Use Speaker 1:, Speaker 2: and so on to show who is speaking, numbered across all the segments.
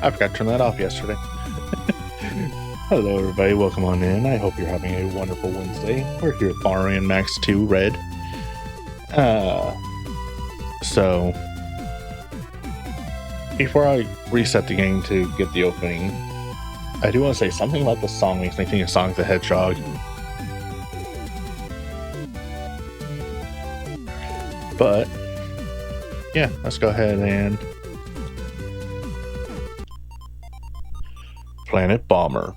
Speaker 1: I forgot to turn that off yesterday. Hello everybody, welcome on in. I hope you're having a wonderful Wednesday. We're here with Bomberman Max 2 Red. So before I reset the game to get the opening, I do want to say something about this song makes me think of Sonic the Hedgehog. But yeah, let's go ahead and Planet Bomber.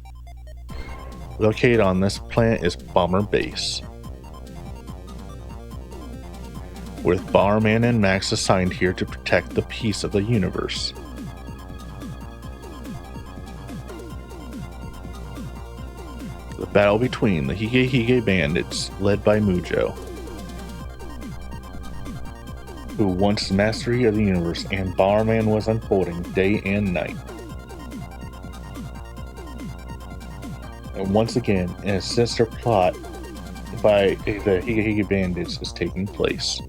Speaker 1: Located on this planet is Bomber Base, with Bomberman and Max assigned here to protect the peace of the universe. The battle between the Hige Hige bandits, led by Mujo, who wants the mastery of the universe, and Bomberman was unfolding day and night. And once again, a sinister plot by the Hige Hige bandits is taking place.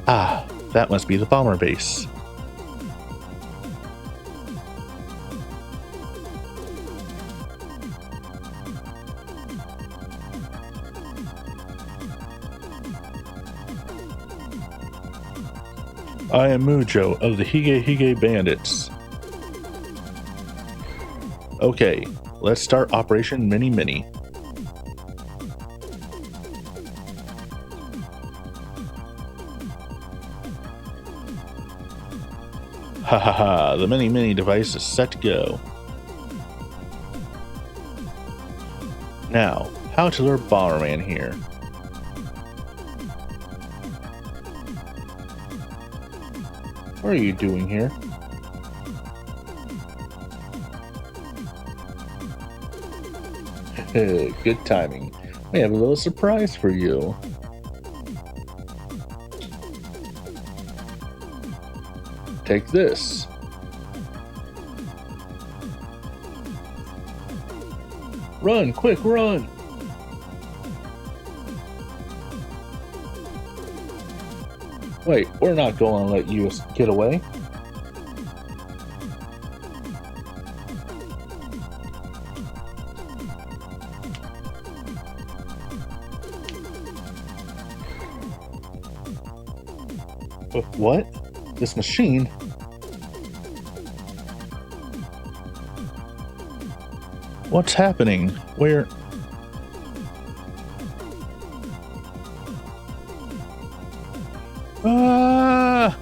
Speaker 1: Ah, that must be the Bomber Base. I am Mujo of the Hige Hige Bandits. Okay, let's start Operation Mini Mini. Ha ha ha, the Mini Mini device is set to go. Now, how to lure Bomberman here? What are you doing here? Good timing. We have a little surprise for you. Take this. Run, quick, run! Wait, we're not going to let you get away. What? This machine? What's happening? Where? Ah!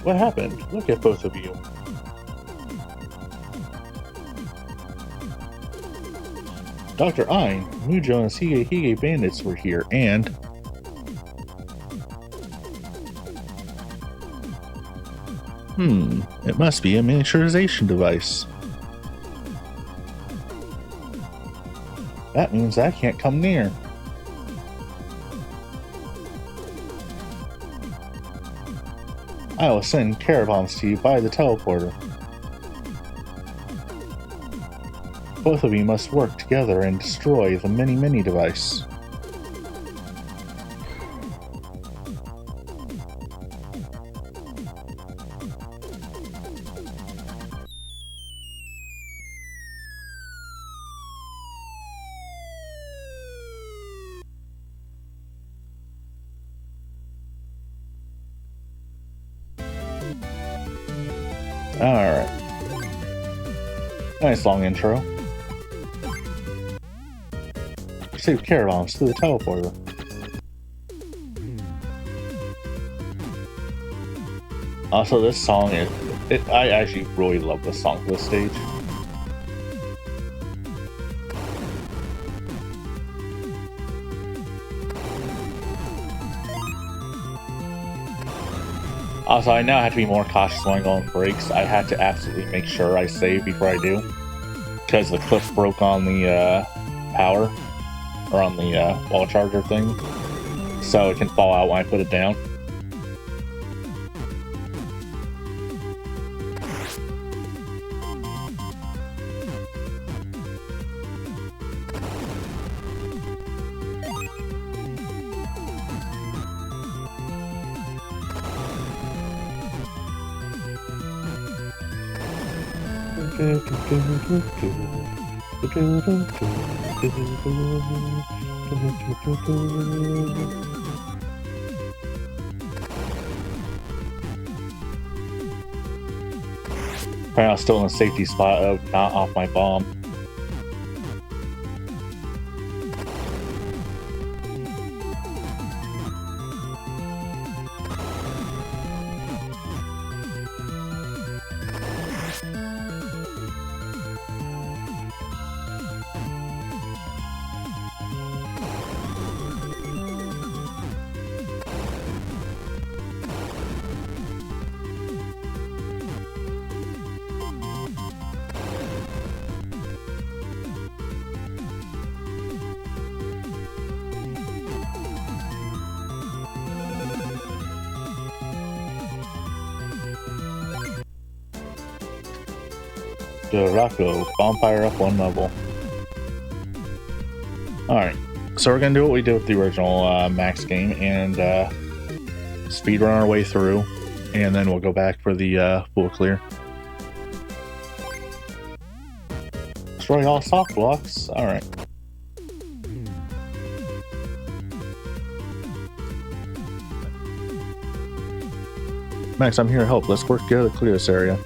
Speaker 1: What happened? Look at both of you. Dr. Ein, Mujo and Hige Hige bandits were here, and it must be a miniaturization device. That means I can't come near. I will send care bombs to you by the teleporter. Both of you must work together and destroy the Mini Mini device. Alright. Nice long intro. Save care bombs to the teleporter. Also, this song is... I actually really love this song for this stage. Also, I now have to be more cautious when I go on breaks. I had to absolutely make sure I save before I do, because the cliff broke on the power, or on the wall charger thing, so it can fall out when I put it down. Probably I'm still in a safety spot of not off my bomb. Rocco, bonfire up 1 level. Alright, so we're gonna do what we did with the original Max game and speed run our way through, and then we'll go back for the full clear. Destroy all soft blocks. Alright. Max, I'm here to help. Let's work together to clear this area.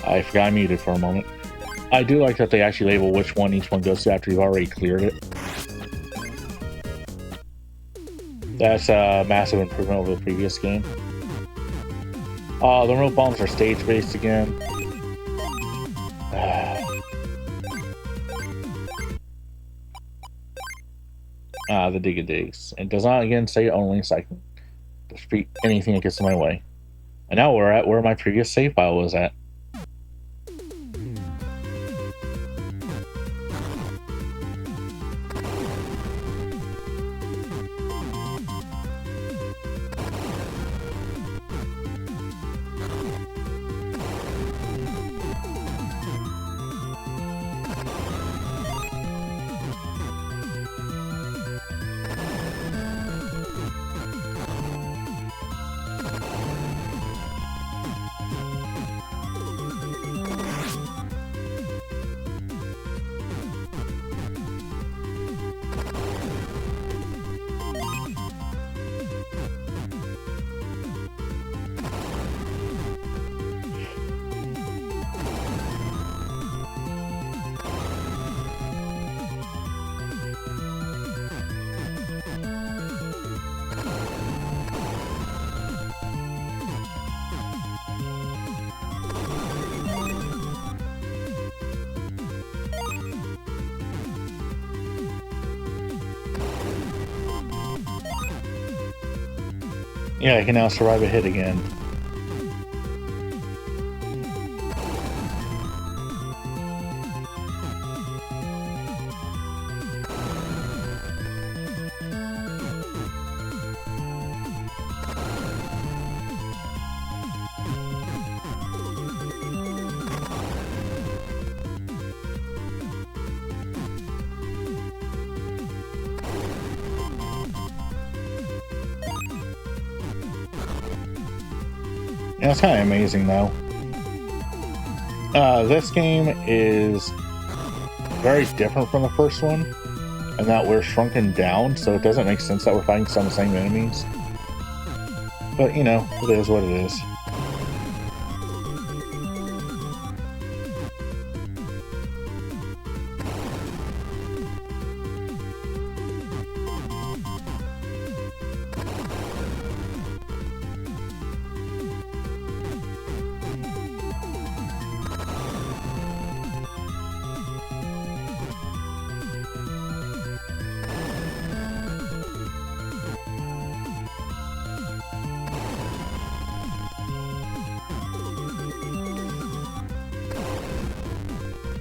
Speaker 1: I forgot I muted for a moment. I do like that they actually label which one each one goes to after you've already cleared it. That's a massive improvement over the previous game. The remote bombs are stage-based again. The dig-a-digs. It does not, again, say only, so I can defeat anything that gets in my way. And now we're at where my previous save file was at. Yeah, I can now survive a hit again. Yeah, it's kind of amazing, though. This game is very different from the first one, in that we're shrunken down, so it doesn't make sense that we're fighting some of the same enemies. But, you know, it is what it is.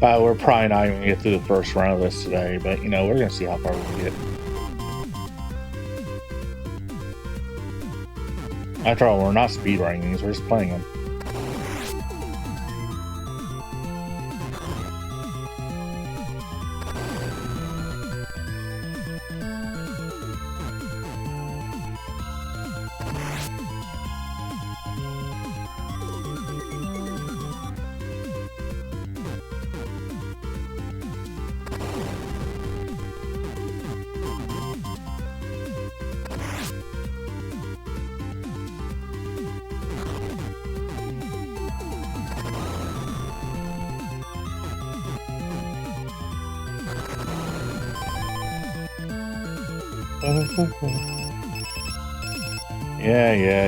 Speaker 1: We're probably not even going to get through the first round of this today, but, you know, we're going to see how far we can get. After all, we're not speedrunning these, we're just playing them.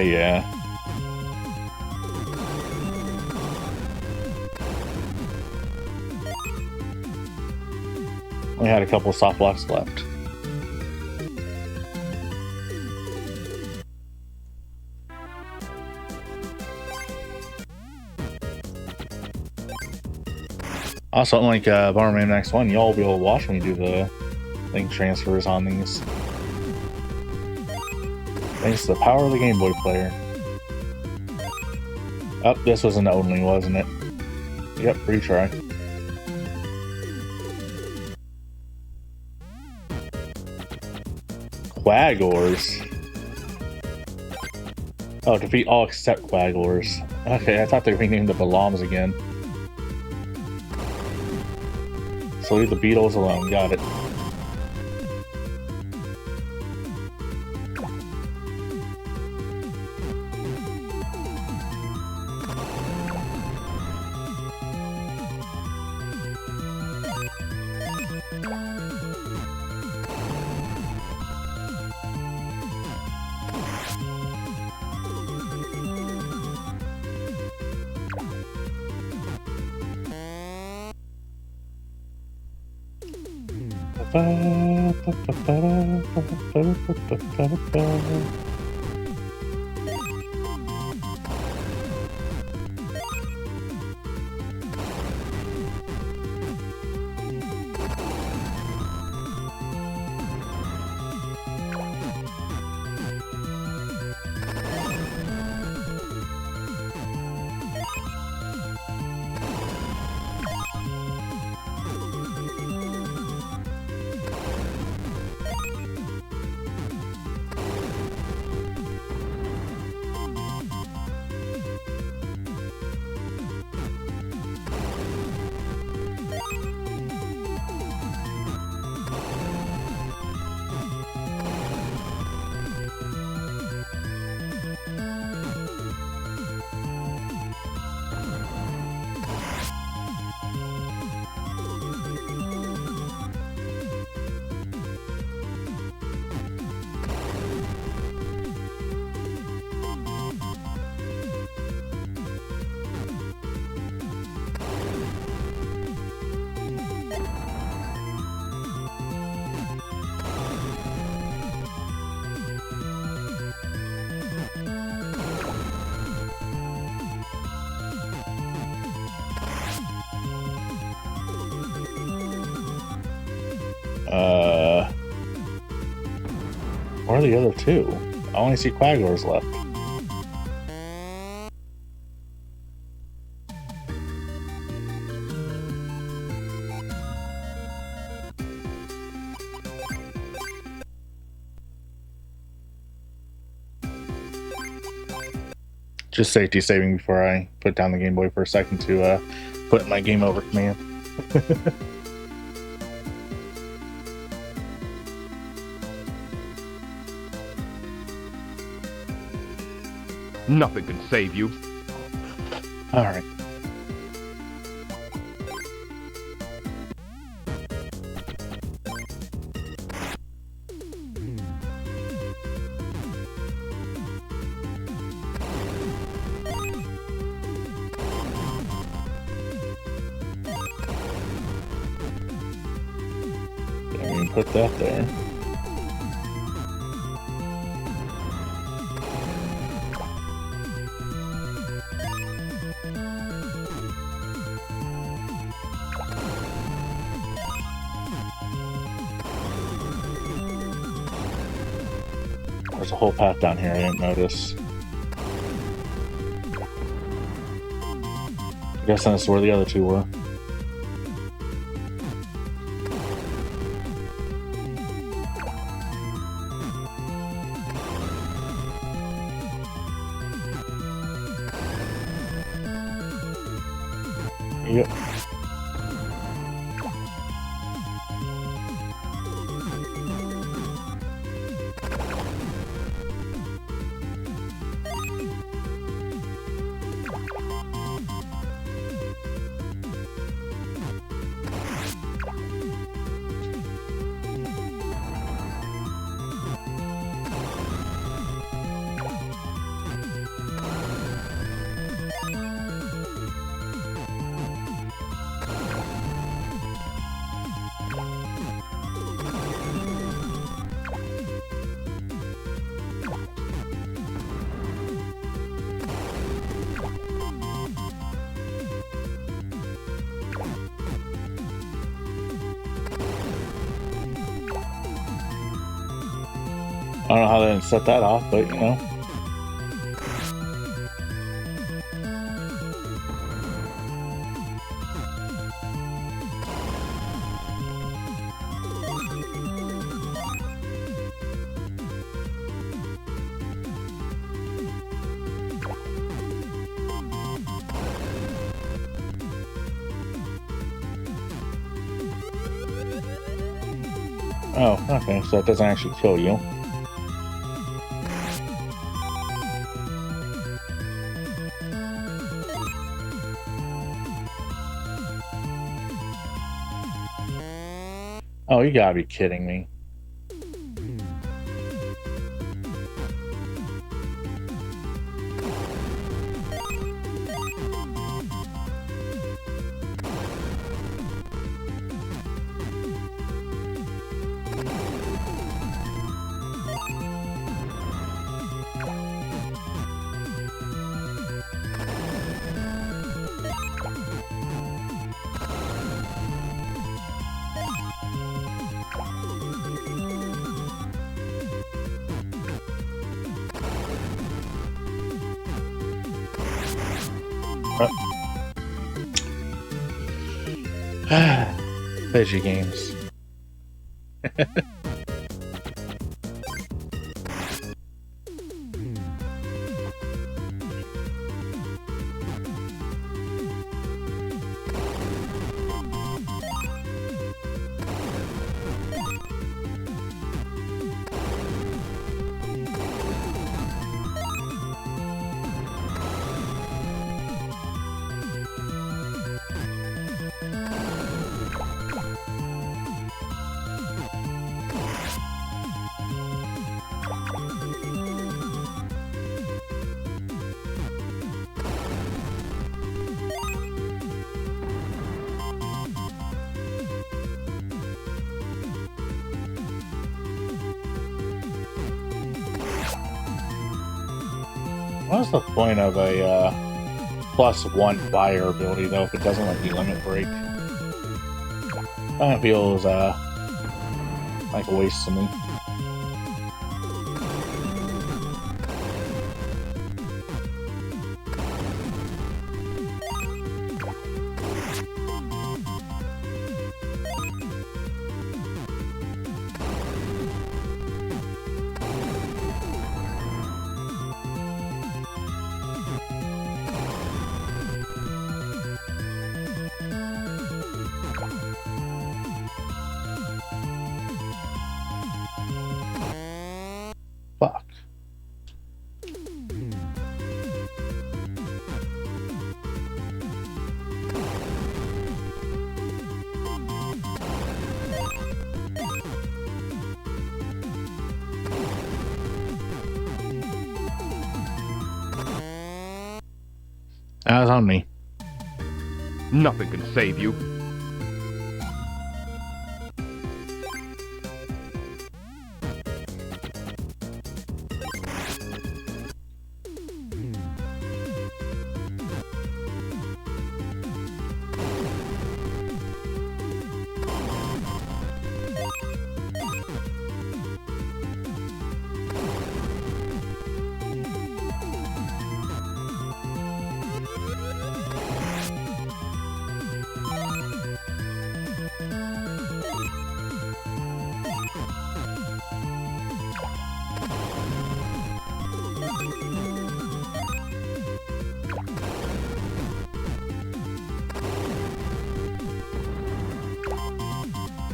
Speaker 1: Yeah. We had a couple of soft blocks left. Also, unlike Bomberman Next One, y'all will be able to watch me do the link transfers on these. Thanks to the power of the Game Boy player. Oh, this was an only, wasn't it? Yep, retry. Quagors. Oh, defeat all except Quagors. Okay, I thought they renamed the Baloms again. So leave the beetles alone, got it. Where are the other two? I only see Quaglers left. Just safety saving before I put down the Game Boy for a second to put in my game over command.
Speaker 2: Nothing can save you.
Speaker 1: All right. Put that there. There's a whole path down here I didn't notice. I guess that's where the other two were. Yep. I don't know how they didn't set that off, but you know. Oh, okay, so it doesn't actually kill you. Oh, you gotta be kidding me. Veggie games. What's the point of a +1 fire ability though if it doesn't let you limit break? That feels like a waste to me. Fuck. That was on me.
Speaker 2: Nothing can save you.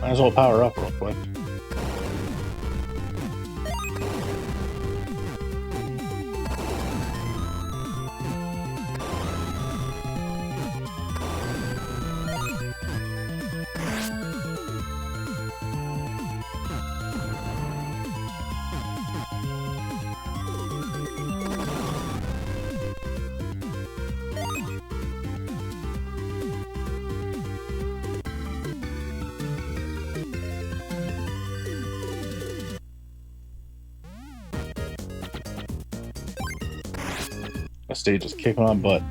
Speaker 2: Might as well power up real quick. That stage is kicking my butt.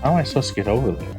Speaker 2: How am I supposed to get over there?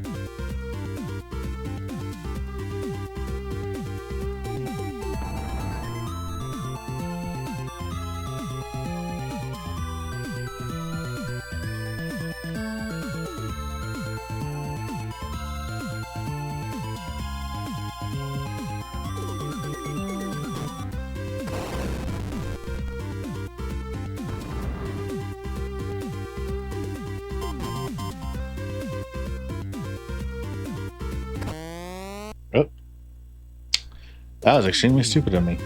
Speaker 1: That was extremely stupid of me.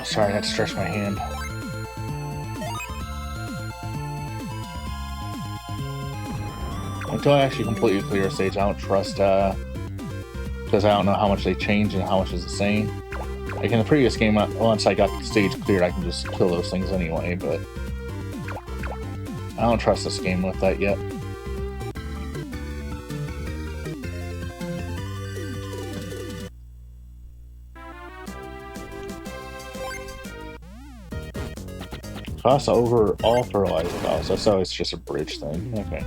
Speaker 1: Sorry, I had to stretch my hand. Until I actually completely clear a stage, I don't trust, because I don't know how much they change and how much is the same. Like in the previous game, once I got the stage cleared, I can just kill those things anyway, but I don't trust this game with that yet. Costs over all fertilizer costs. So it's just a bridge thing. Okay.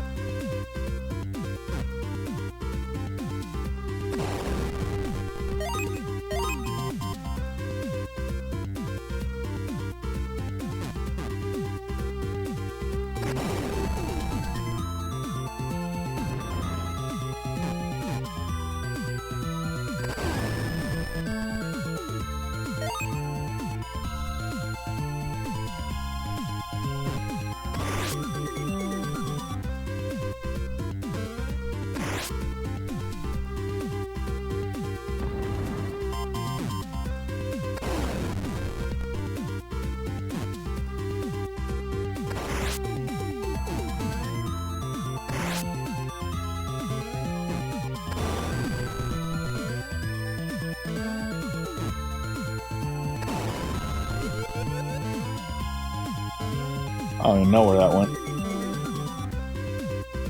Speaker 1: I don't even know where that went.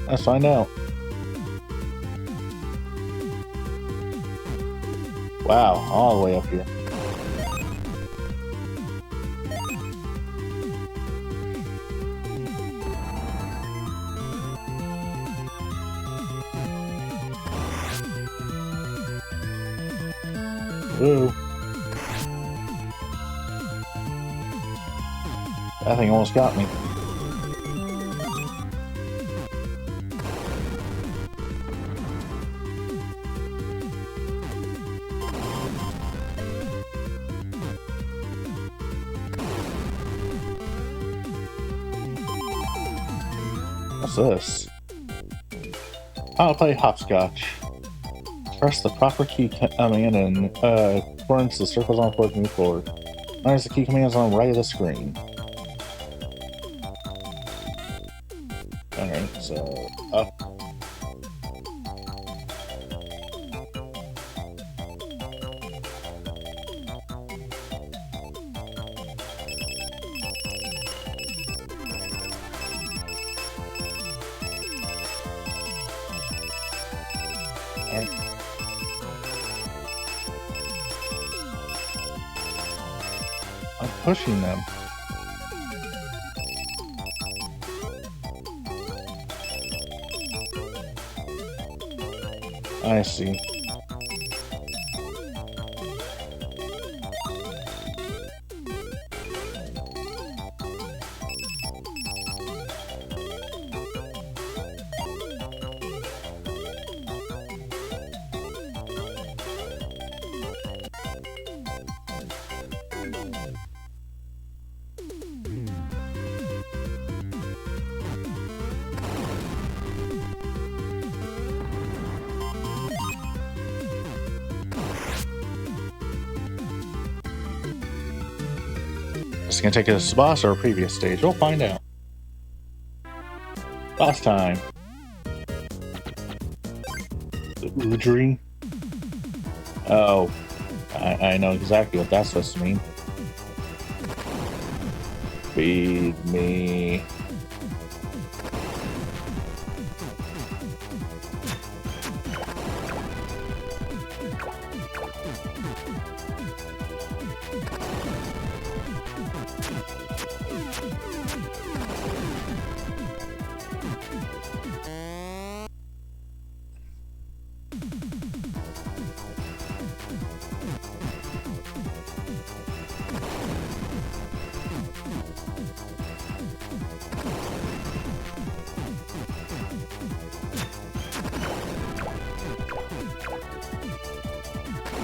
Speaker 1: Let's find out. Wow, all the way up here. Ooh. That thing almost got me. What's this? How to play hopscotch. Press the proper key command and turns the circles on forward to move forward. Notice the key commands on the right of the screen. Alright, so up. Alright. I'm pushing them. I see. Is it gonna take us to the boss or a previous stage? We'll find out. Boss time. The Oodry. Oh, I know exactly what that's supposed to mean. Feed me.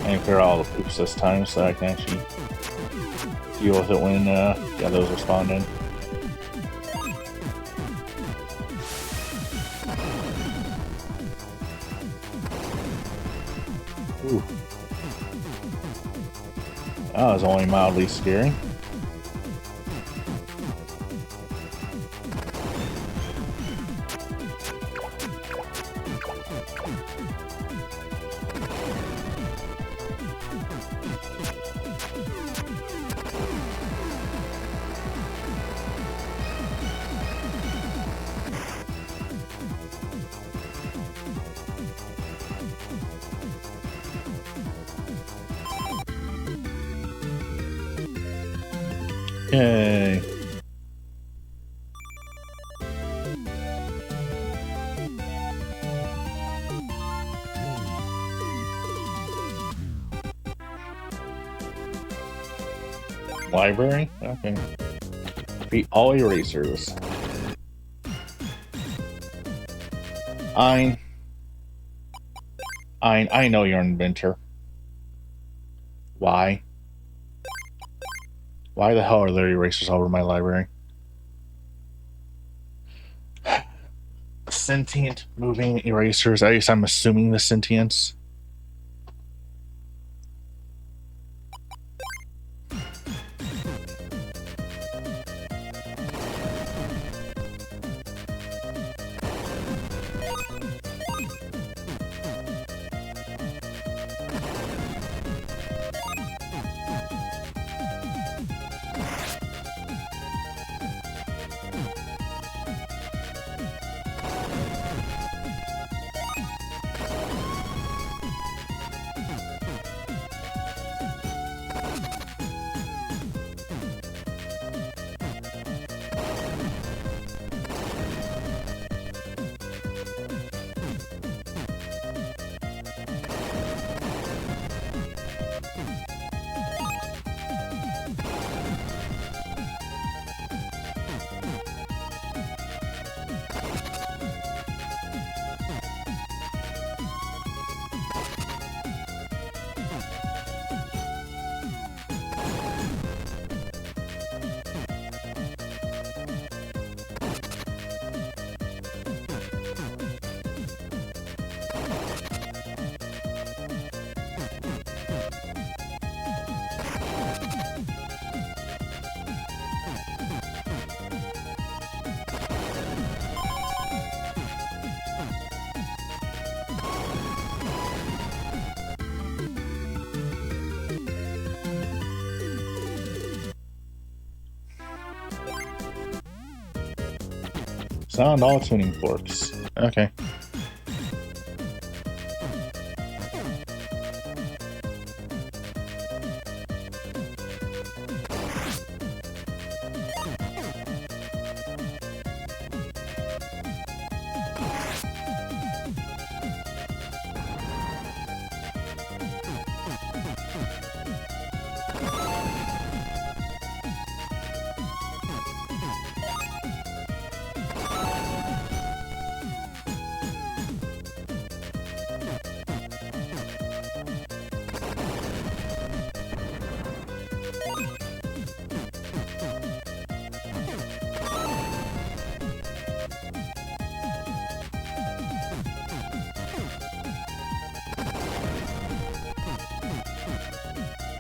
Speaker 1: And clear all the poops this time so I can actually deal with it when yeah, those are spawned in. Ooh. That was only mildly scary. Yay. Library? Okay. Beat all erasers. I know you're an inventor. Why? Why the hell are there erasers all over my library? Sentient moving erasers. At least I'm assuming the sentience. Sound all tuning forks. Okay.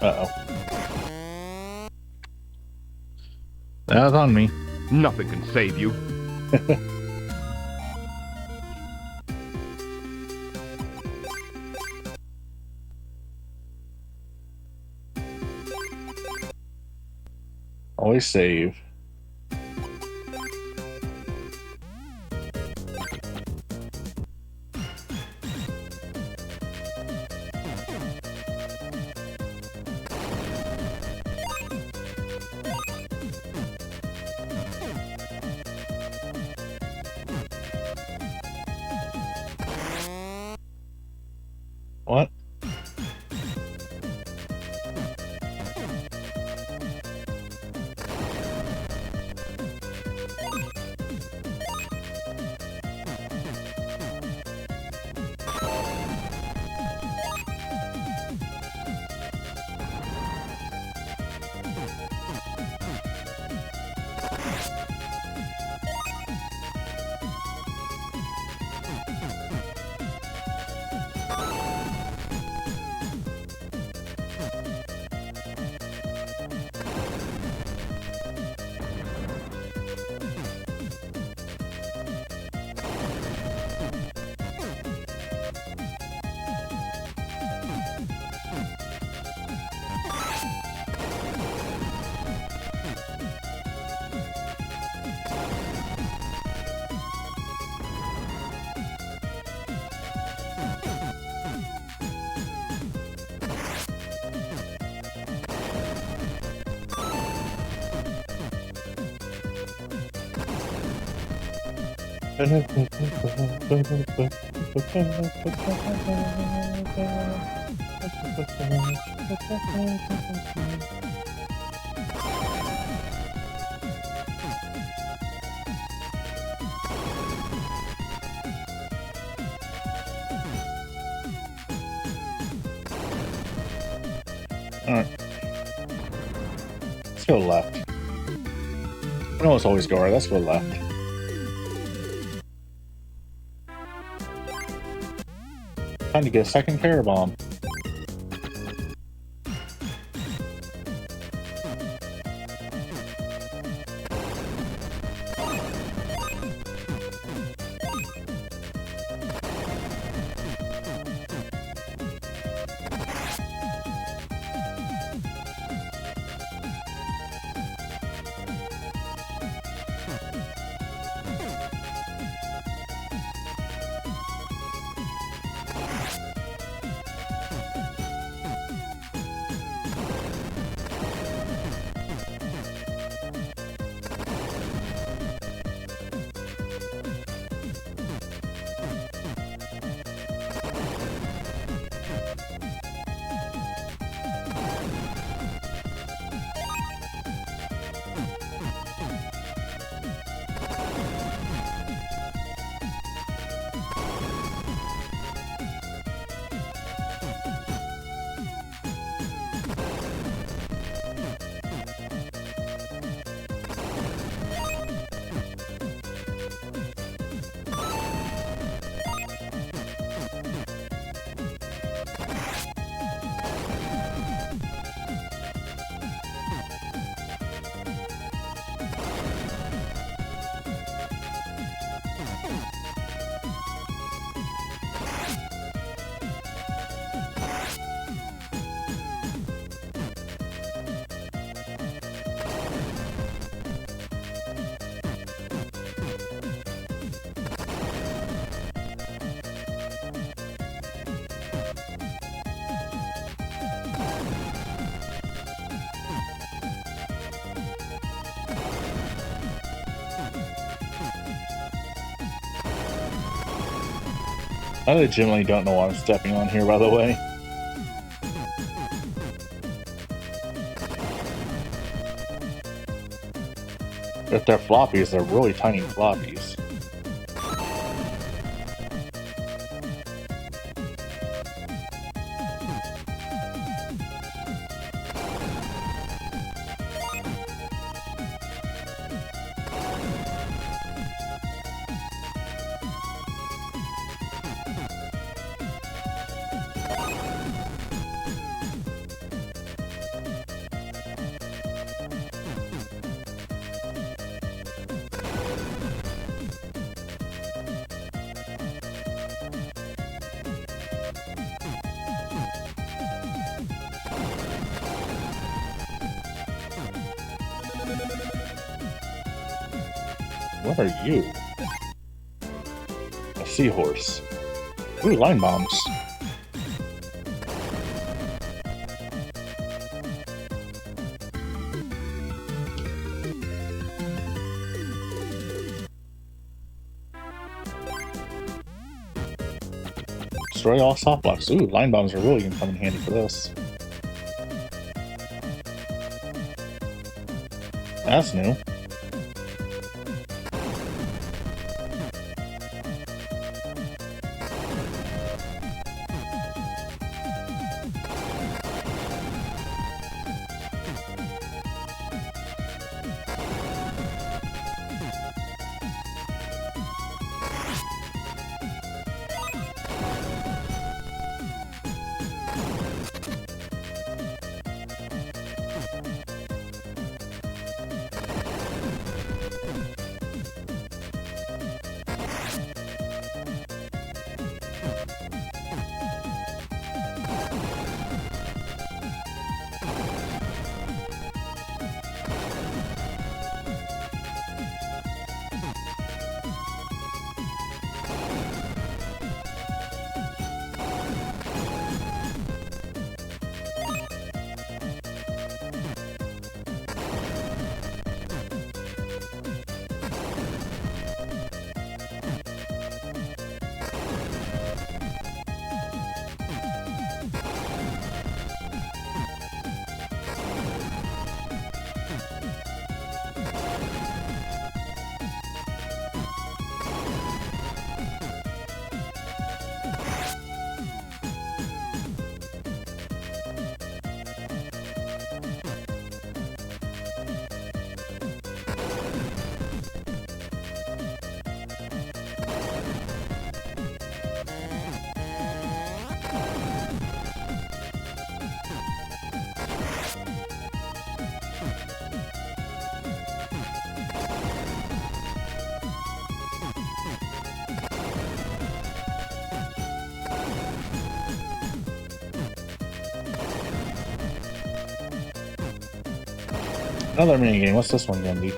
Speaker 1: Uh-oh. That was on me.
Speaker 2: Nothing can save you.
Speaker 1: Always save. What? Alright. Let's go left. I know it's always go right. Let's go left. Time to get a second Terror Bomb. I legitimately don't know what I'm stepping on here, by the way. If they're floppies, they're really tiny floppies. What are you? A seahorse. Ooh, line bombs. Destroy all soft blocks. Ooh, line bombs are really gonna come in handy for this. That's new. Another minigame. What's this one gonna be?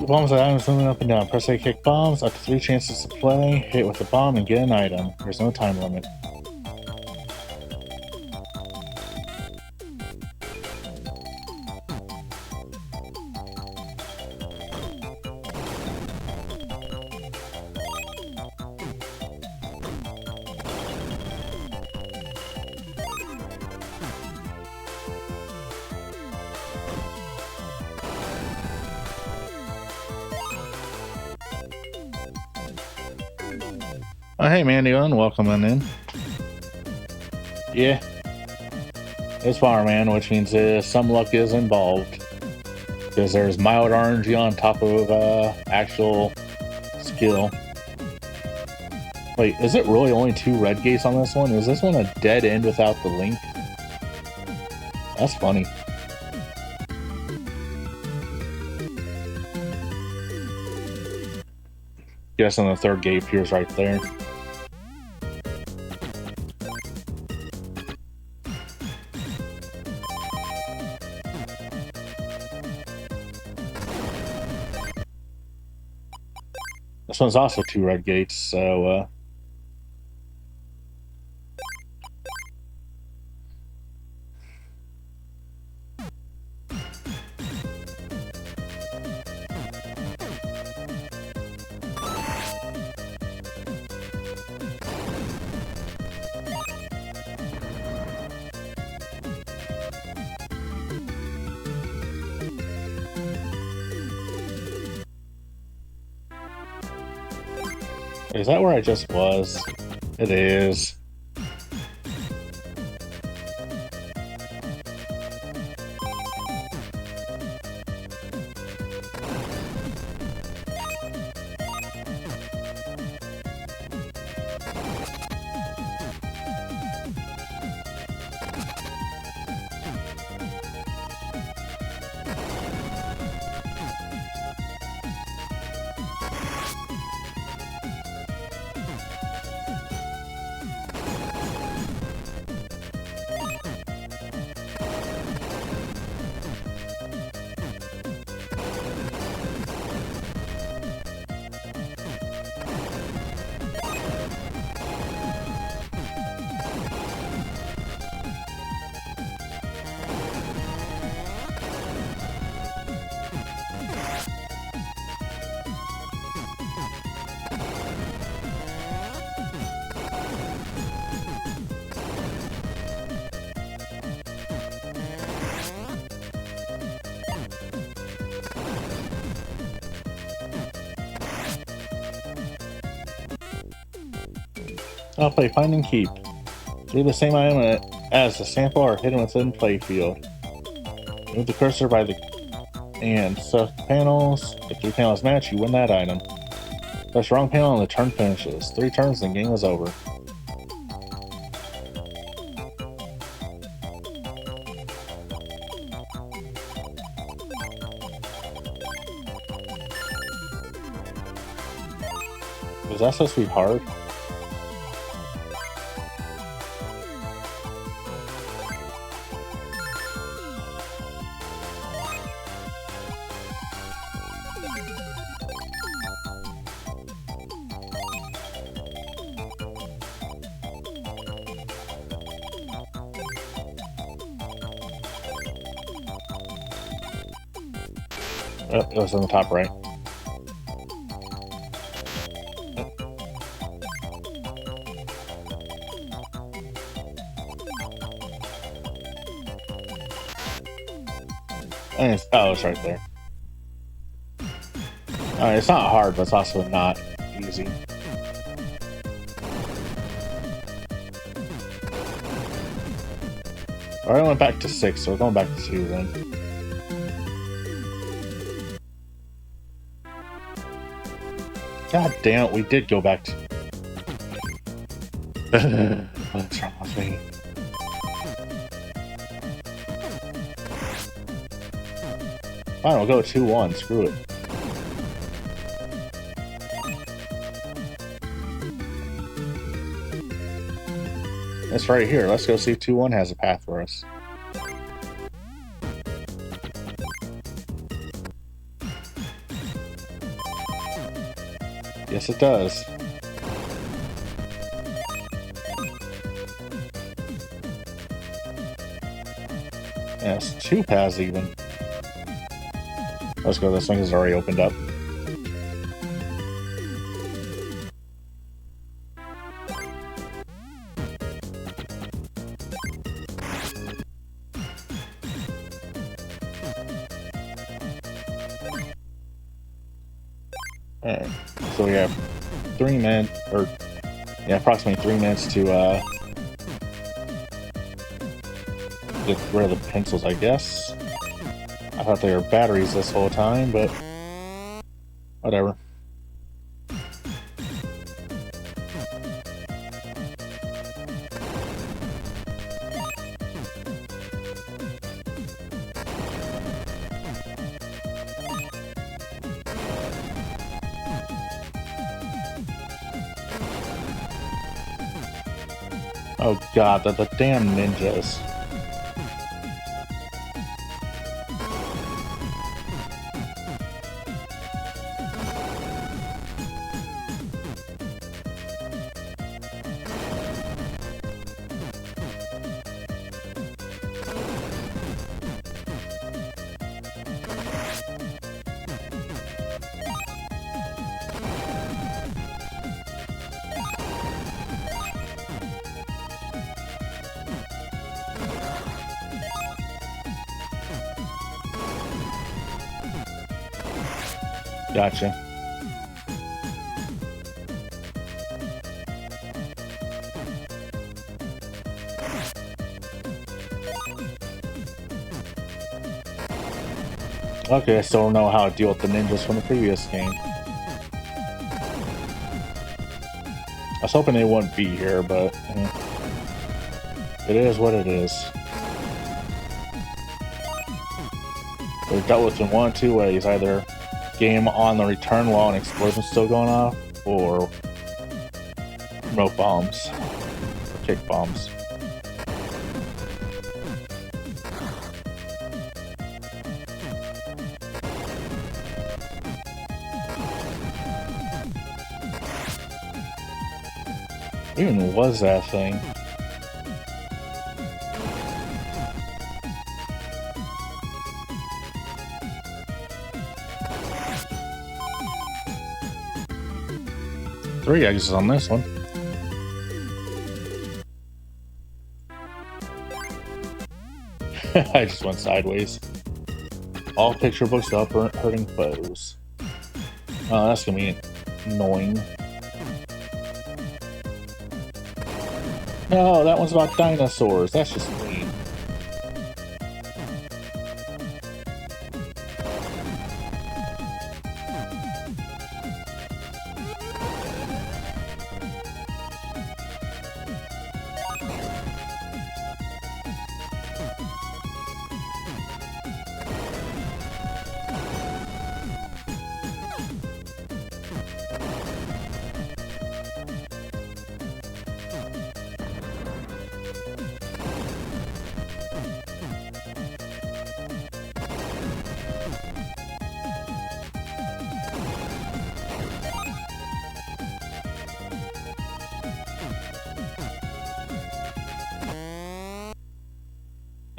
Speaker 1: Bombs are items moving up and down. Press A, kick bombs. Up to 3 chances to play. Hit with the bomb and get an item. There's no time limit. Oh, hey, Mandy, welcome on in. Yeah, it's Bomberman, which means some luck is involved. Because there's mild RNG on top of actual skill. Wait, is it really only 2 red gates on this one? Is this one a dead end without the link? That's funny. Guessing the 3rd gate appears right there. This one's also 2 red gates, so Is that where I just was? It is. I'll play Find and Keep. Do the same item as the sample are hidden within playfield. Move the cursor by the and select panels. If 3 panels match, you win that item. Press the wrong panel and the turn finishes. 3 turns and the game is over. Is that supposed to be hard? Oh, it was on the top right. Oh, it's right there. It's not hard, but it's also not easy. Alright, I went back to 6, so we're going back to 2 then. God damn it, we did go back to... What's wrong with me? Fine, we'll go 2-1, screw it. It's right here, let's go see if 2-1 has a path for us. Yes, it does. Yes, 2 paths even. Let's go, this thing is already opened up. Alright, so we have 3 minutes, or yeah, approximately 3 minutes to get rid of the pencils, I guess. I thought they were batteries this whole time, but whatever. Oh god, the damn ninjas. Gotcha. Okay, I still don't know how to deal with the ninjas from the previous game. I was hoping they wouldn't be here, but it is what it is. They're dealt with in one of two ways: either game on the return while an explosion's still going off, or smoke bombs, or kick bombs. What even was that thing? Three exits on this one. I just went sideways. All picture books up hurting foes. Oh, that's gonna be annoying. No, that one's about dinosaurs. That's just mean.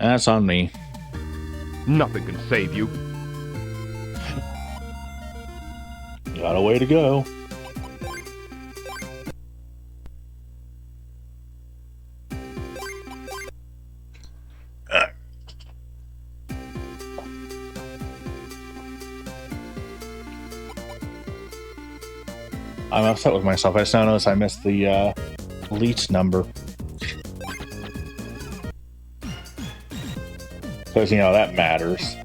Speaker 1: That's on me.
Speaker 2: Nothing can save you.
Speaker 1: Got a way to go. I'm upset with myself. I just now noticed I missed the leech number. Because, you know, that matters.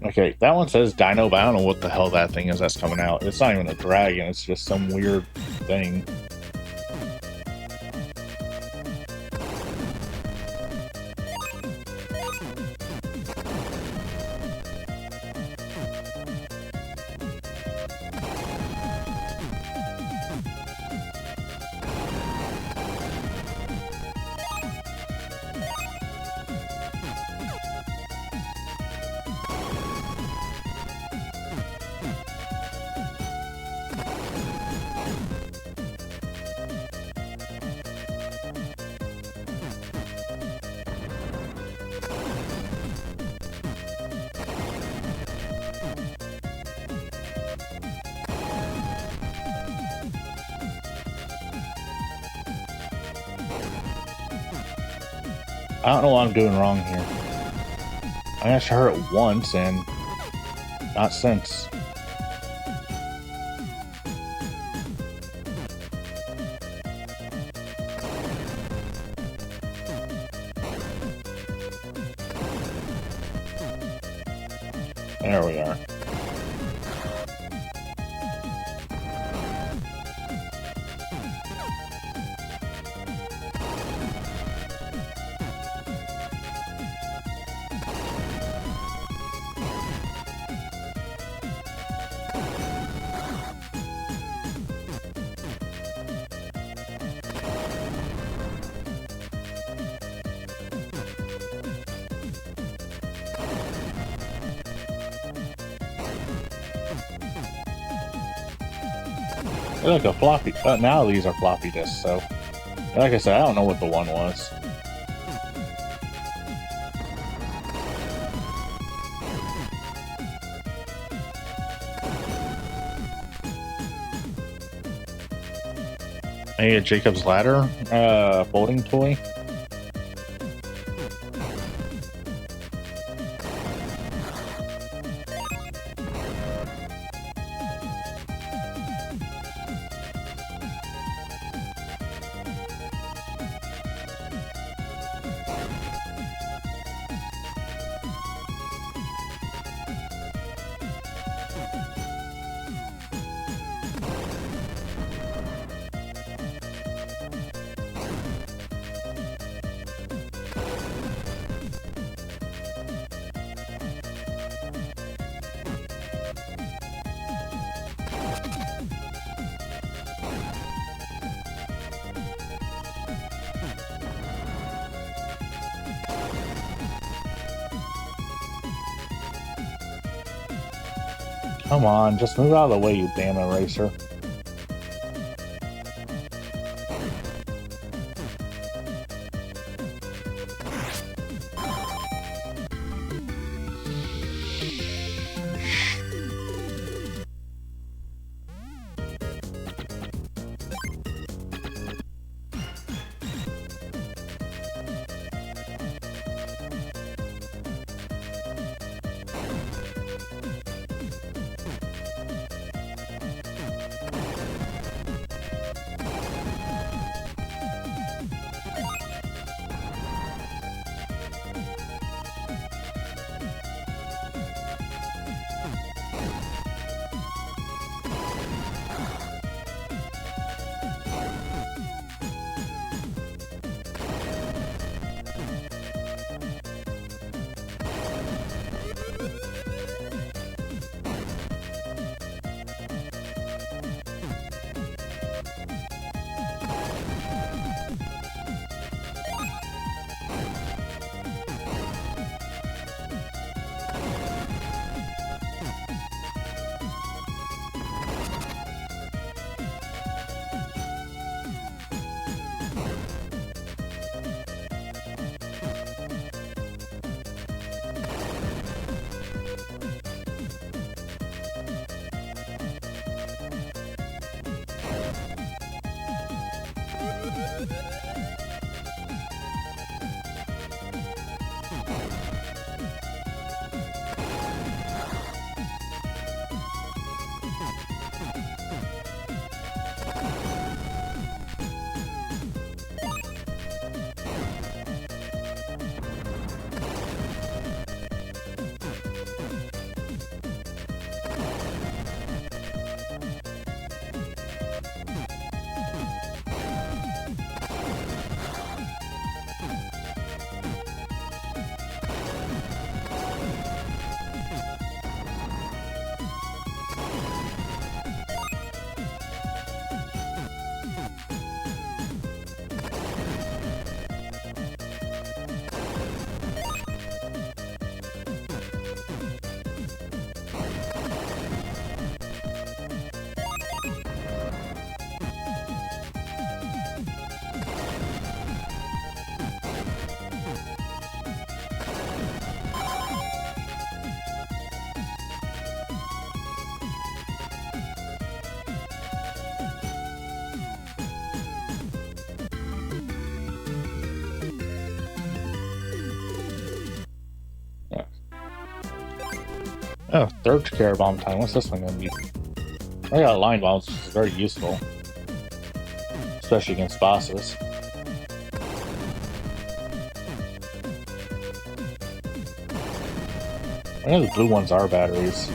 Speaker 1: Okay, that one says Dino, but I don't know what the hell that thing is that's coming out. It's not even a dragon, it's just some weird thing. I don't know what I'm doing wrong here. I asked her it once and not since. There we are. They're like a floppy. Now these are floppy disks. So, like I said, I don't know what the one was. Hey, a Jacob's Ladder, folding toy. Come on, just move out of the way, you damn eraser. Oh, third care bomb time. What's this one gonna be? I got line bombs, which is very useful, especially against bosses. I know the blue ones are batteries.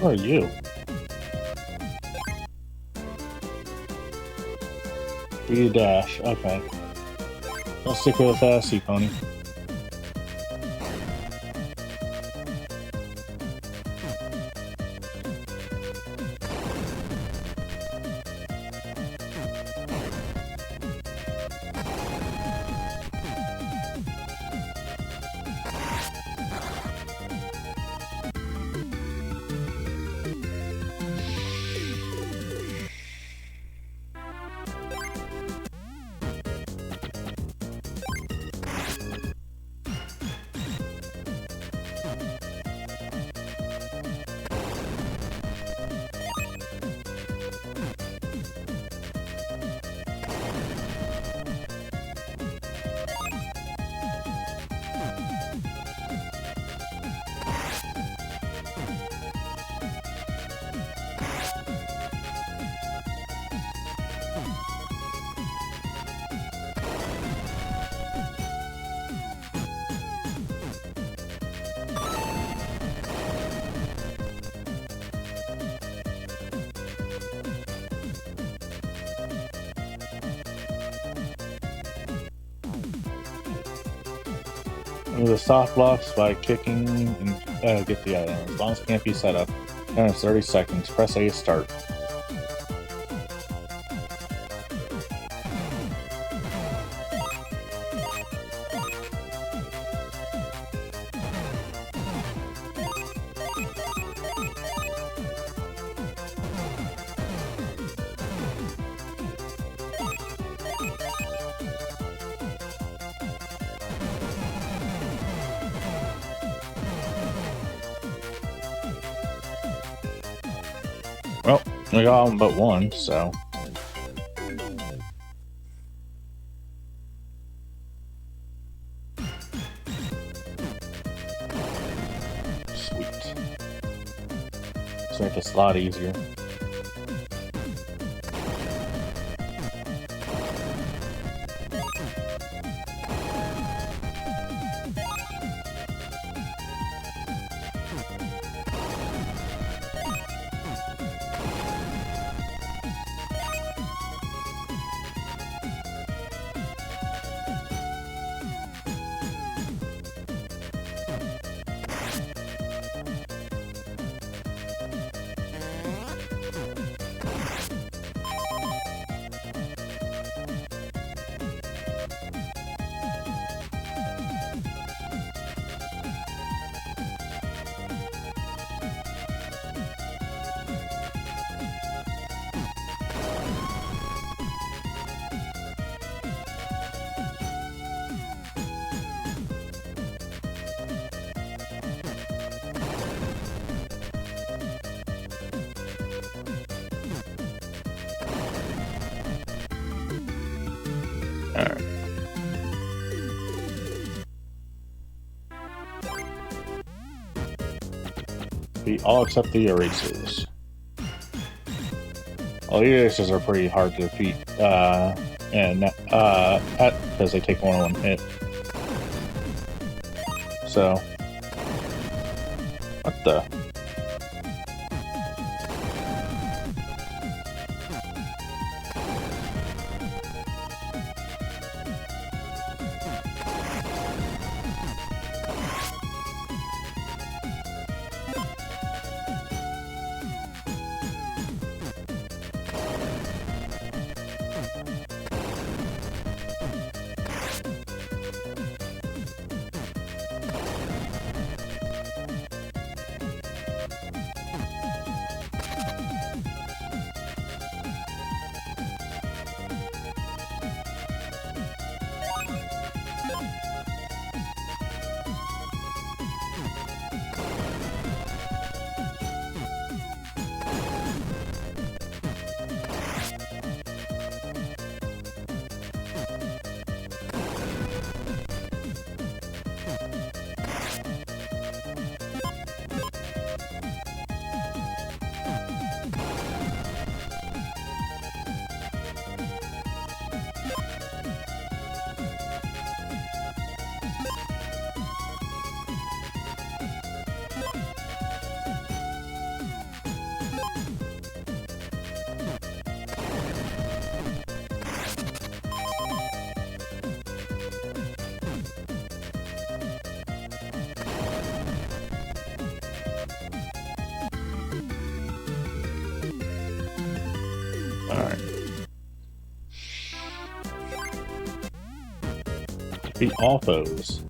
Speaker 1: Who are you? You dash. Okay. I'll stick with Sea Pony. Move the soft blocks by kicking and get the item. Response can't be set up. Then it's 30 seconds. Press A to start. Well, we got them but one, so. Sweet. This makes this a lot easier. Alright. We all accept the erasers. All the erasers are pretty hard to defeat, because they take more than one hit. So, what the? Alright. Beat all foes.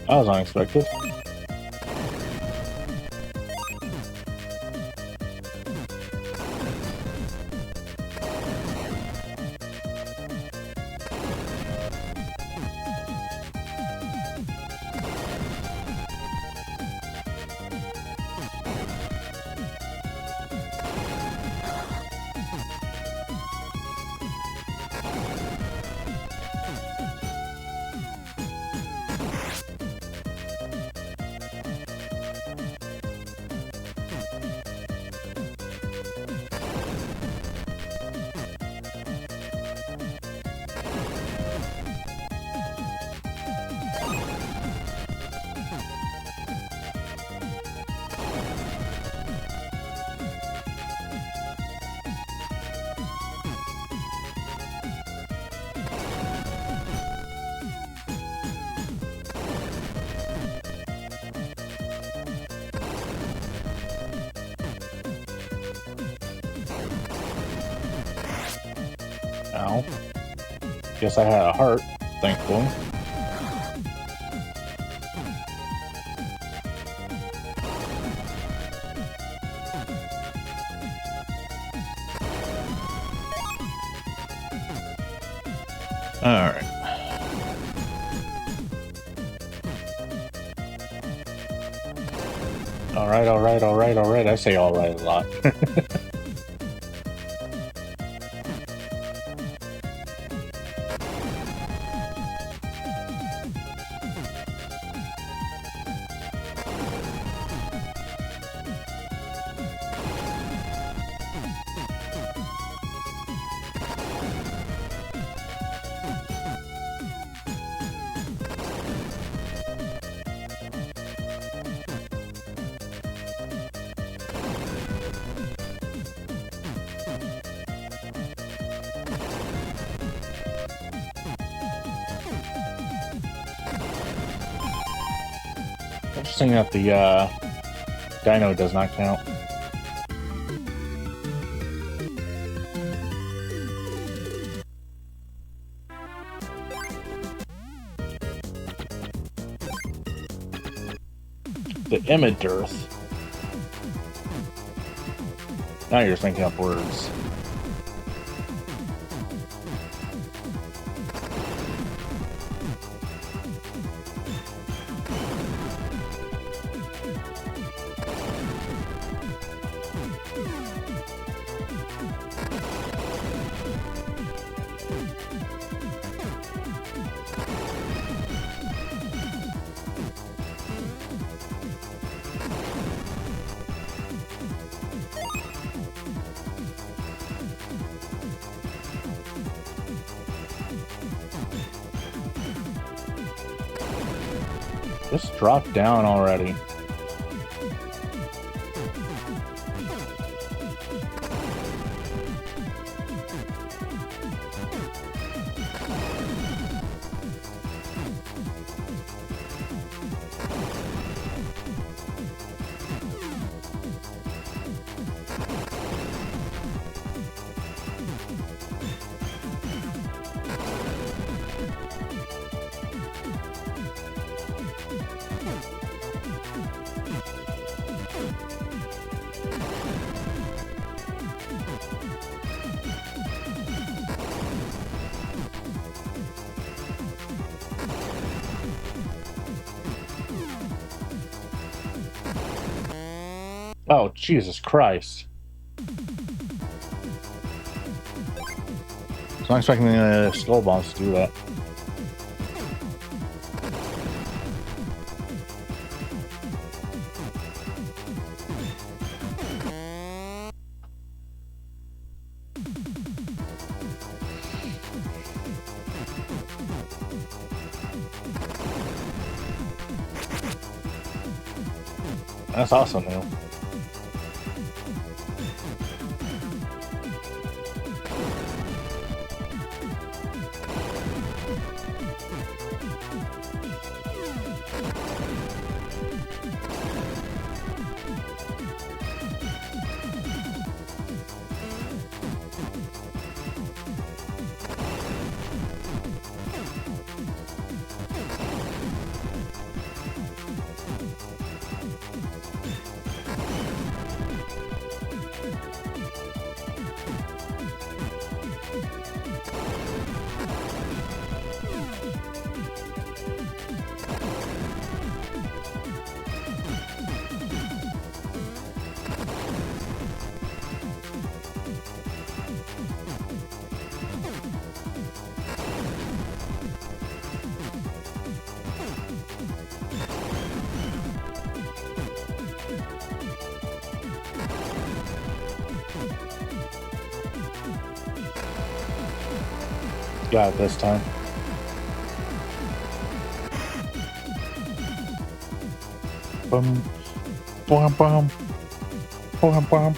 Speaker 1: That was unexpected. Ow. Guess I had a heart, thankfully. Alright. Alright. I say alright a lot. Interesting that the dino does not count. The Immadearth. Now you're just making up words. Just drop down already. Oh, Jesus Christ. I'm not expecting the skull bombs to do that. That's awesome, Neil. Got it this time. Boom, boom, boom, boom, boom.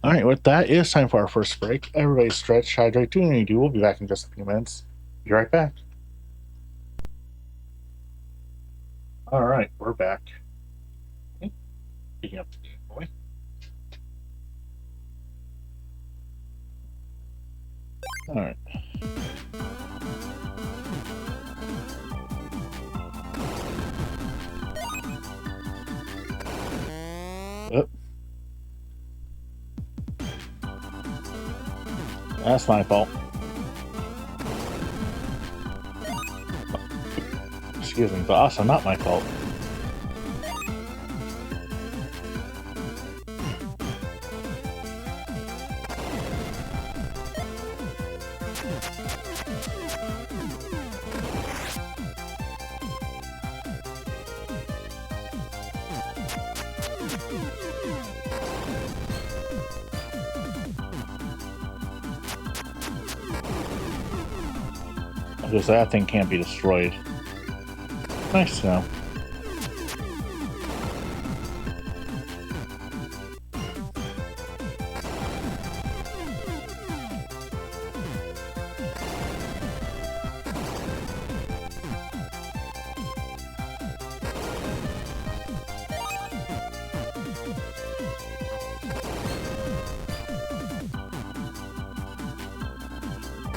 Speaker 1: All right, with that, it's time for our first break. Everybody stretch, hydrate, do what you do. We'll be back in just a few minutes. Be right back. All right, we're back. Picking up the Game Boy. All right. Yep. That's my fault. Excuse me, but also not my fault. Because that thing can't be destroyed. Nice to know.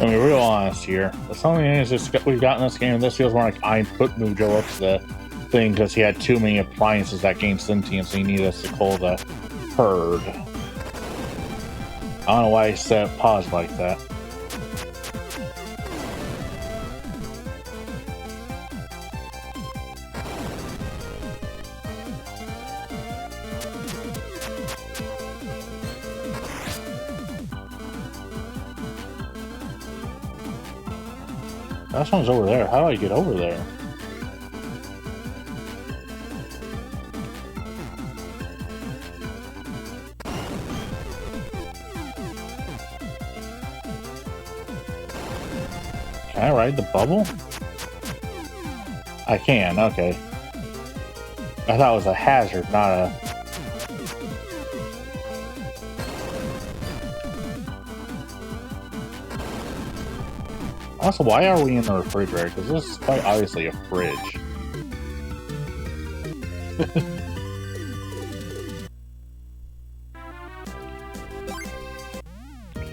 Speaker 1: I mean, real honest here. The only thing is just we've gotten this game. This feels more like I put Mujo up to the thing because he had too many appliances that gained sentience. So he needed us to call the herd. I don't know why he set pause like that. That one's over there. How do I get over there? Can I ride the bubble? I can, okay. I thought it was a hazard, not a... Also, why are we in the refrigerator? Because this is quite obviously a fridge.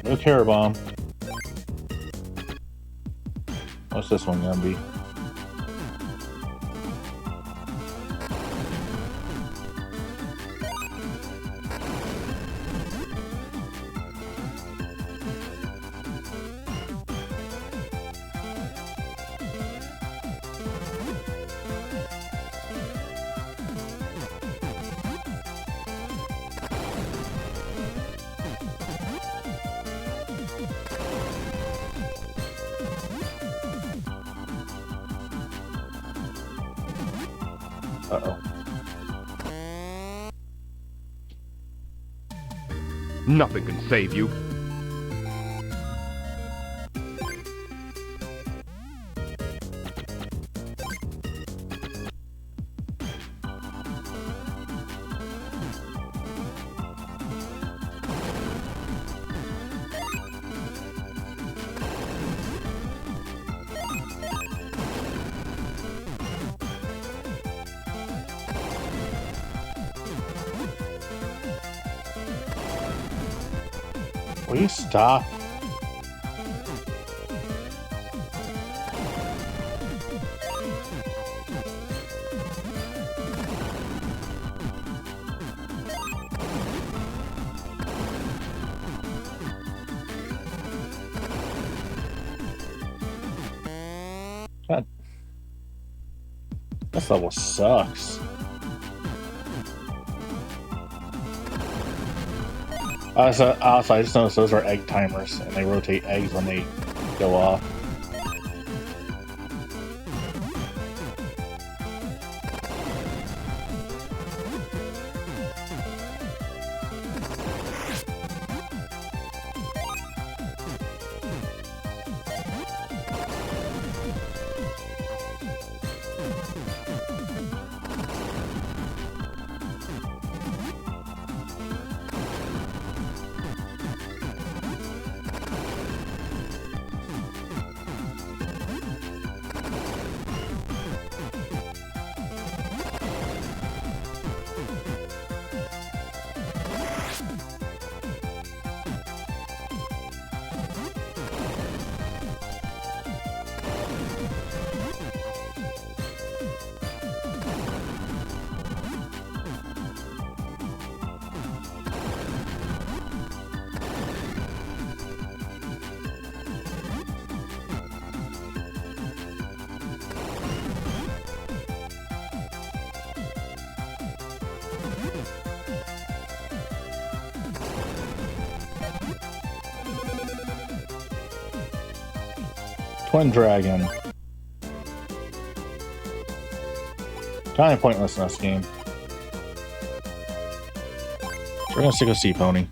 Speaker 1: No terror bomb. What's this one gonna be? Uh-oh.
Speaker 2: Nothing can save you.
Speaker 1: Will you stop? God. This level sucks. Also, I just noticed those are egg timers, and they rotate eggs when they go off. Twin Dragon. Kind of pointless in this game. So we're gonna stick with Sea Pony.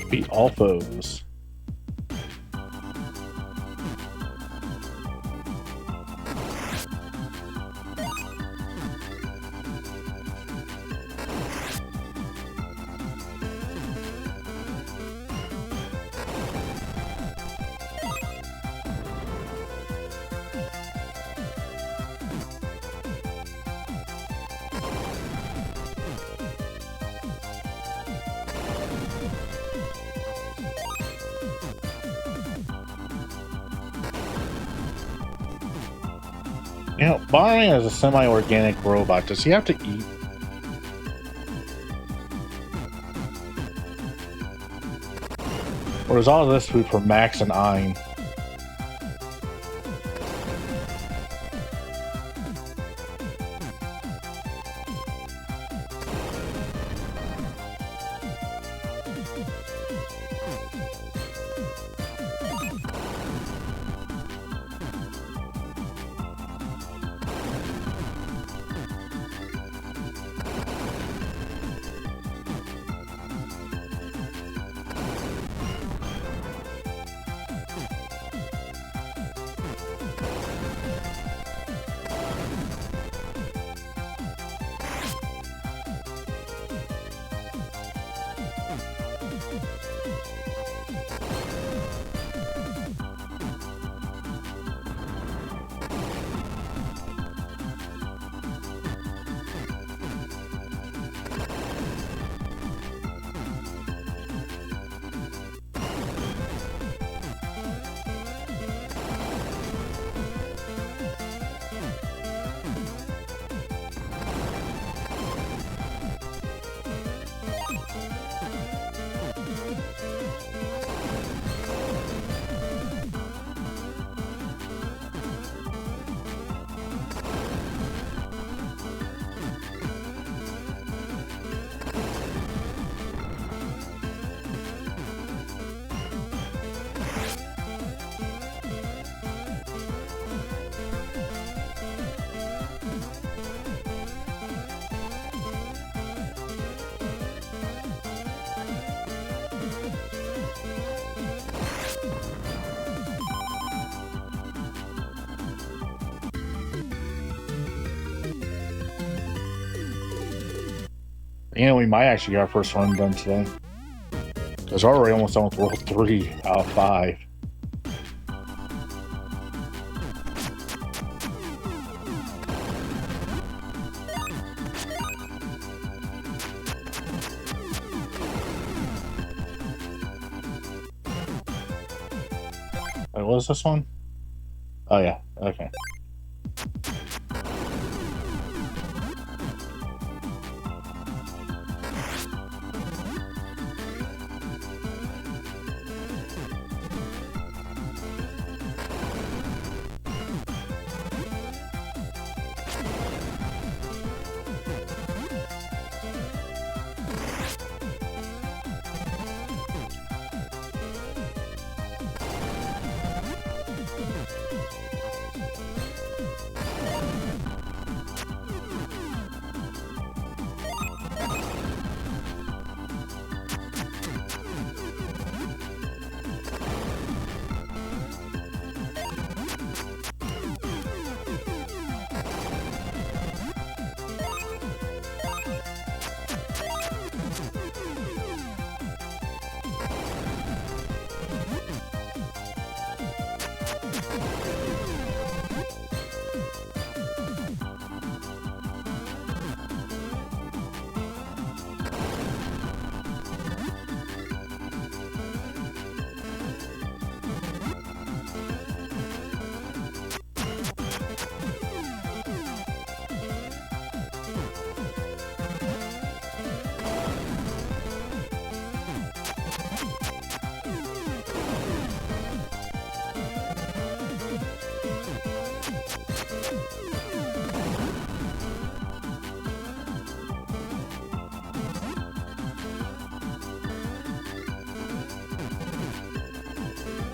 Speaker 1: Beat all foes. You know, Bomberman is a semi-organic robot. Does he have to eat? Or is all of this food for Max and Ein? You know, we might actually get our first run done today. Because we're already almost done with World 3 out of 5. Wait, what is this one? Oh yeah, okay.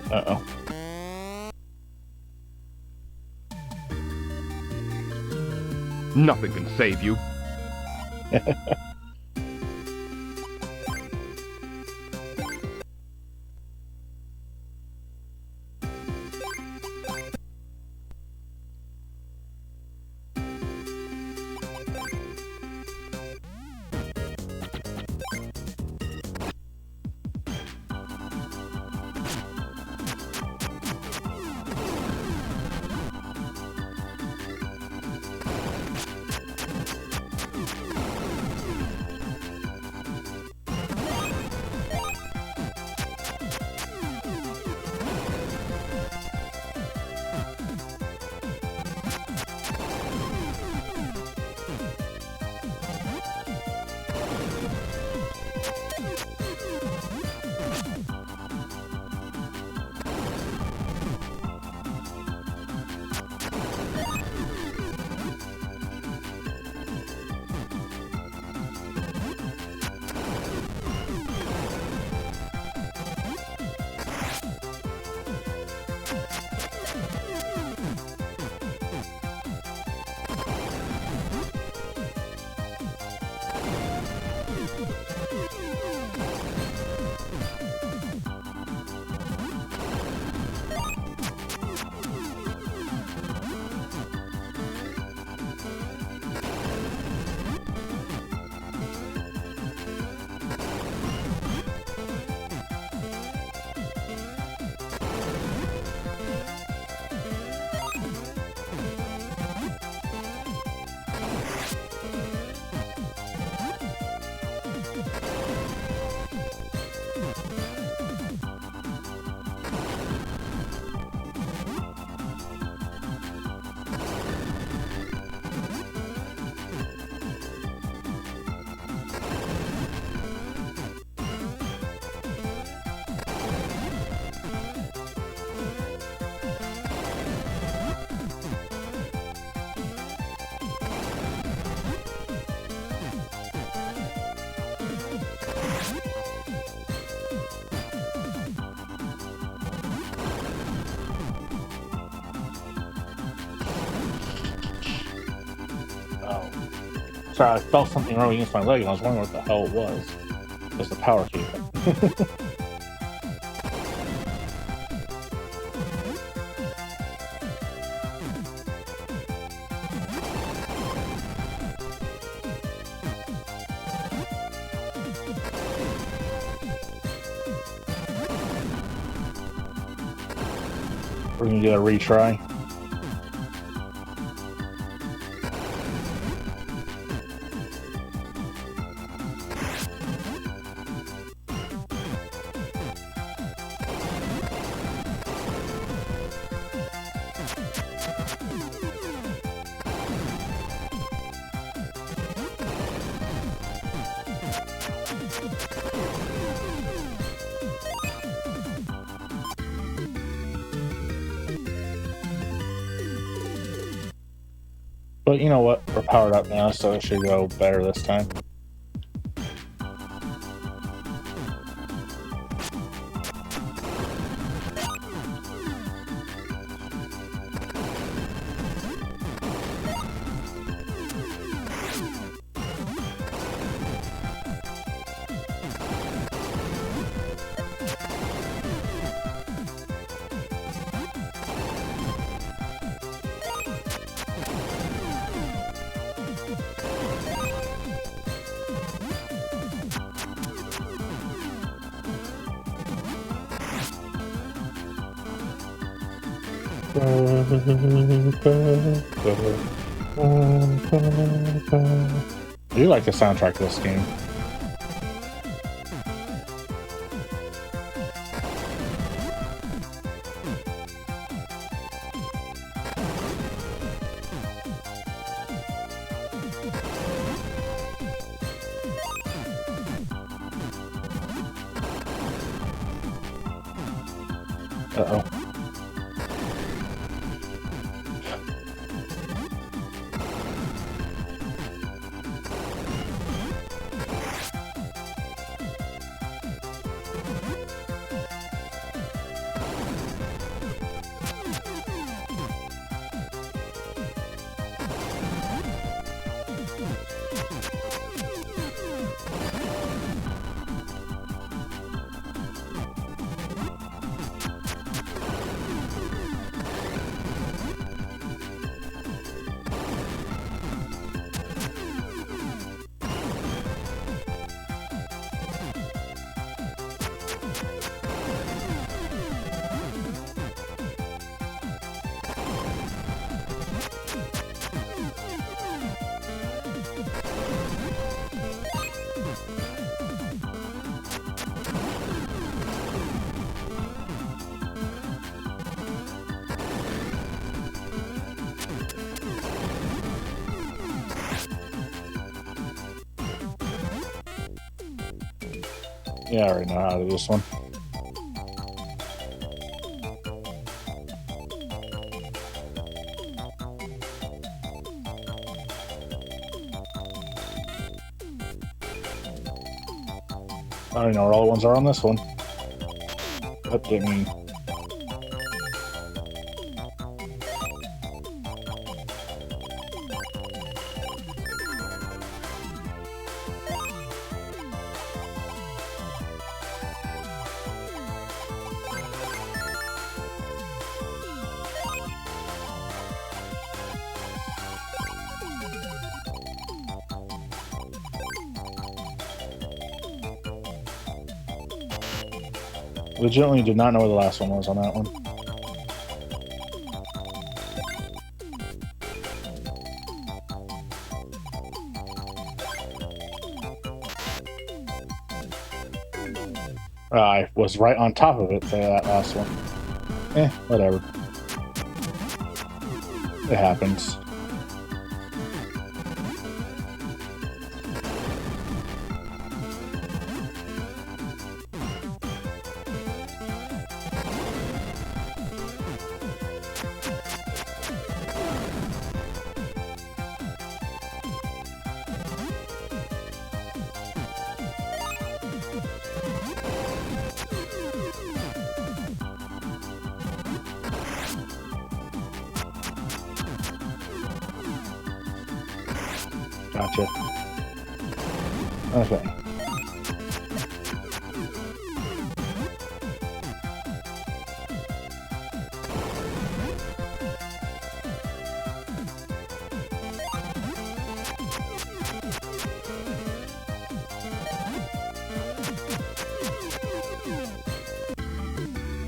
Speaker 1: Uh-oh.
Speaker 2: Nothing can save you.
Speaker 1: Sorry, I felt something rubbing against my leg, and I was wondering what the hell it was. It was the power cable. We're gonna get a retry. But you know what? We're powered up now, so it should go better this time. I do like the soundtrack to this game. Uh-oh. Yeah, I already know how to do this one. I already know where all the ones are on this one. That didn't mean. Legitimately did not know where the last one was on that one. I was right on top of it for that last one. Whatever. It happens. Gotcha. Okay.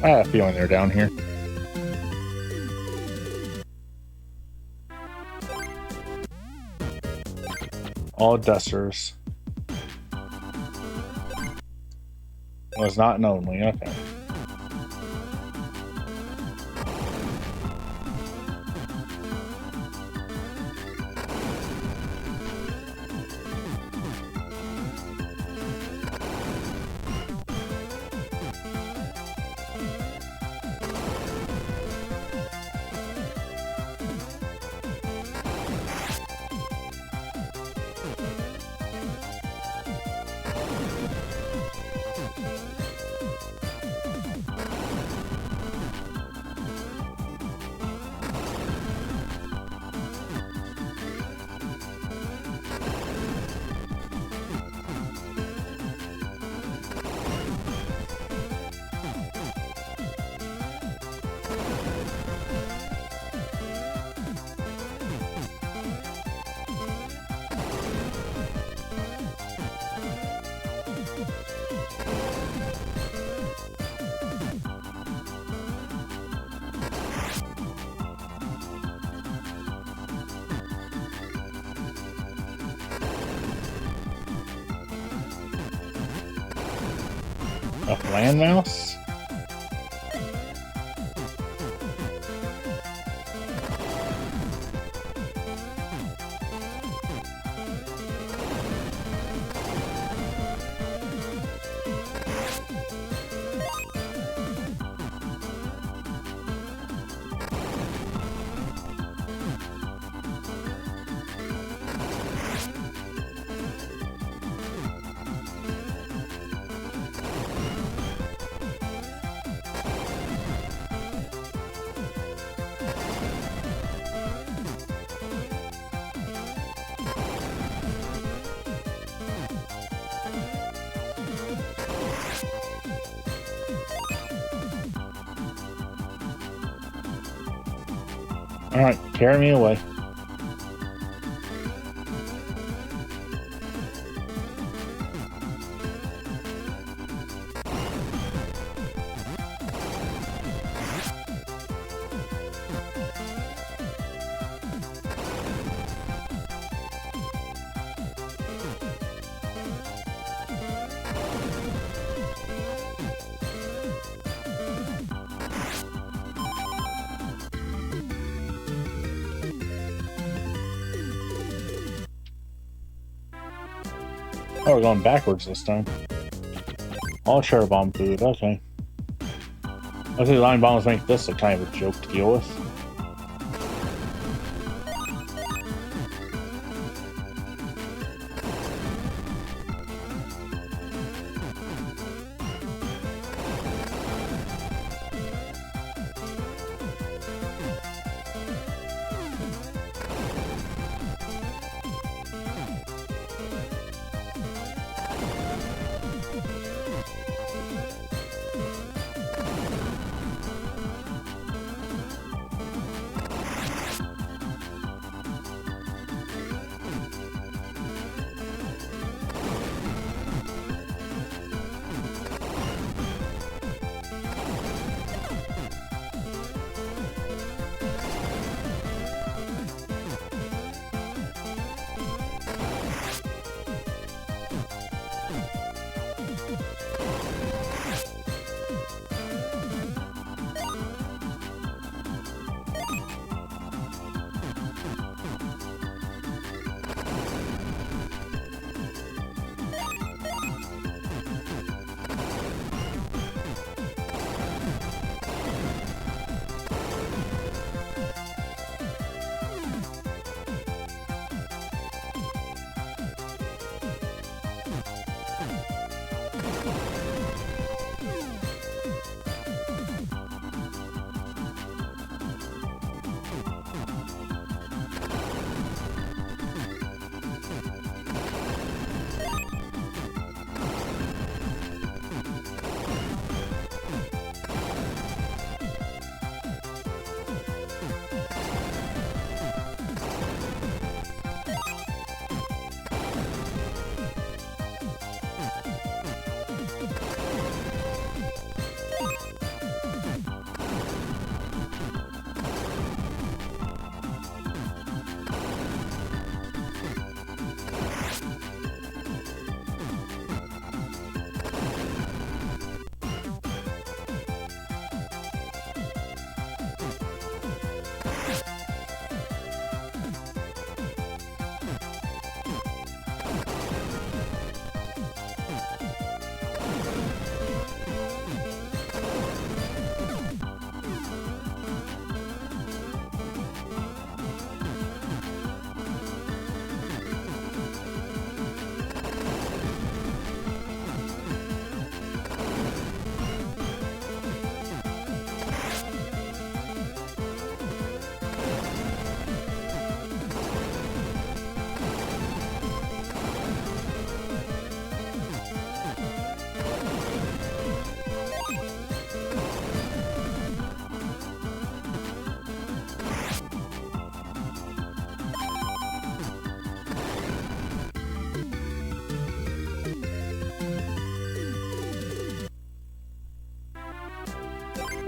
Speaker 1: I have a feeling they're down here. All dusters. Was not known me. Okay. A land mouse? Alright, carry me away. Oh, we're going backwards this time. All cherry bomb food, okay. I think line bombs make this a kind of a joke to deal with.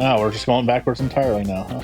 Speaker 1: Ah, we're just going backwards entirely now, huh?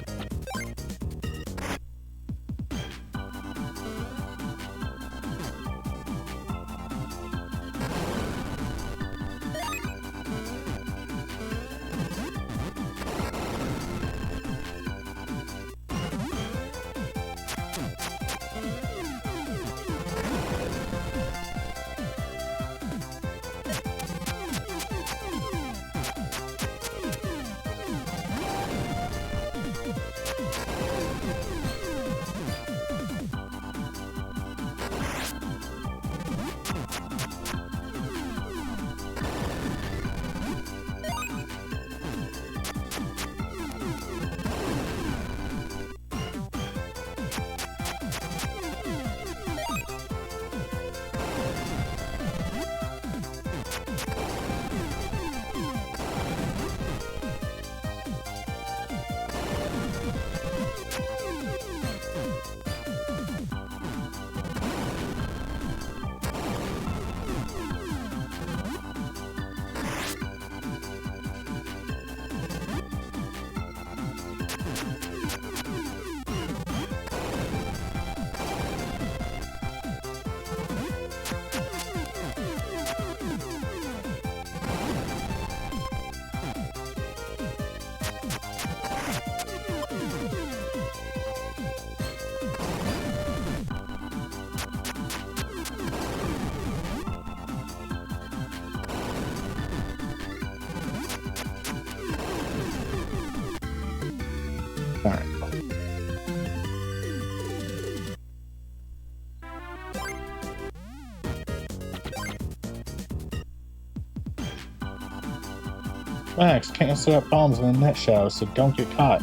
Speaker 1: Alright. Max, can't set up bombs in the net shadow, so don't get caught.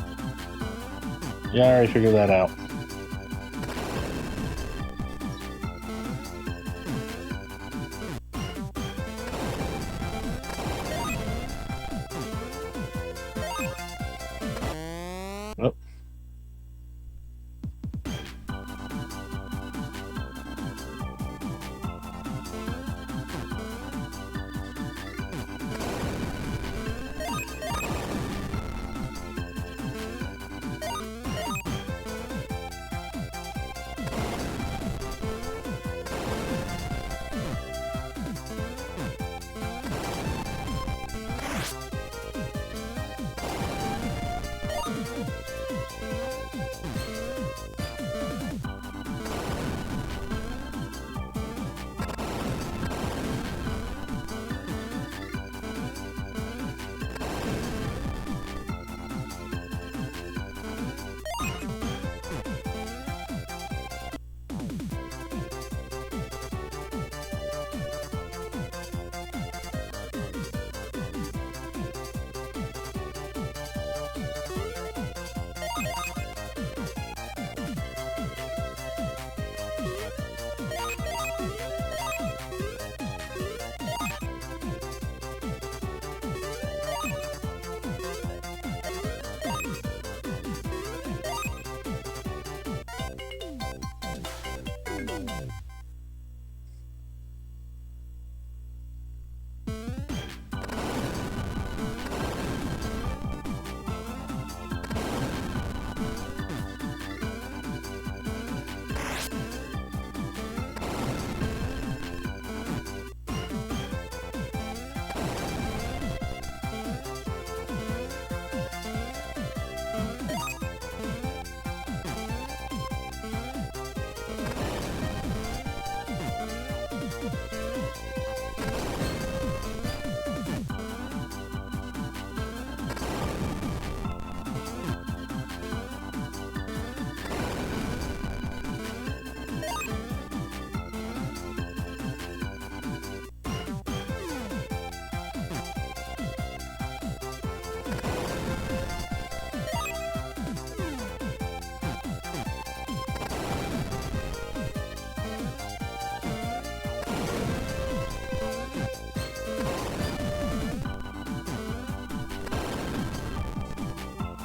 Speaker 1: Yeah, I already figured that out. Oh.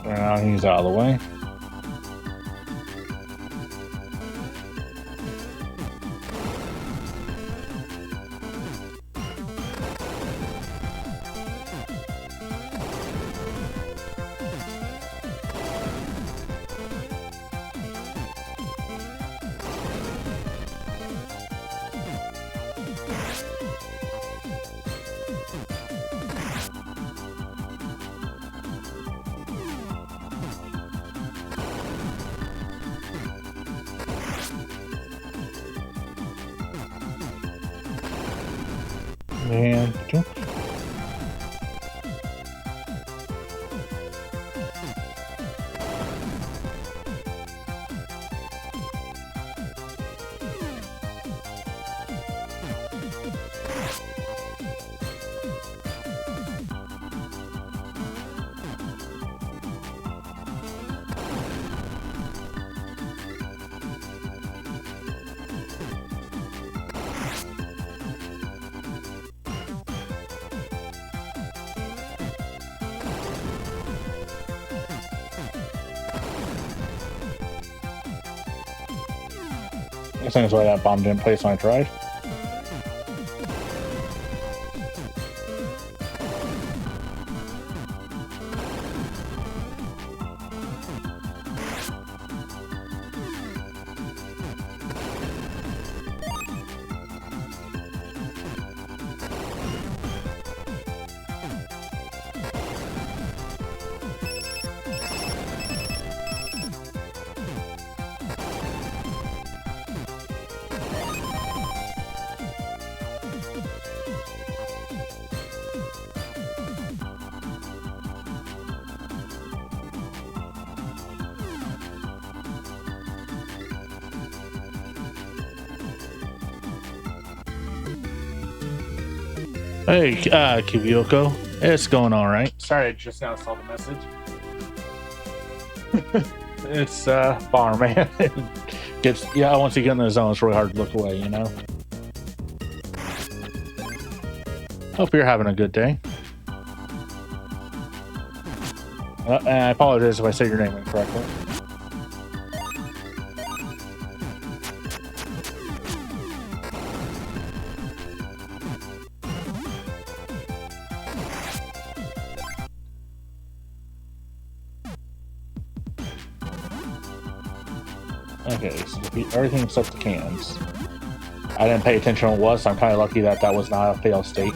Speaker 1: Now he's out of the way. And I think that's why that bomb didn't place when I tried. Hey, Kivyoko. It's going all right. Sorry, I just now saw the message. It's Bomberman. Once you get in the zone, it's really hard to look away, you know? Hope you're having a good day. And I apologize if I say your name incorrectly. Okay, so defeat everything except the cans. I didn't pay attention when it was, so I'm kind of lucky that that was not a fail state.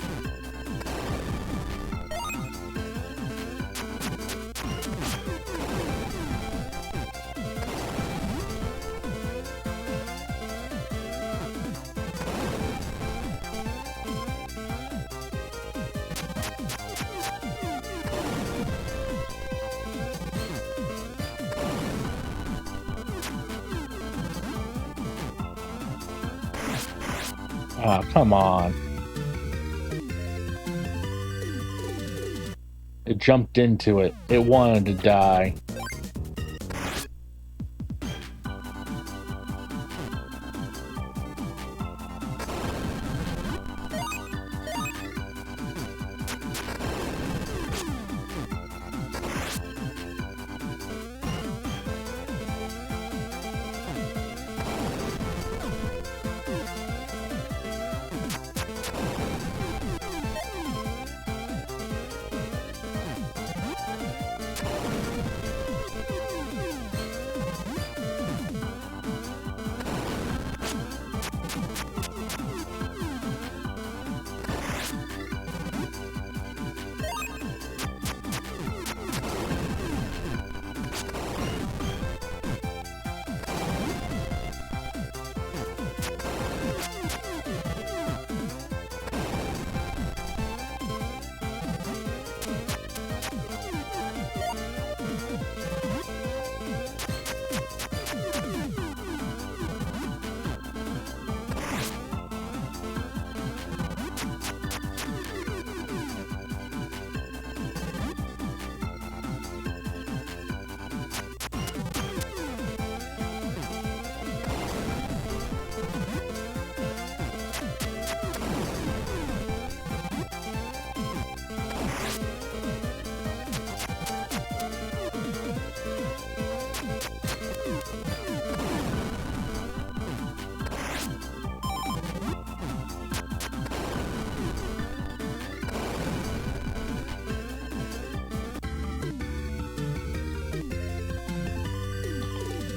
Speaker 1: Ah, come on. It jumped into it. It wanted to die.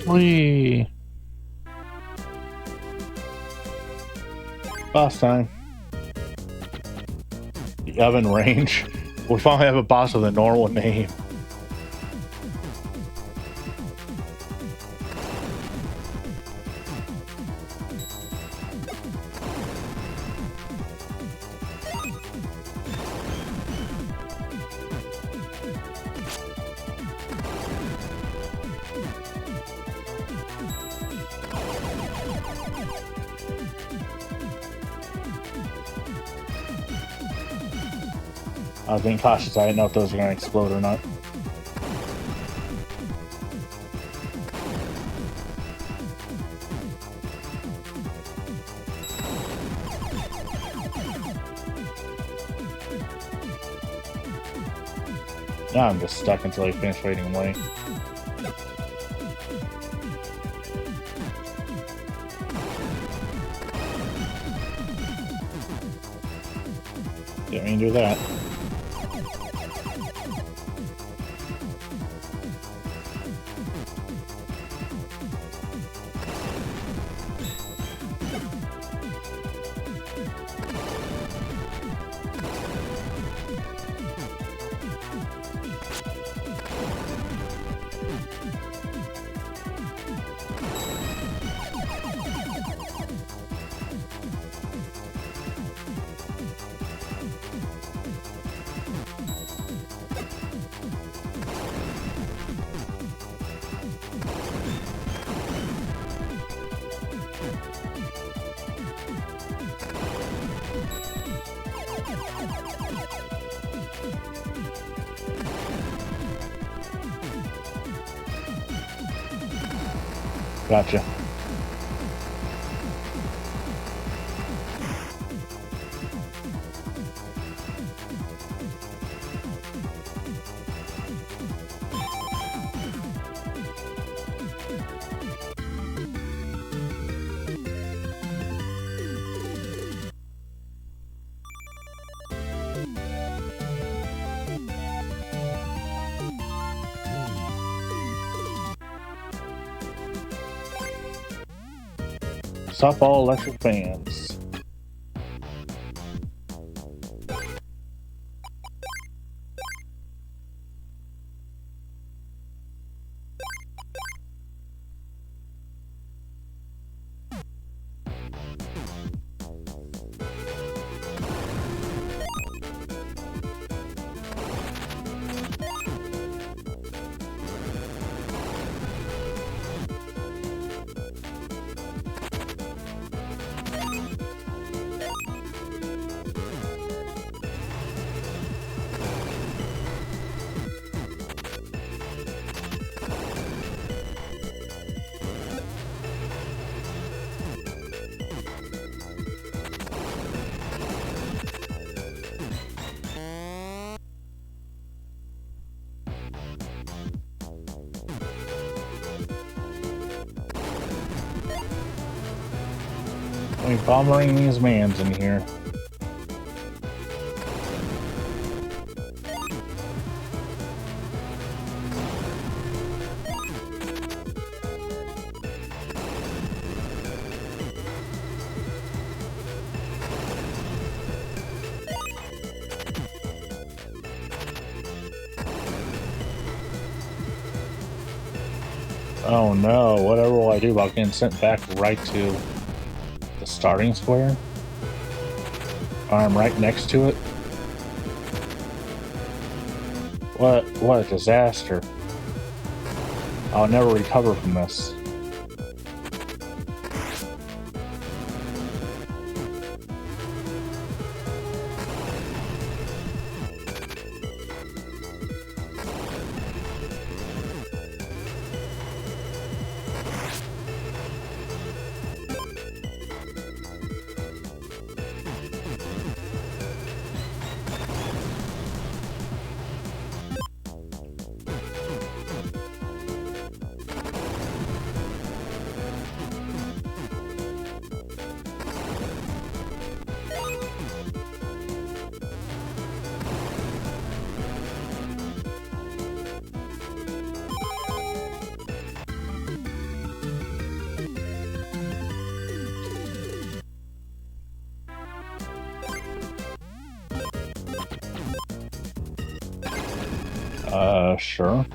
Speaker 1: Whee! Boss time. The oven range. We finally have a boss with a normal name. I was being cautious. I didn't know if those were going to explode or not. Now I'm just stuck until I finish fading away. Didn't mean to do that. Gotcha. Softball electric fans. We bombering these mans in here. Oh no, whatever will I do about getting sent back right to the starting square? I'm right next to it. What a disaster. I'll never recover from this. Sure.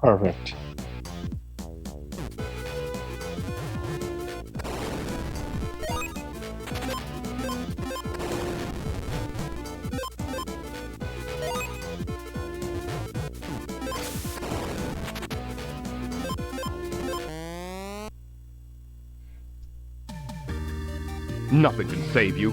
Speaker 1: Perfect.
Speaker 2: Nothing can save you.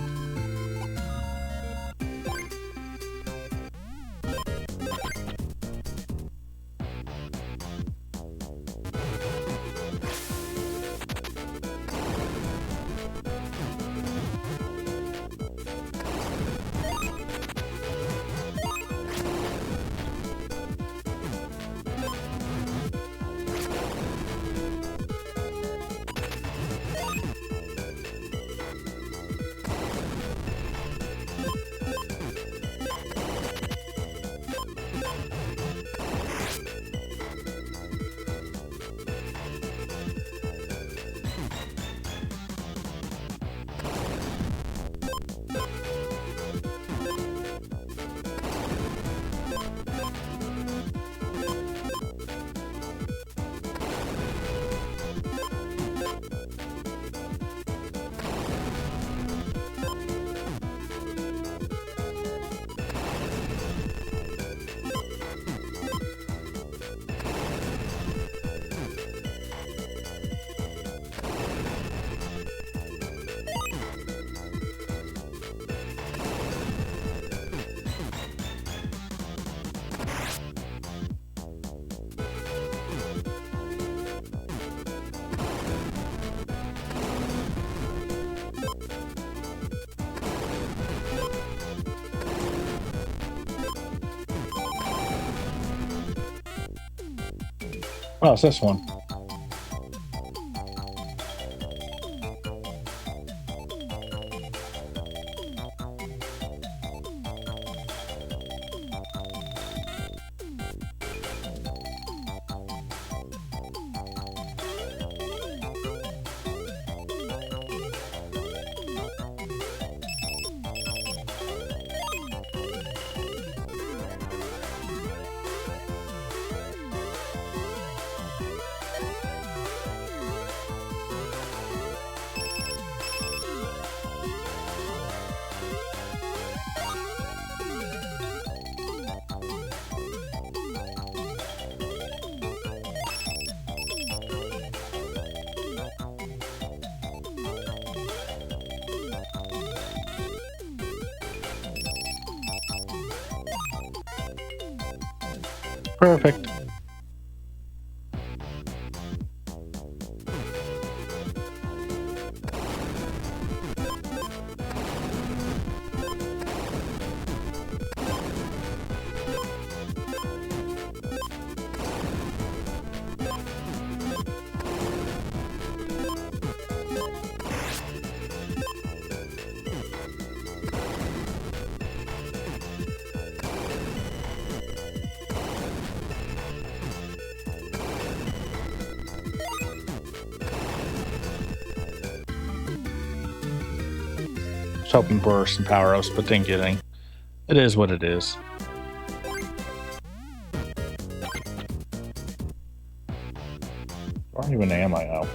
Speaker 1: Oh, it's this one. Perfect. Was hoping for some power ups, but didn't get any. It is what it is. Where even am I now?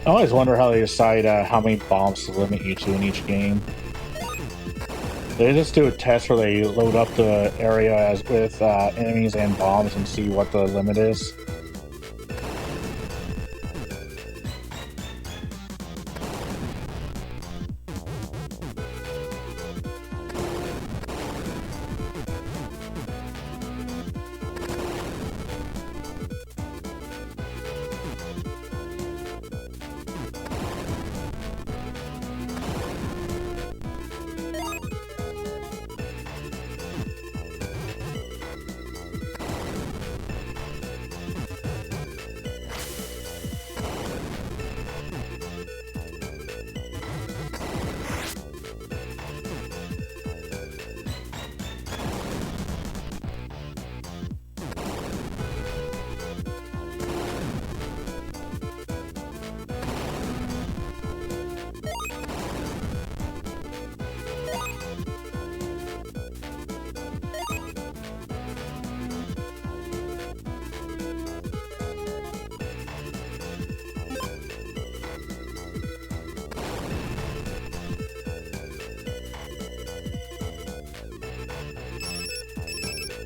Speaker 1: I always wonder how they decide how many bombs to limit you to in each game. They just do a test where they load up the area with enemies and bombs and see what the limit is.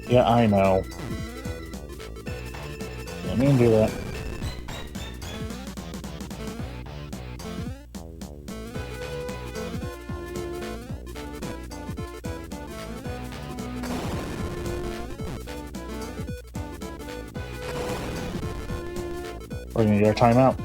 Speaker 1: Yeah, I know. Let me do that. We're gonna get a timeout.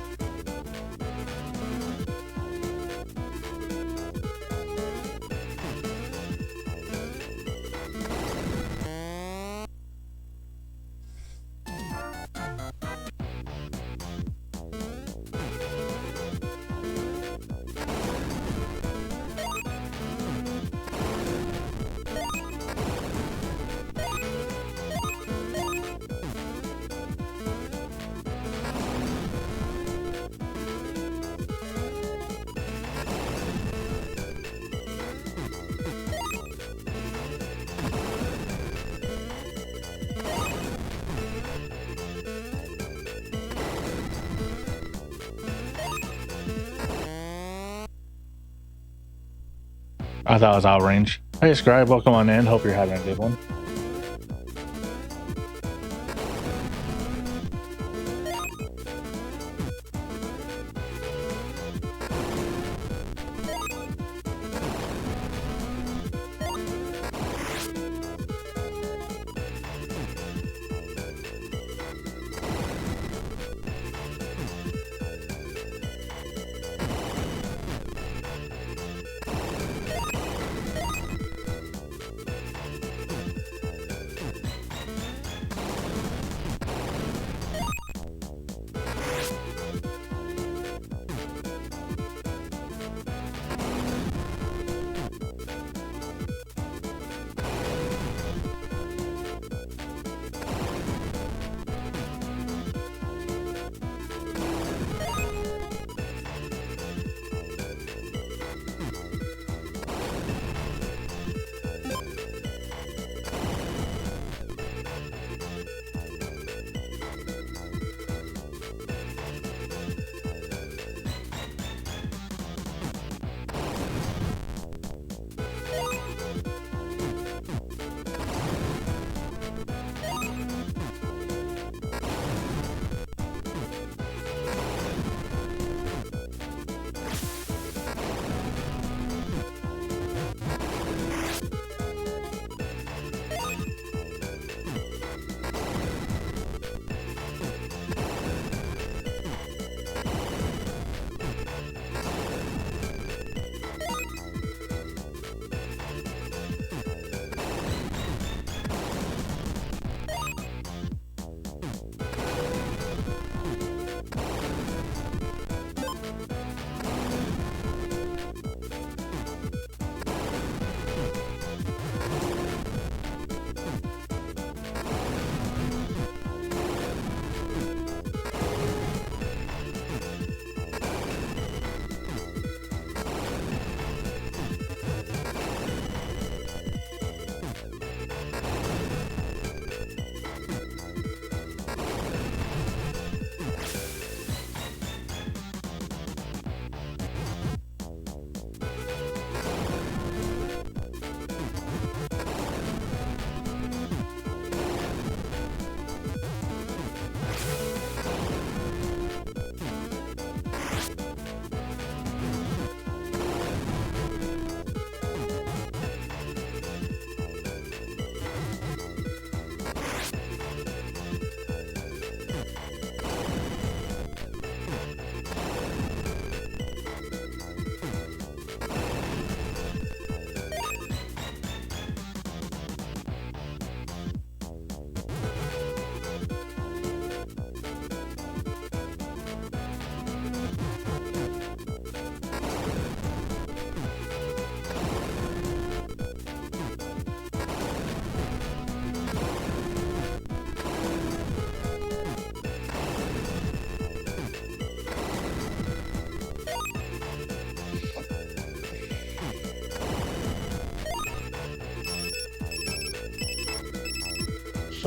Speaker 1: I thought it was out of range. Hey, Scribe, welcome on in. Hope you're having a good one.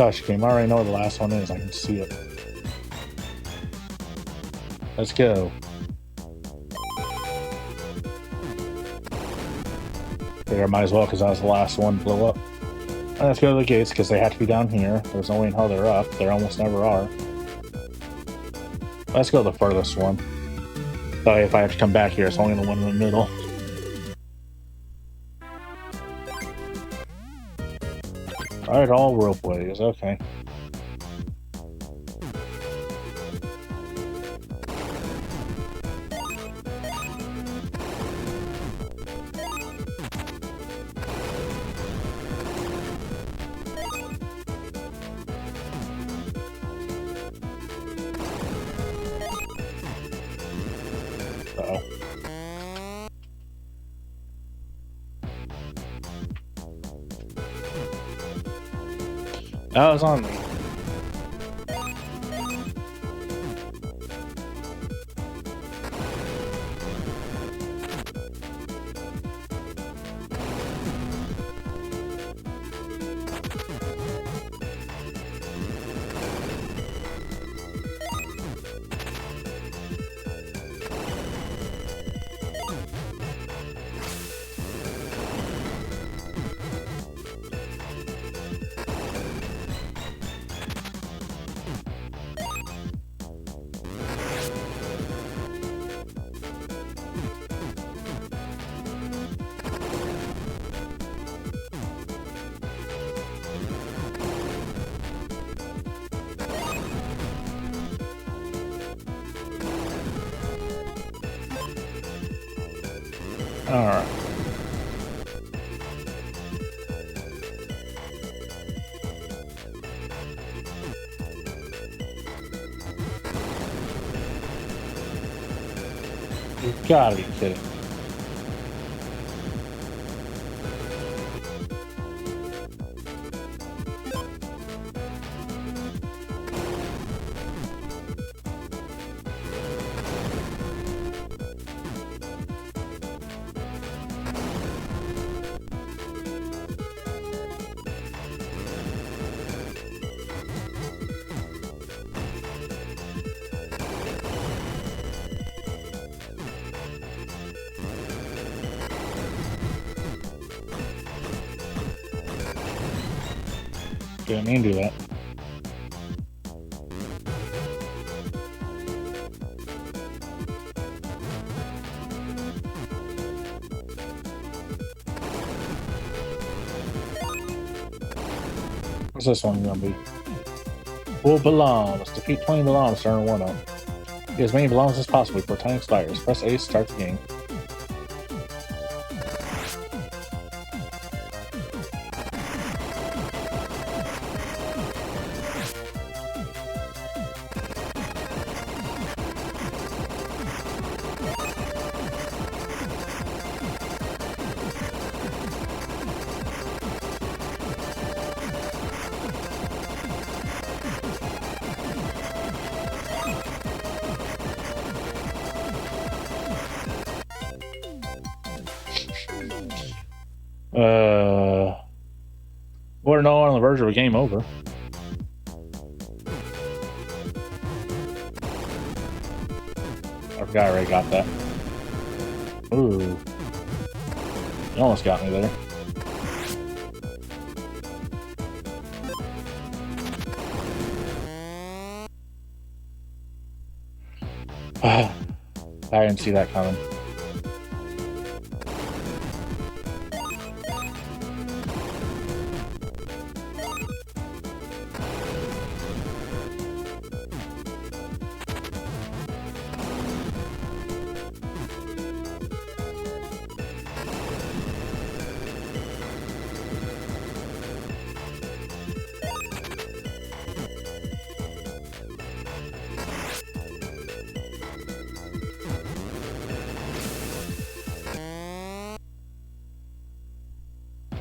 Speaker 1: Gosh, game. I already know where the last one is. I can see it. Let's go. Figure I might as well because that was the last one to blow up. And let's go to the gates because they have to be down here. There's no way in hell they're up. There almost never are. Let's go to the furthest one. That way if I have to come back here, it's only the one in the middle. Alright, all ropeways. Okay. Uh-oh. That was on me. Alright. You gotta be kidding me. Didn't mean to do that. What's this one gonna be? Full Balloons. Defeat 20 Balloons during a 1-up. Get as many Balloons as possible before time expires. Press A to start the game. We're now on the verge of a game over. I forgot I already got that. Ooh. You almost got me there. I didn't see that coming.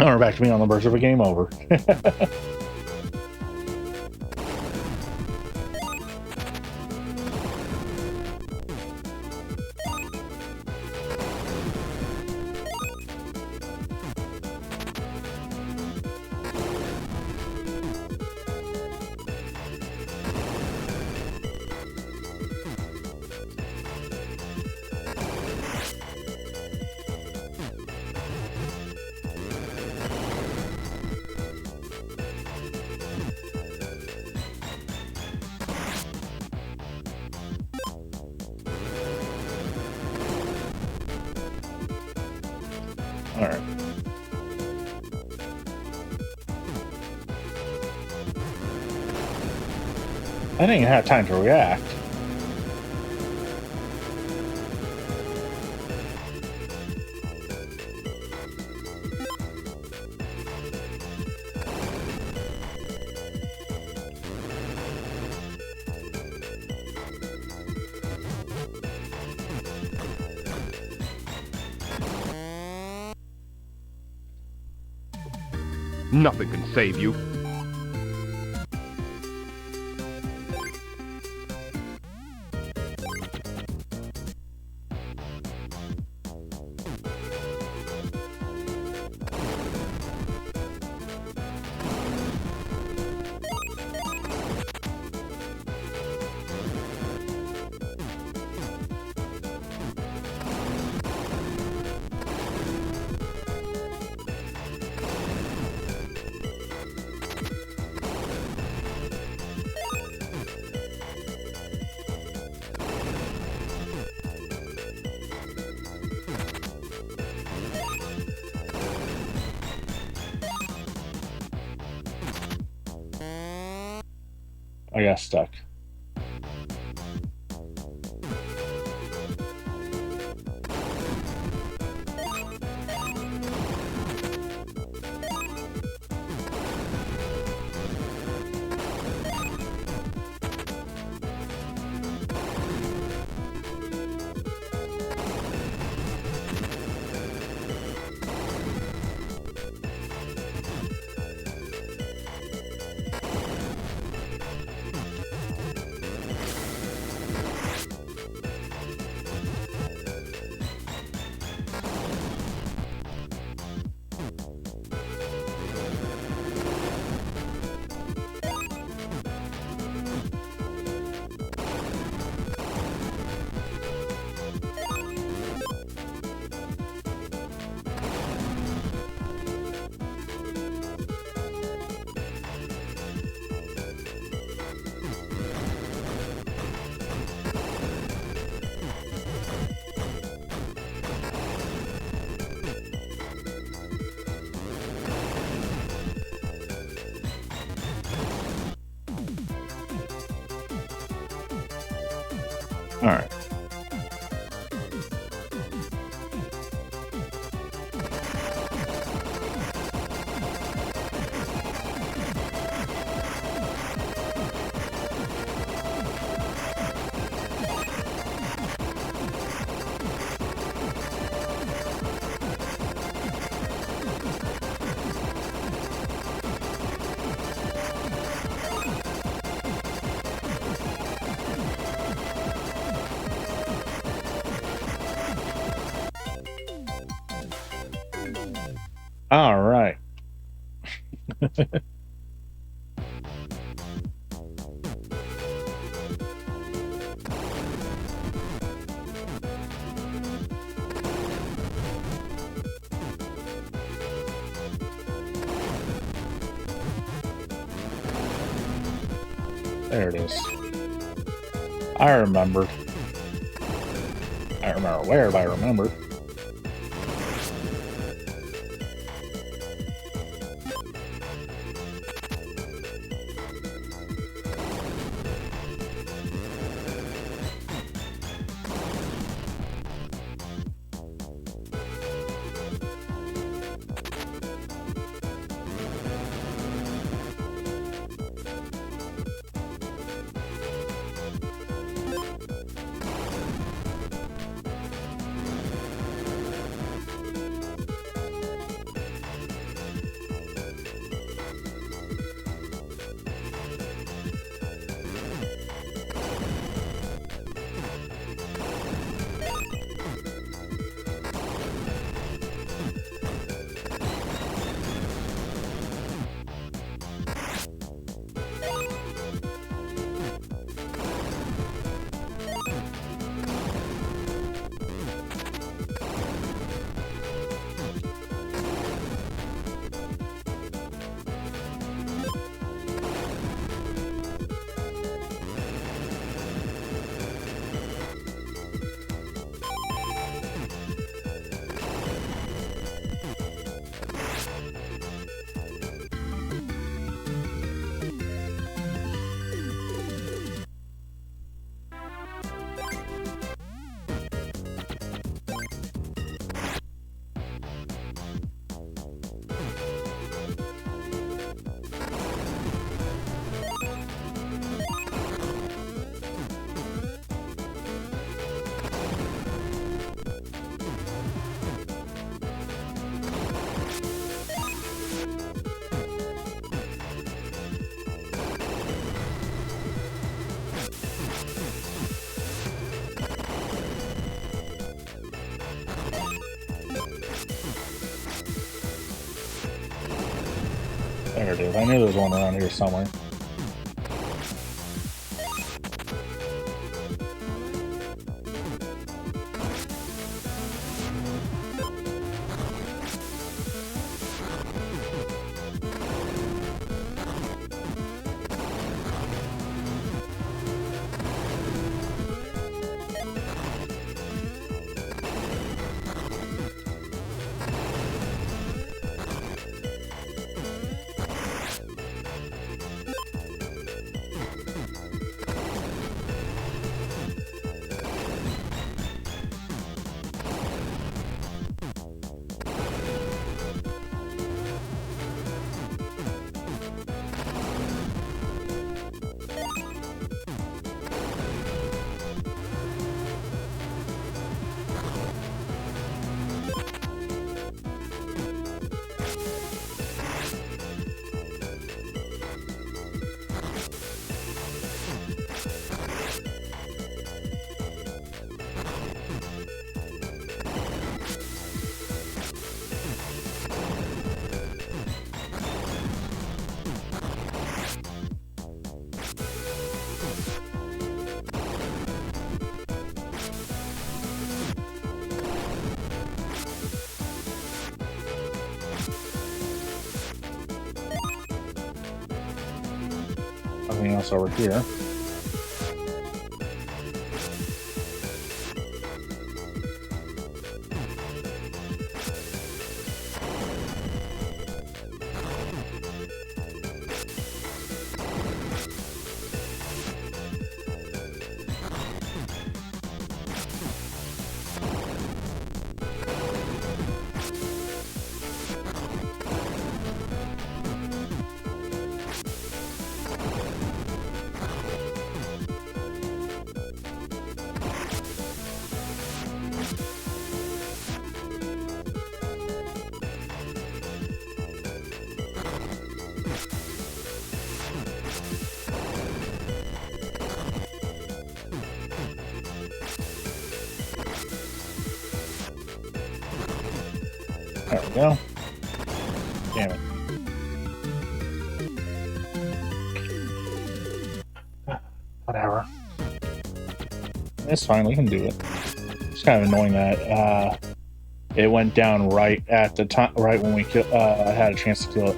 Speaker 1: And we're back to being on the verge of a game over. Alright. I didn't even have time to react.
Speaker 2: Nothing can save you. I got stuck. Alright. All right. There it is. I remembered. I remember where, but I remembered.
Speaker 1: it is. I knew there was one around here somewhere. Nothing else over here. There we go. Damn it. Whatever. It's fine, we can do it. It's kind of annoying that it went down right at the time, right when we had a chance to kill it.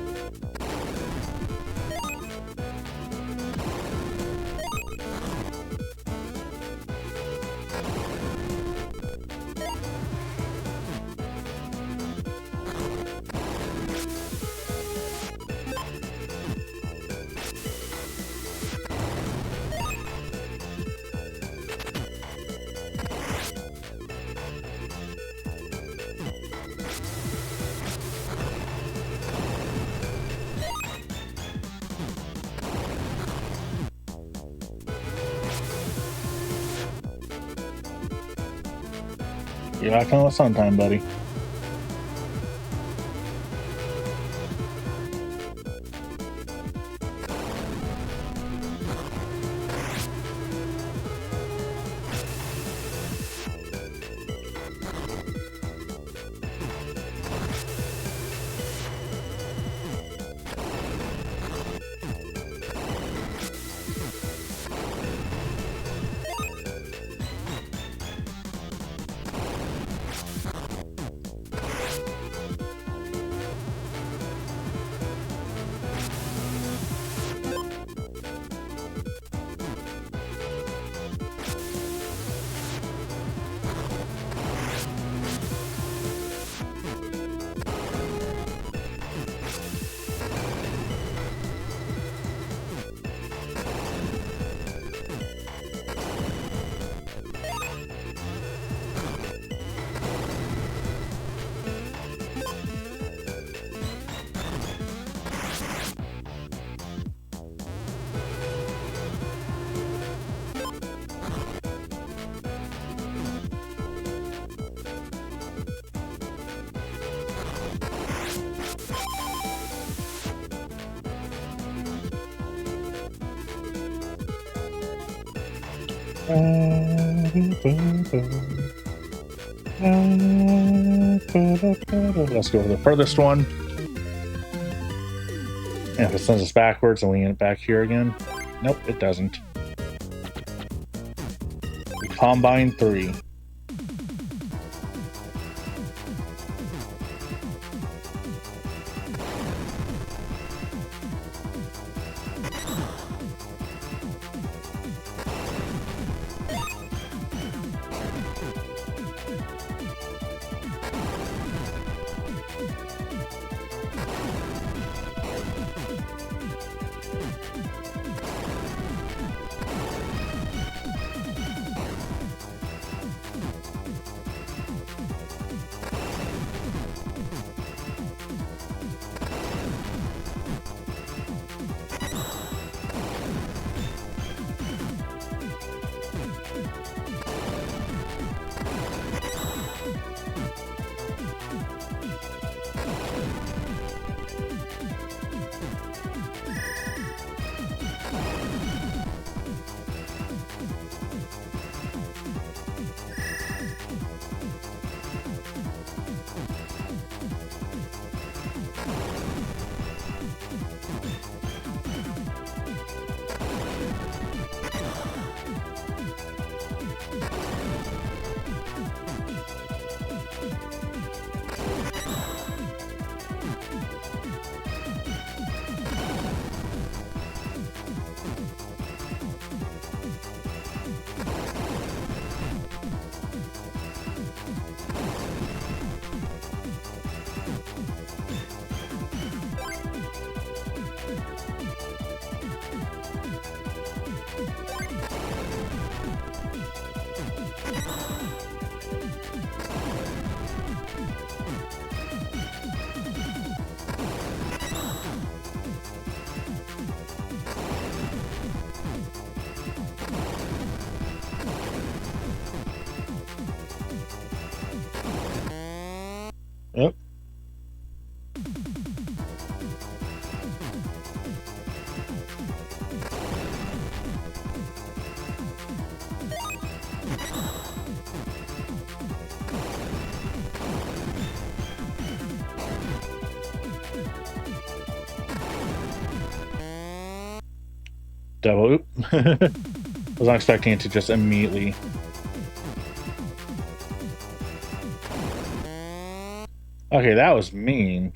Speaker 1: You're not coming with sometime, buddy. Let's go to the furthest one. And if it sends us backwards and we get back here again, nope, it doesn't. We combine 3. Yep. Double oop. I was not expecting it to just immediately. Okay, that was mean.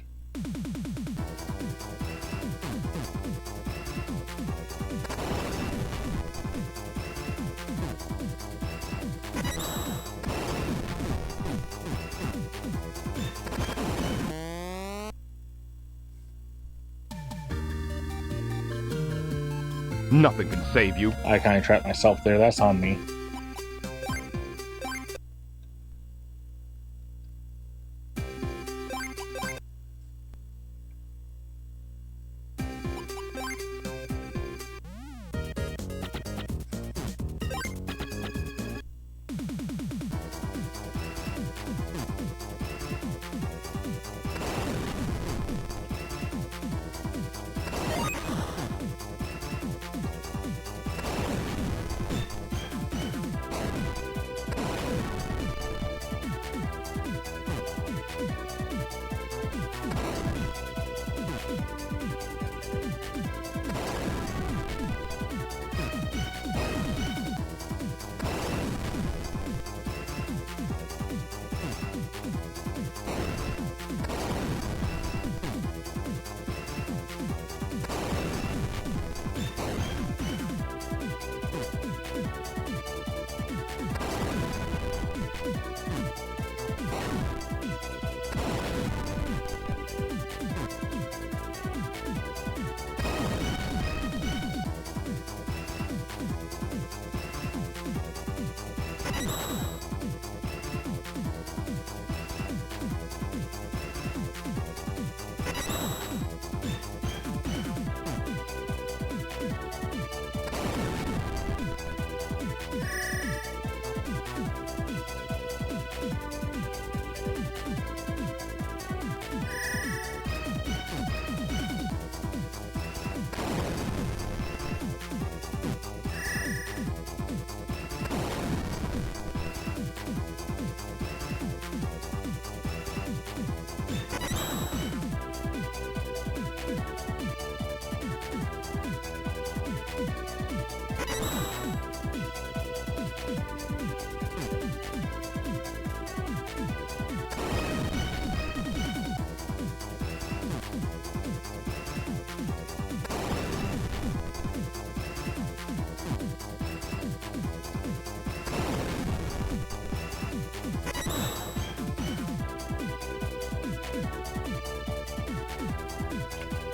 Speaker 3: Nothing can save you.
Speaker 1: I kind of trapped myself there. That's on me.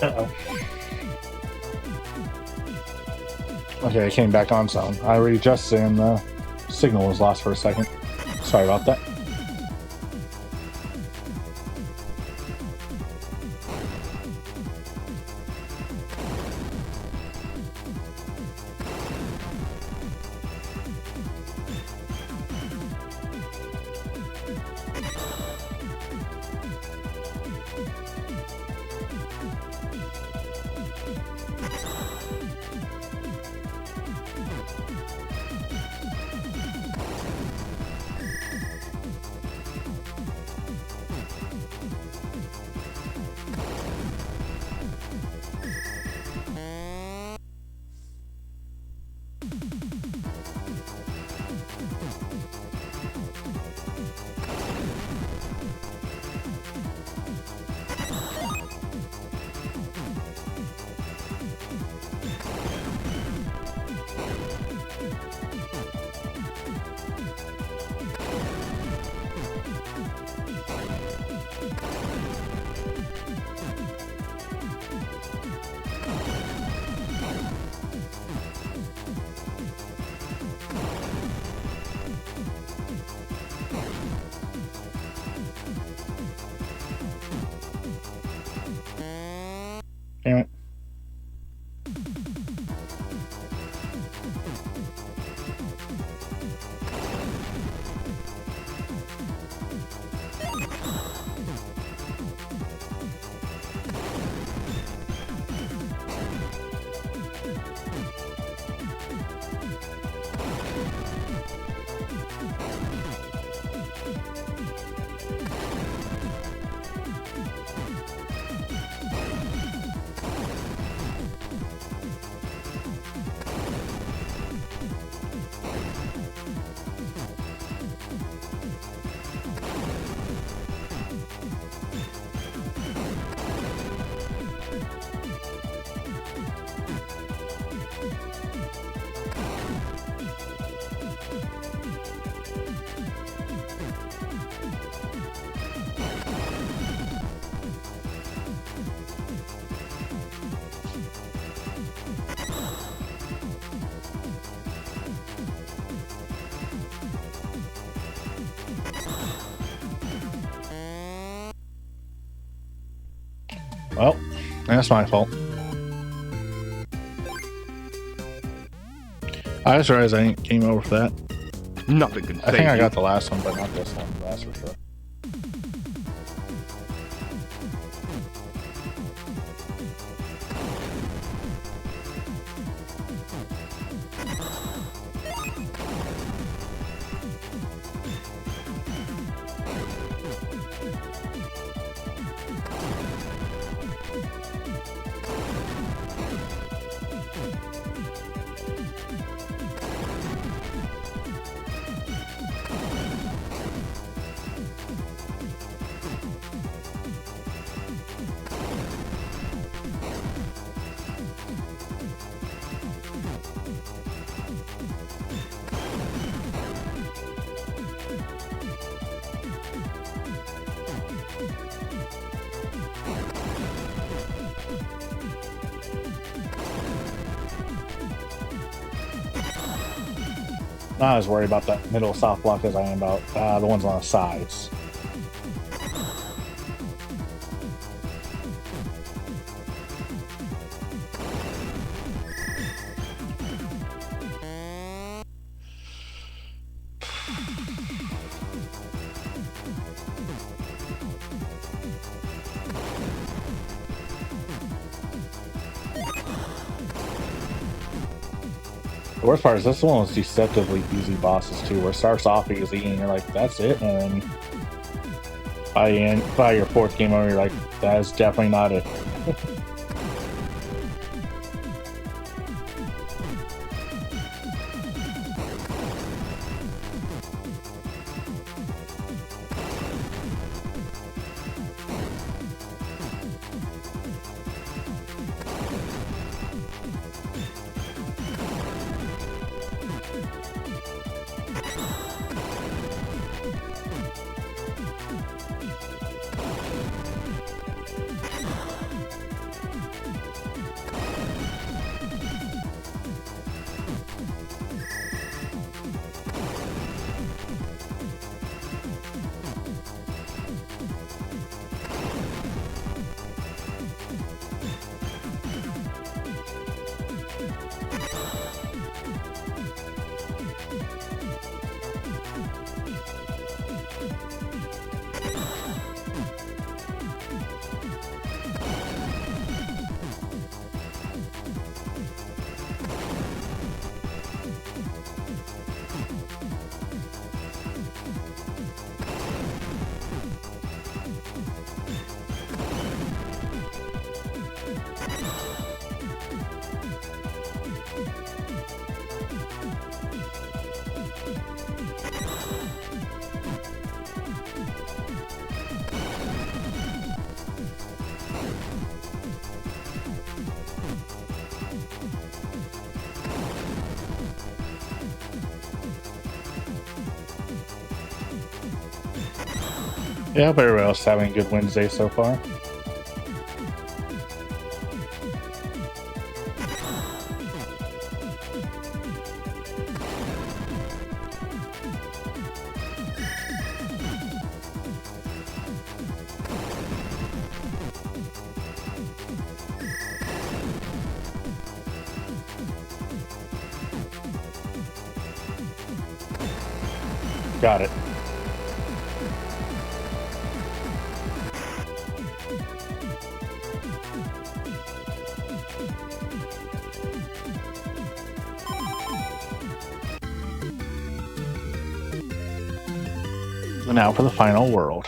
Speaker 1: Uh-oh.
Speaker 2: Okay, it came back on sound. I readjusted and the signal was lost for a second. Sorry about that. Damn it. Well, that's my fault. I just realized I didn't came over for that.
Speaker 3: Nothing can
Speaker 2: I think I got the last one, but not this one. That's for sure. Not as worried about that middle soft block as I am about the ones on the sides. The worst part is this one was deceptively easy bosses too, where it starts off easy and you're like, that's it, and then by your fourth game over, you're like, that is definitely not it. Yeah, hope everybody else is having a good Wednesday so far. Got it. So now for the final world.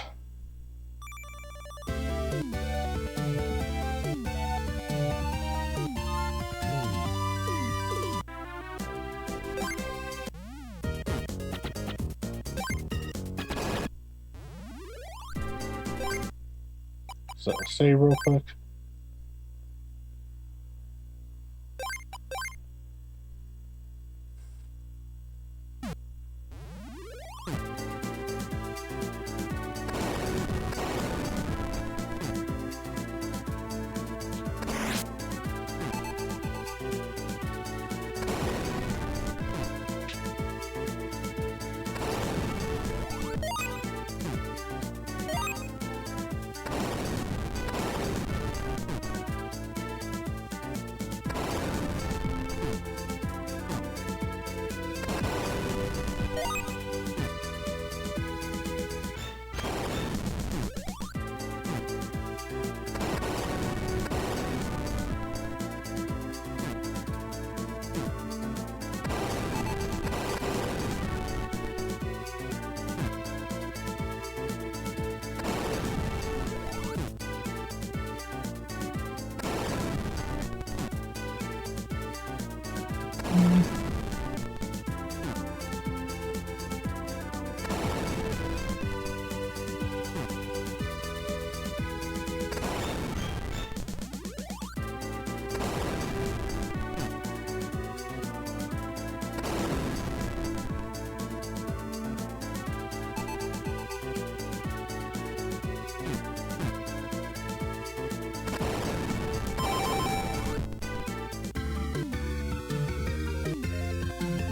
Speaker 2: So save real quick.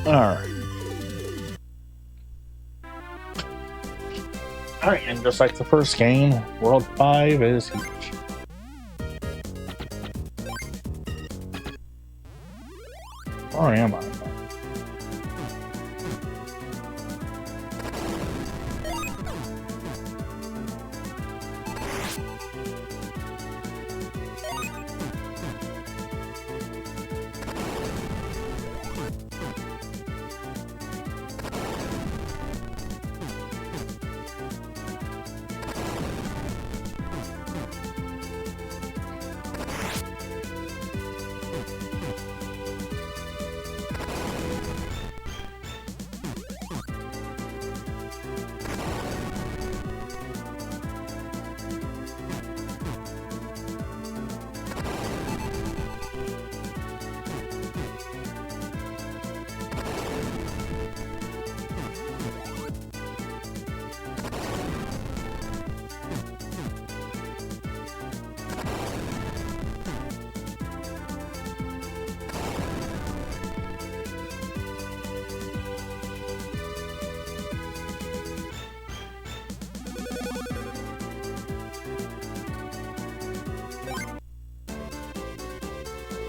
Speaker 2: Alright. Alright, and just like the first game, World 5 is huge. Where am I?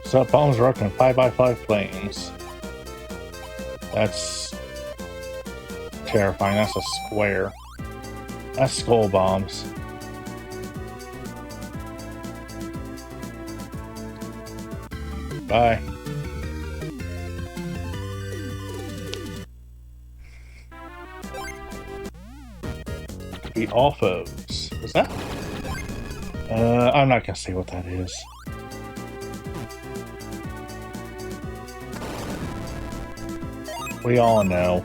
Speaker 2: So bombs are up in 5x5 planes. That's terrifying. That's a square. That's skull bombs. Bye. The offos. Is that? I'm not gonna say what that is. We all know.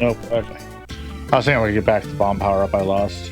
Speaker 2: Nope. Okay. I was thinking we could get back to the bomb power up I lost.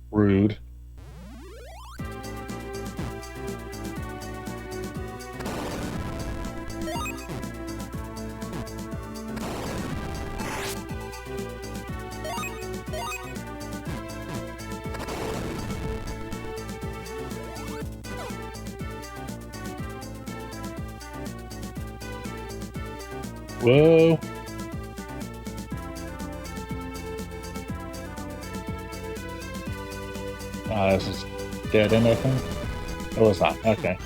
Speaker 2: Rude. Whoa. This is dead end, I think. Oh, it's not. Okay.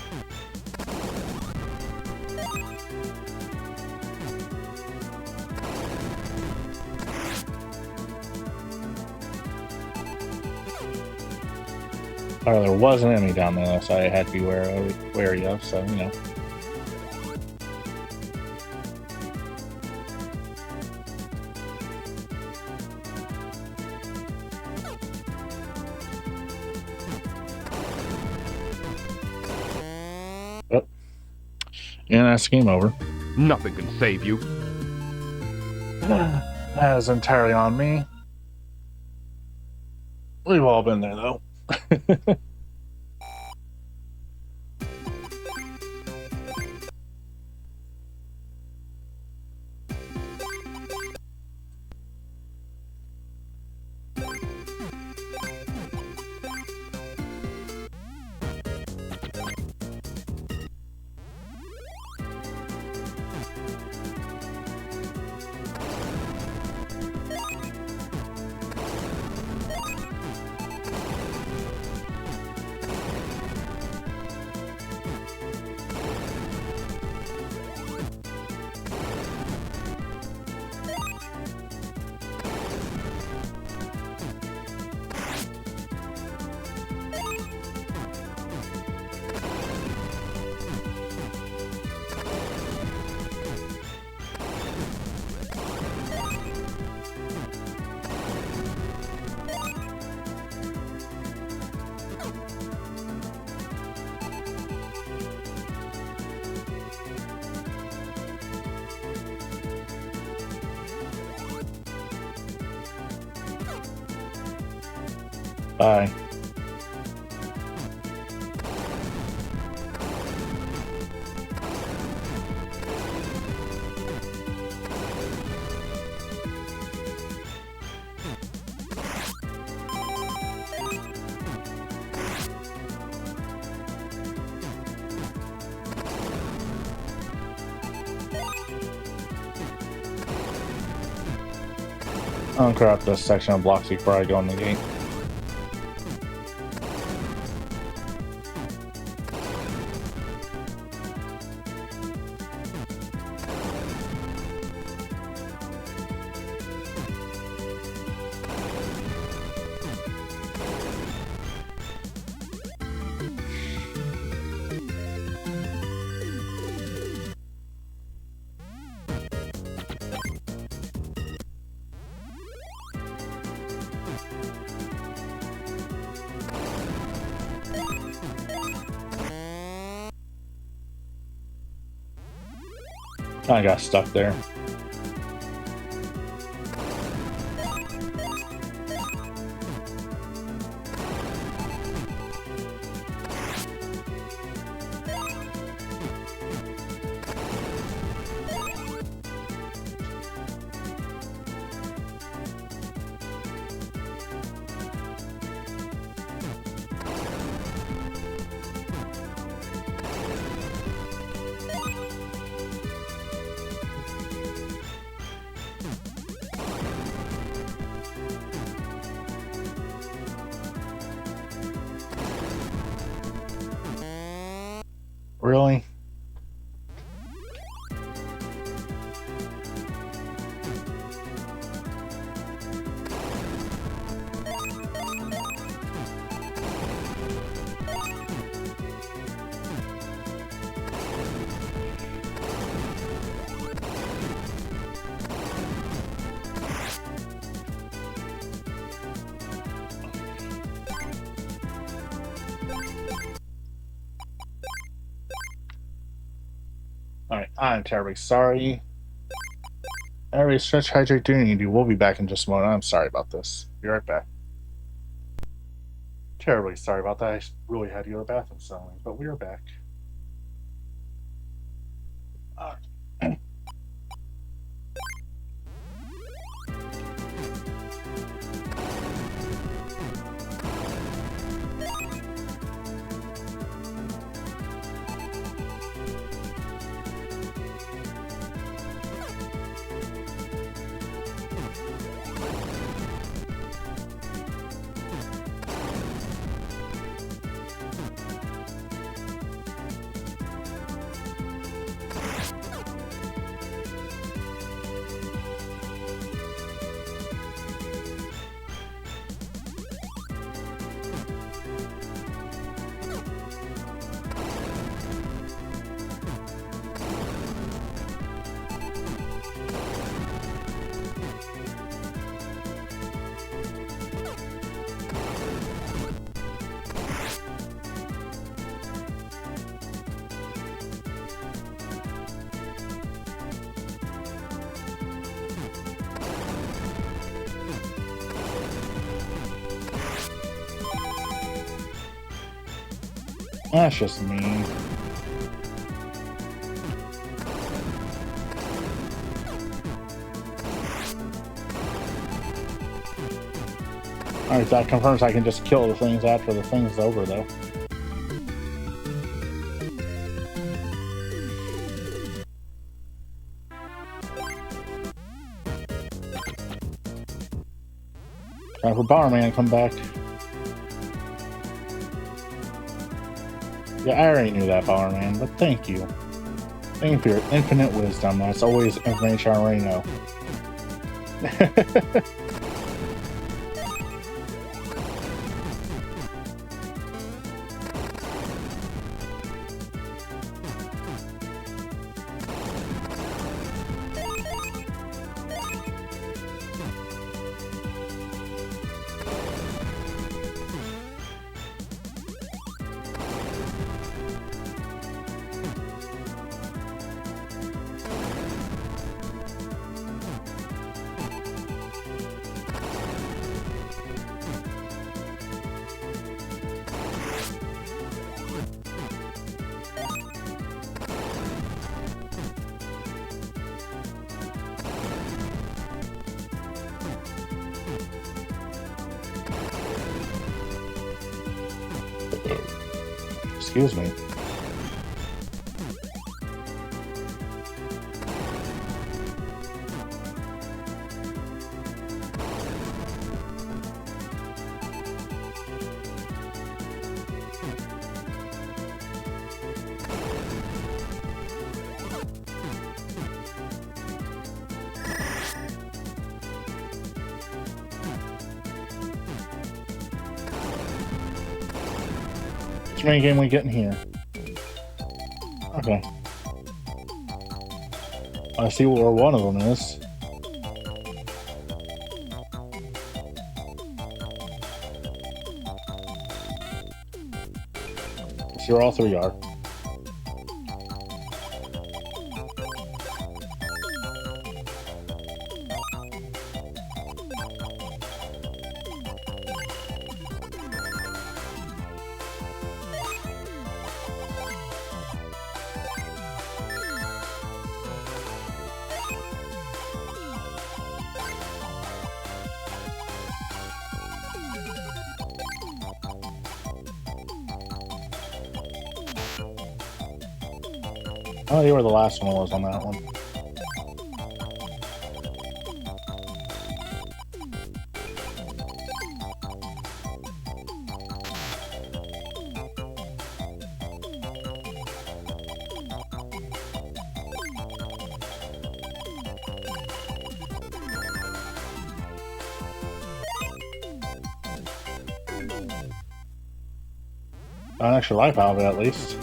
Speaker 2: Oh, there was an enemy down there, so I had to be wary of, so, you know. Oh. And that's game over.
Speaker 3: Nothing can save you.
Speaker 2: That is entirely on me. We've all been there, though. Bye. I'll clear out this section of blocks before I go in the gate. I got stuck there. Really?
Speaker 1: I'm terribly sorry. Everybody stretch, hydrate, do what you do. We'll be back in just a moment. I'm sorry about this. Be right back. Terribly sorry about that. I really had to go to the bathroom suddenly, but we are back. That's just me. Alright, that confirms I can just kill the things after the thing's over, though. Time for Bomberman to come back. Yeah, I already knew that, Bomberman, but thank you. Thank you for your infinite wisdom. That's always information I already know. Excuse me. Which mini game we getting here? Okay. I see where one of them is. I see where all three are. Oh, you were the last one was on that one. Got an extra life out of it, at least.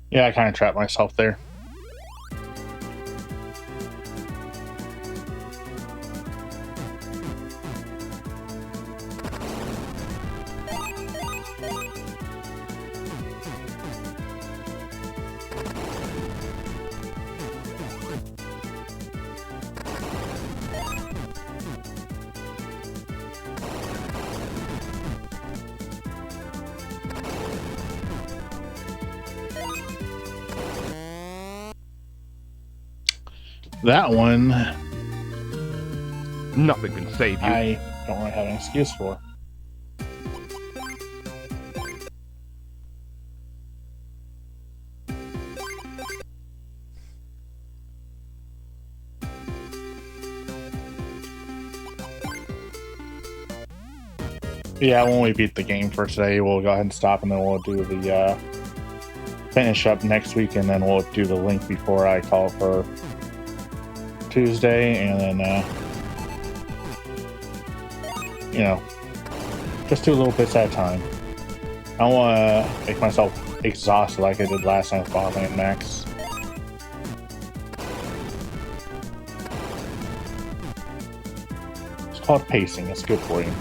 Speaker 2: Yeah, I kind of trapped myself there. That one,
Speaker 3: Nothing can save you.
Speaker 2: I don't really have an excuse for. Yeah, when we beat the game for today, we'll go ahead and stop, and then we'll do the finish up next week, and then we'll do the link before I call for Tuesday, and then you know, just do little bits at a time. I don't want to make myself exhausted like I did last time with Bomberman Max. It's called pacing. It's good for you.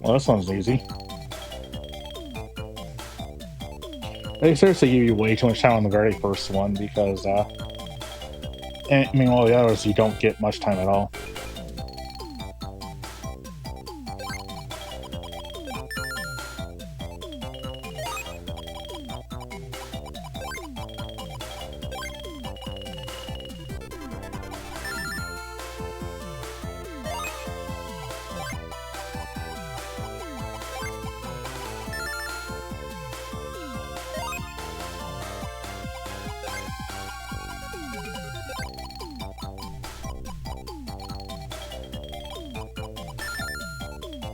Speaker 2: Well, this one's easy. They seriously give you way too much time on the very first one because, I mean, all the others you don't get much time at all.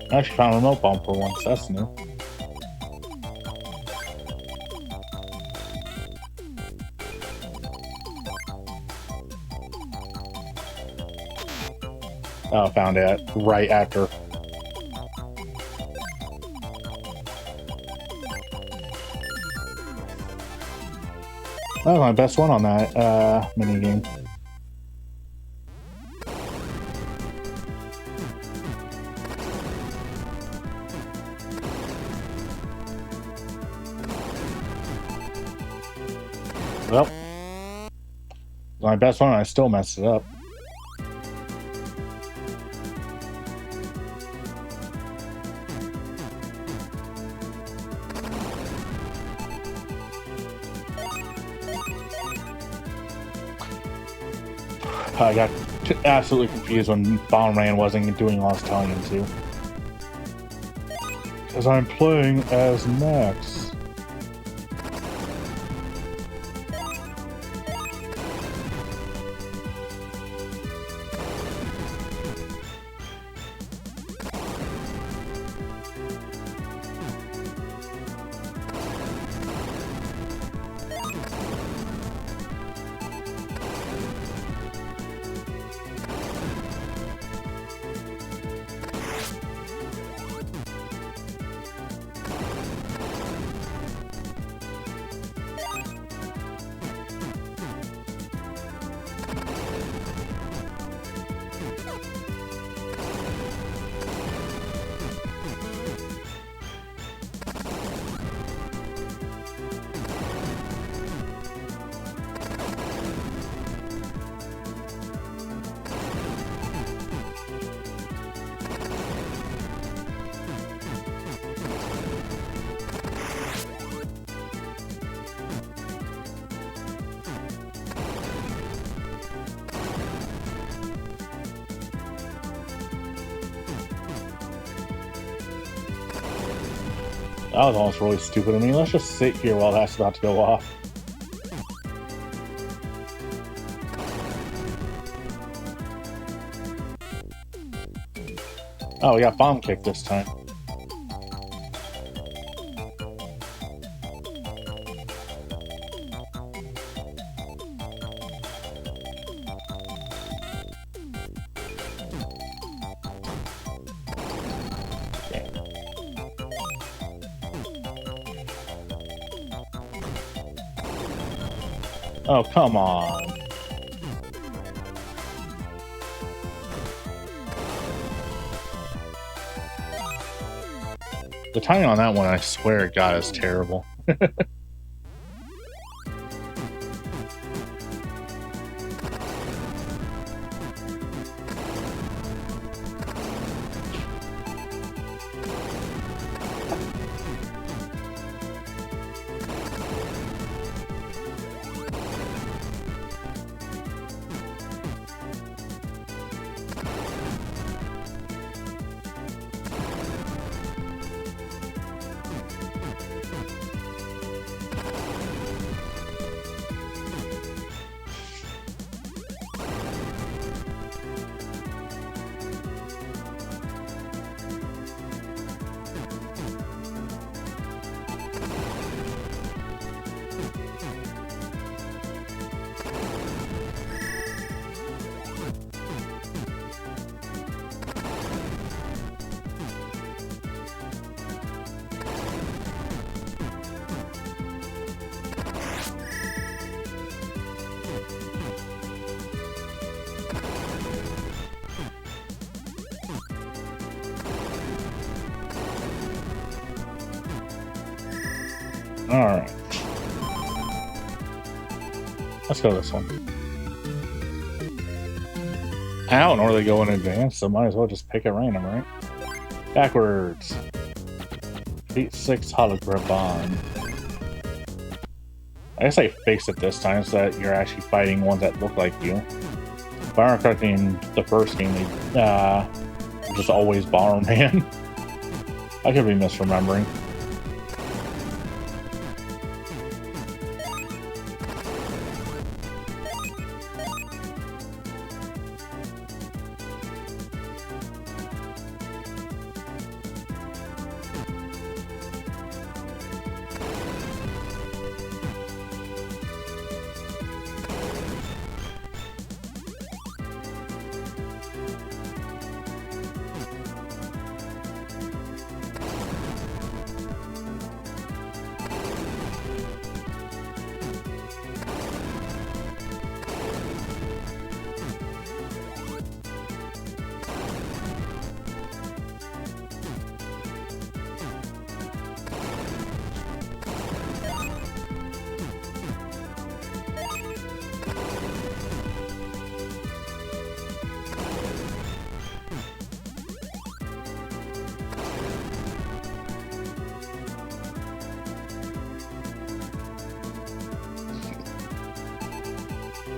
Speaker 2: I actually found a remote bomb for once, that's new. Oh, found it right after. That was my best one on that minigame.
Speaker 1: Well, my best one, I still messed it up. I got absolutely confused when Bomberman wasn't doing all I was telling him to. Because I'm playing as Max. That was almost really stupid of me. Let's just sit here while that's about to go off. Oh, we got bomb kick this time. Oh, come on. The timing on that one, I swear to God, is terrible. Alright. Let's go this one. I don't normally go in advance, so might as well just pick a random, right? Backwards. Beat 6 hologram bond. I guess I fixed it this time so that you're actually fighting ones that look like you. If I remember correctly, in the first game, they were just always Bomberman. I could be misremembering.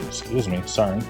Speaker 1: Excuse me, sorry.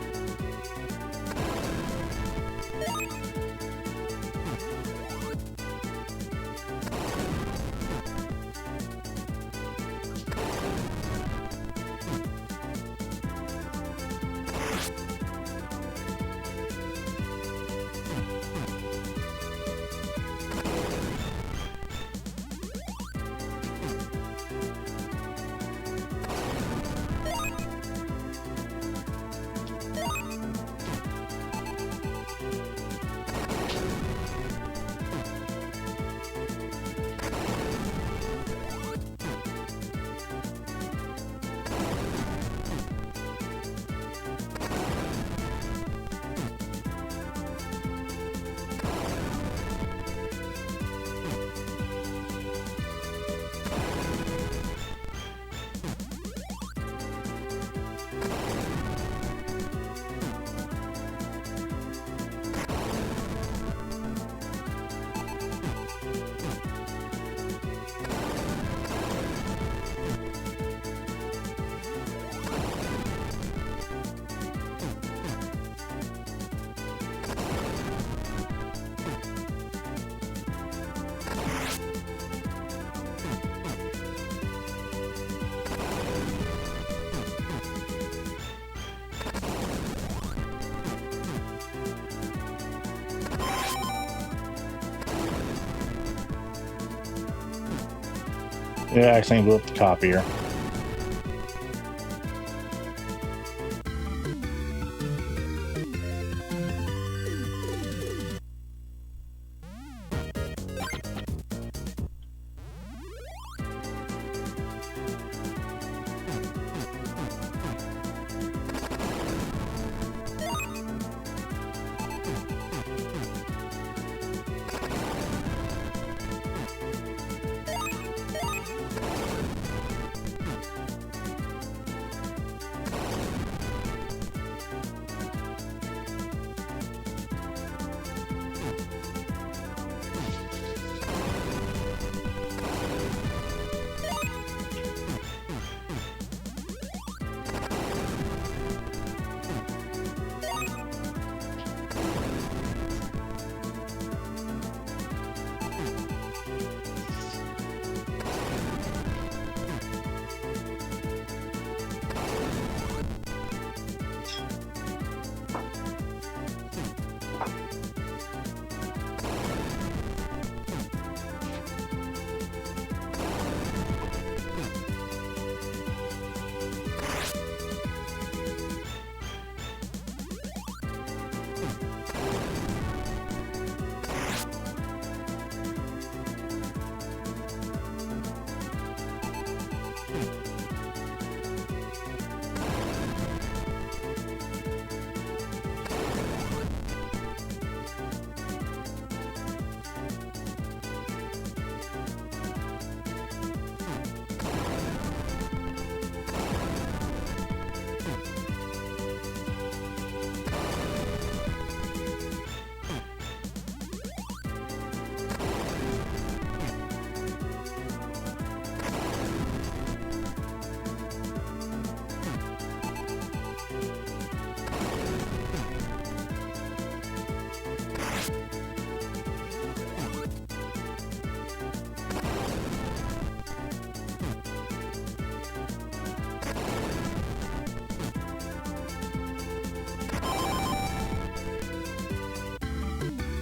Speaker 1: Yeah, I accidentally blew up the copier.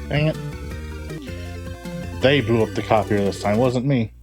Speaker 1: Dang it. They blew up the copier this time, wasn't me.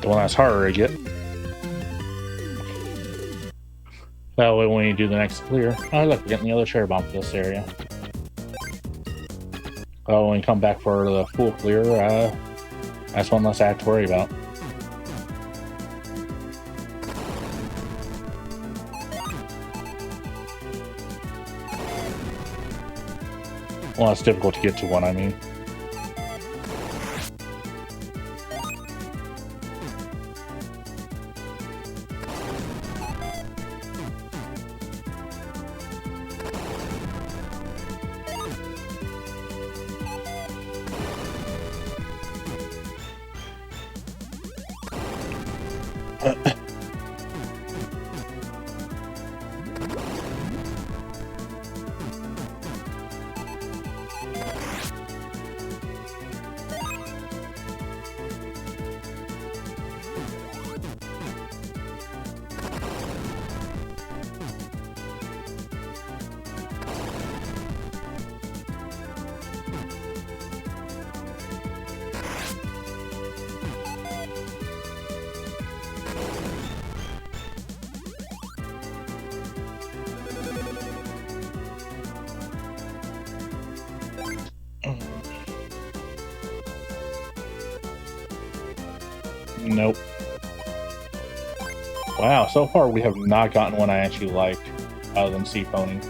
Speaker 2: the one that's harder to get. That way when you do the next clear... Oh, look, we're getting the other cherry bomb for this area. Oh, when you come back for the full clear, that's one less I have to worry about. Well, it's difficult to get to one, I mean. Nope. Wow, so far we have not gotten one I actually like, other than Sea Pony.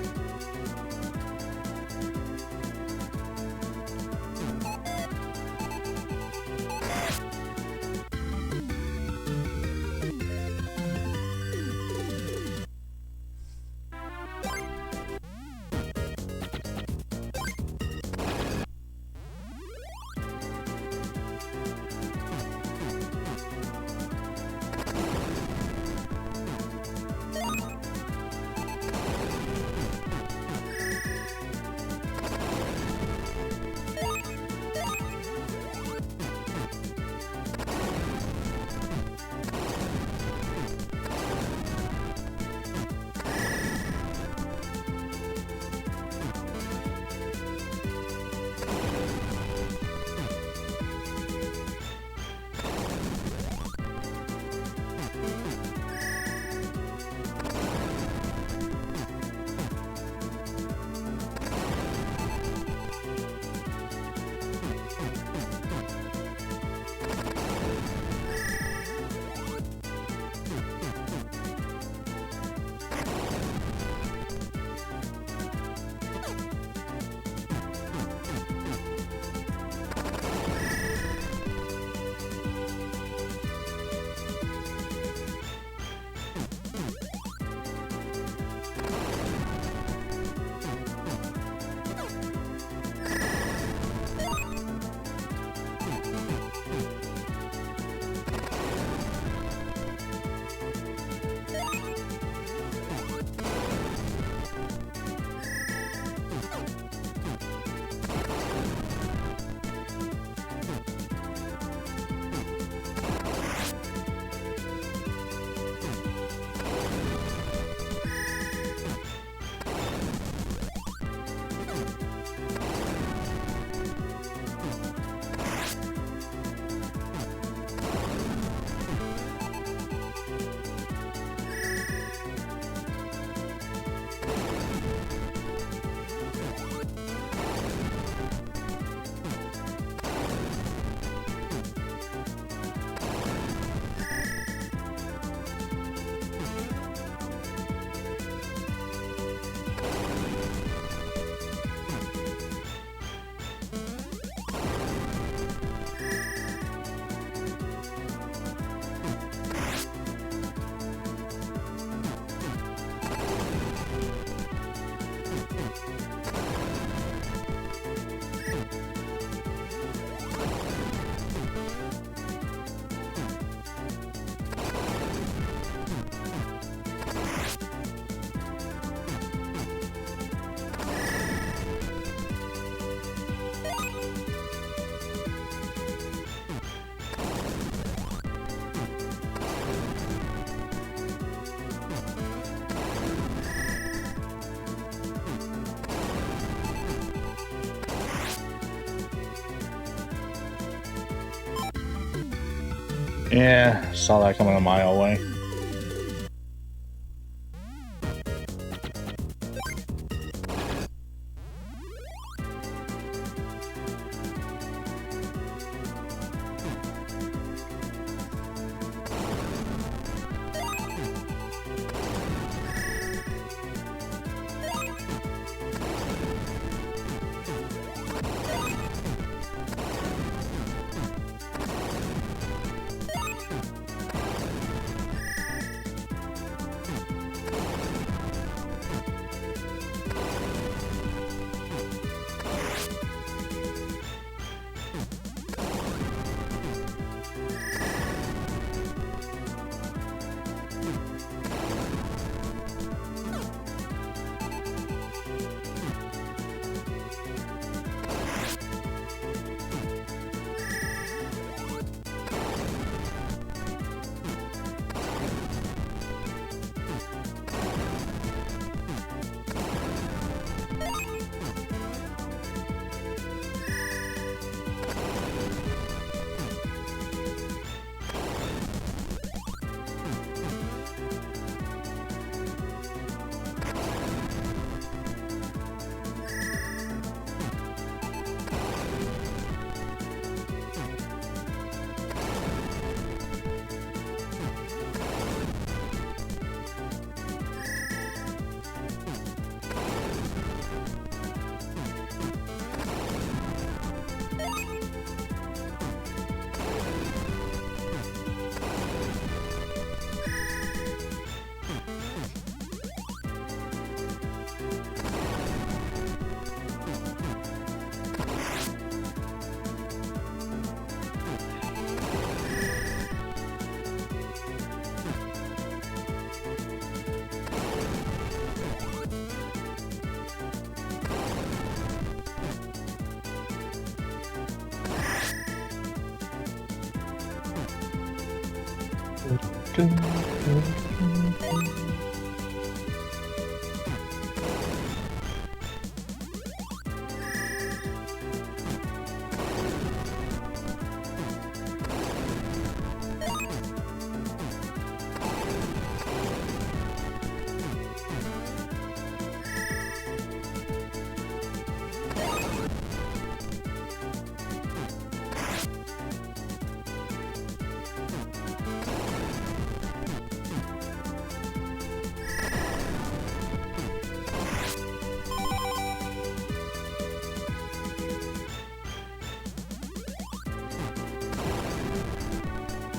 Speaker 2: Yeah, saw that coming a mile away.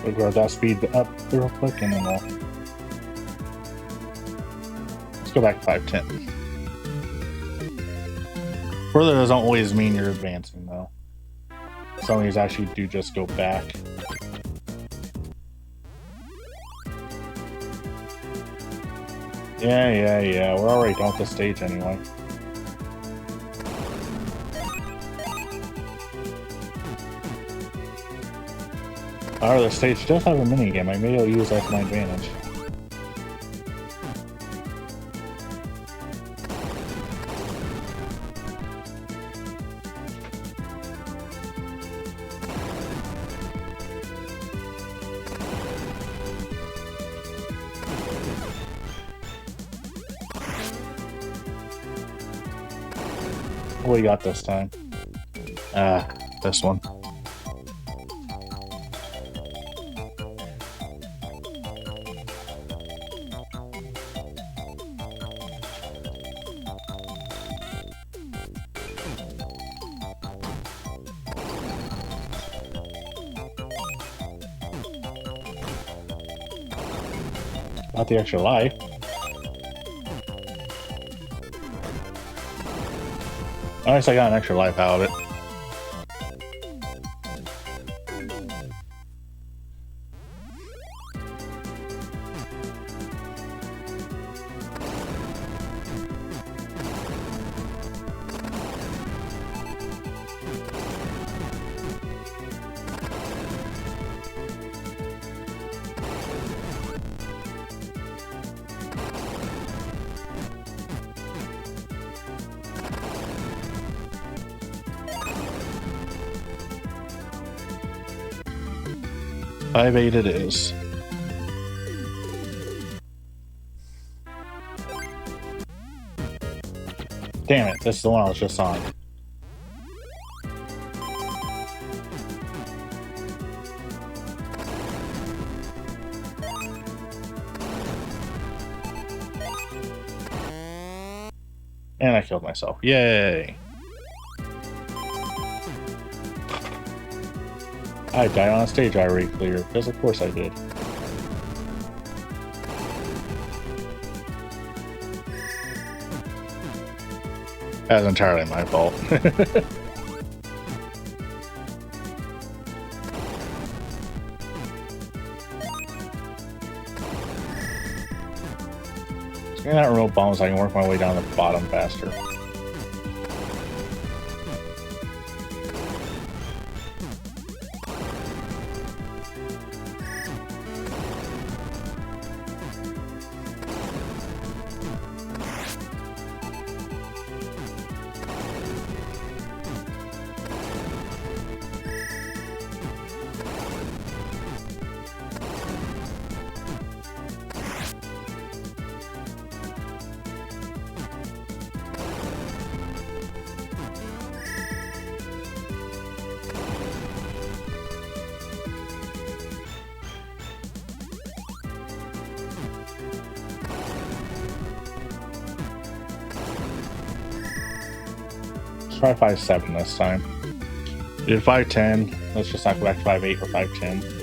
Speaker 2: We'll grow that speed up real quick and then we'll... Let's go back to 510. Further doesn't always mean you're advancing, though. Some of these actually do just go back. Yeah. We're already done with the stage anyway. However, the stage does have a minigame. I maybe I'll use that to my advantage. What do we got this time? This one. Not the extra life. At least I got an extra life out of it.
Speaker 1: 5-8 it is. Damn it, this is the one I was just on. And I killed myself. Yay! I died on a stage I already cleared, because of course I did. That's entirely my fault. Getting that remote bomb so I can work my way down the bottom faster. Try 5-7 this time. We did 5-10. Let's just not go back to 5-8 or 5-10.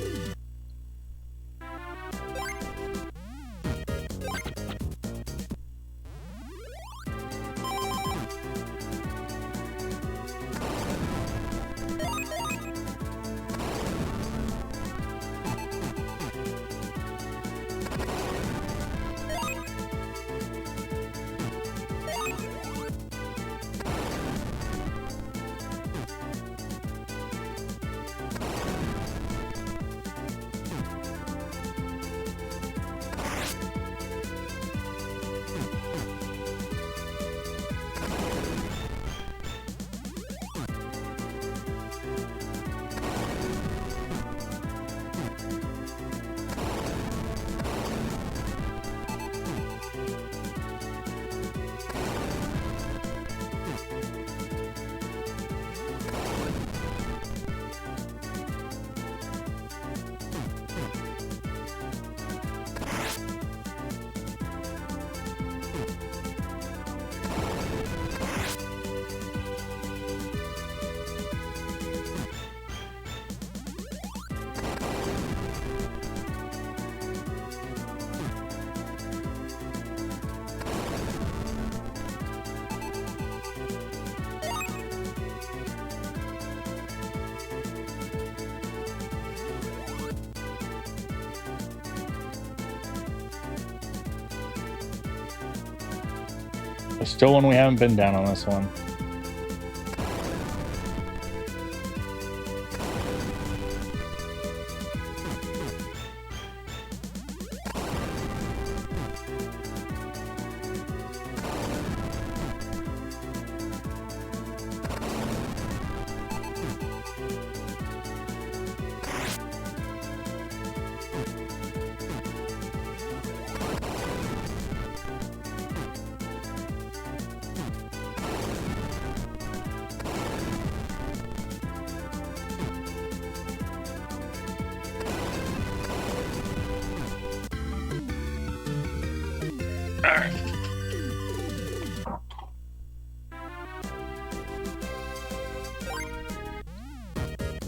Speaker 1: There's still one we haven't been down on this one.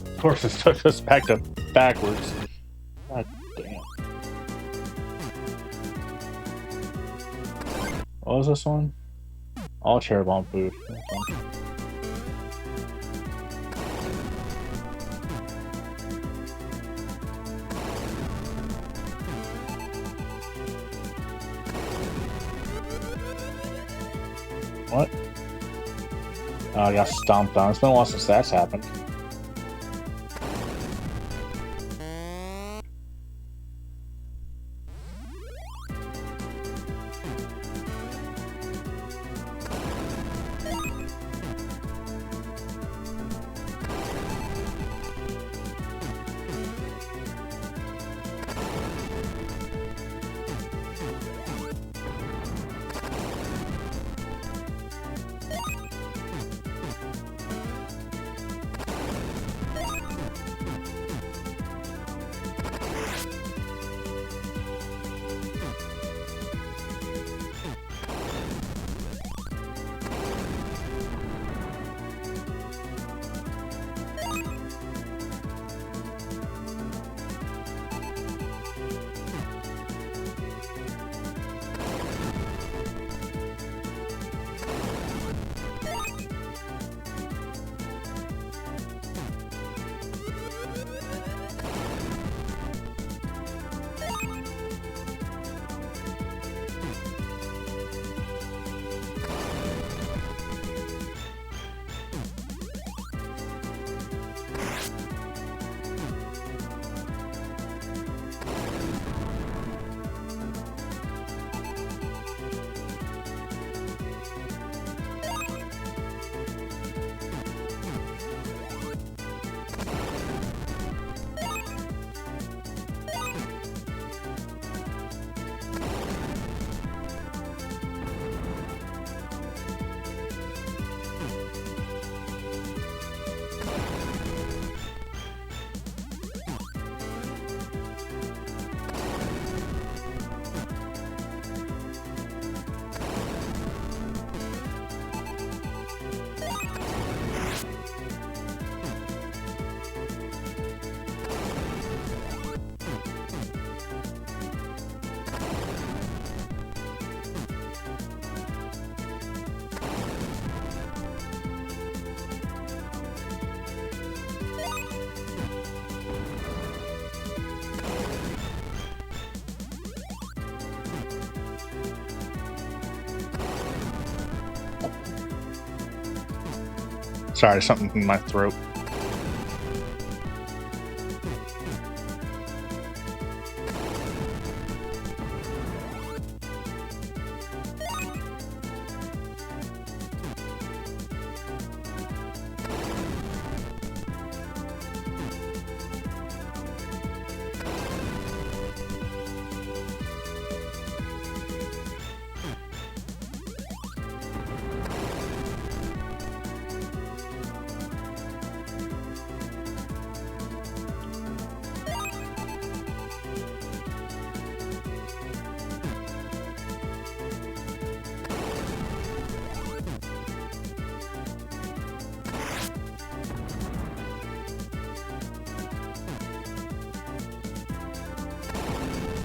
Speaker 1: Of course, it took us back to backwards. God damn. What was this one? All cherry bomb food. What? Oh, I got stomped on. It's been a while since that's happened. Sorry, something in my throat.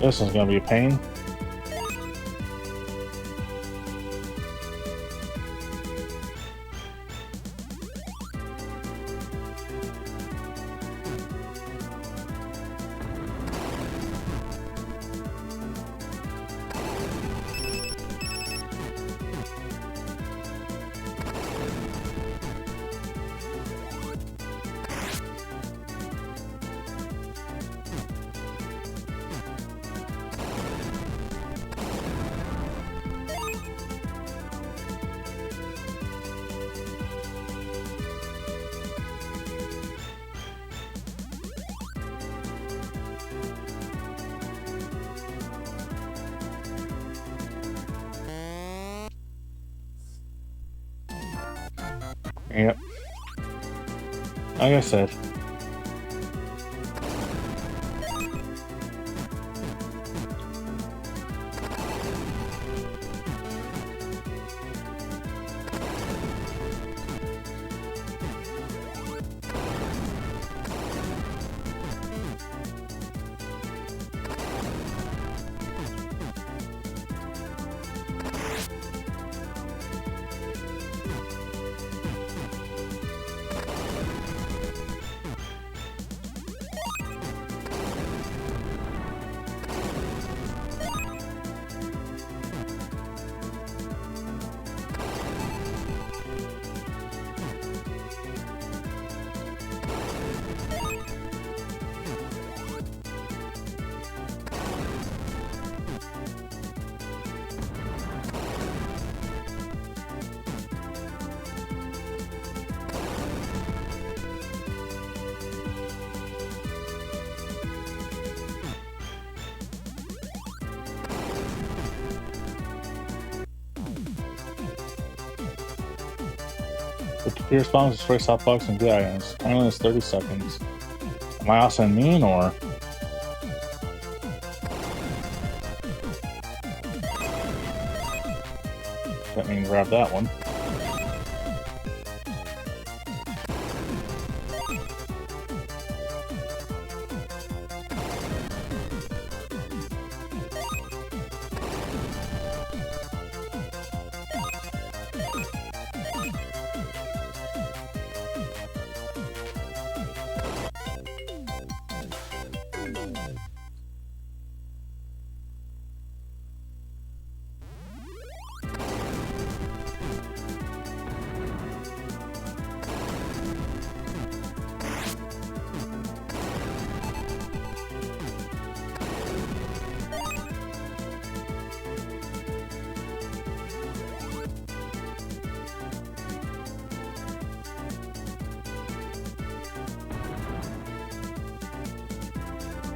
Speaker 1: This is gonna be a pain. Yep. Like I said. The computer spawns destroy soft blocks and good items. Timer is 30 seconds. Am I also mean or? That means grab that one.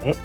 Speaker 1: Yep.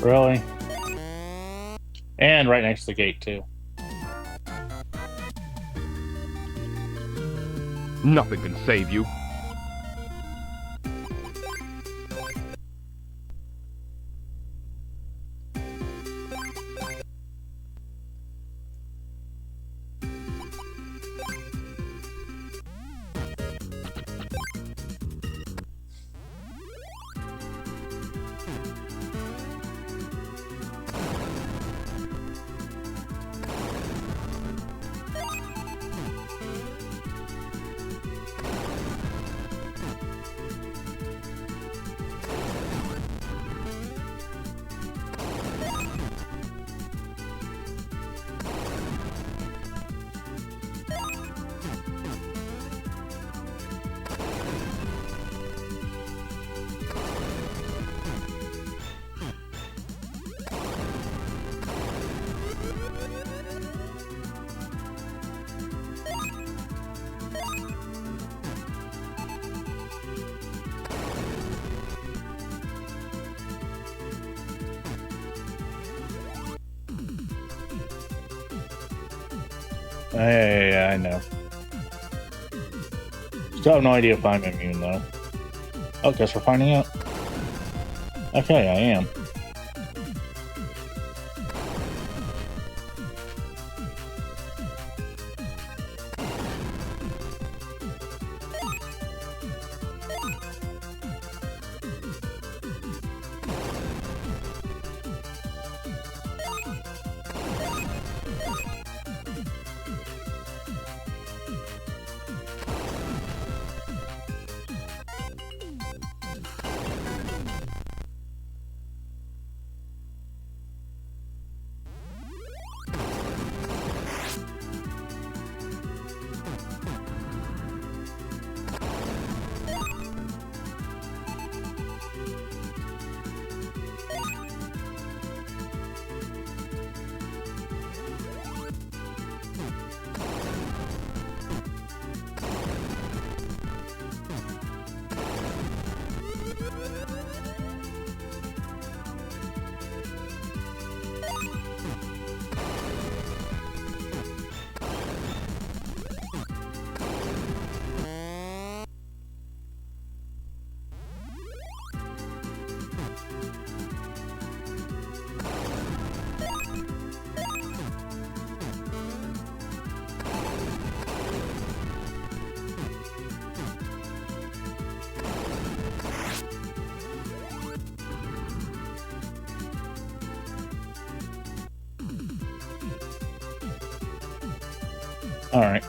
Speaker 2: Really? And right next to the gate, too.
Speaker 3: Nothing can save you.
Speaker 2: Yeah, I know. Still have no idea if I'm immune, though. Oh, guess we're finding out. Okay, I am. Alright.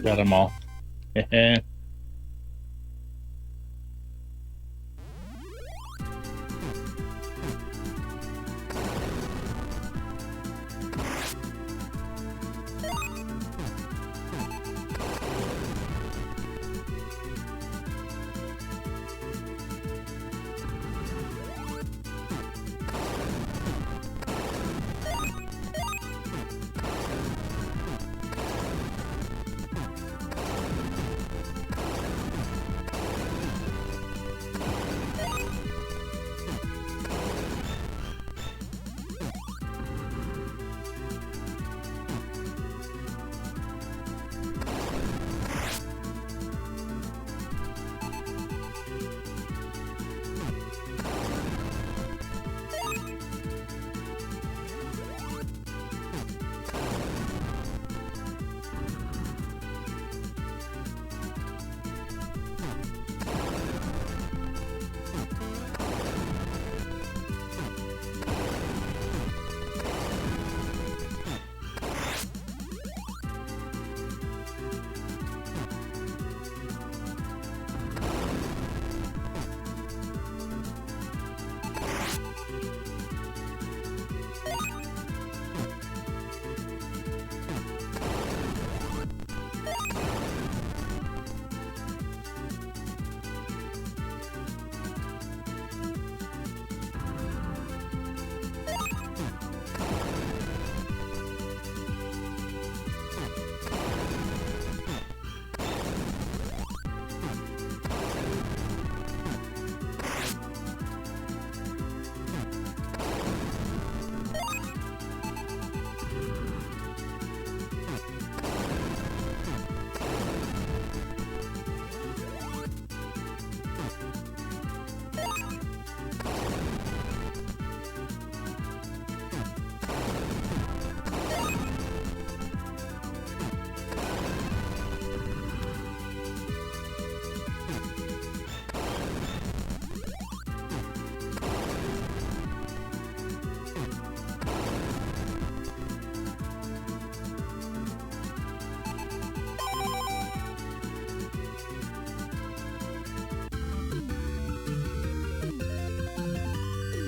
Speaker 2: Got them all.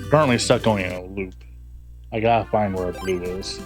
Speaker 1: Currently stuck going in a loop. I gotta find where blue is.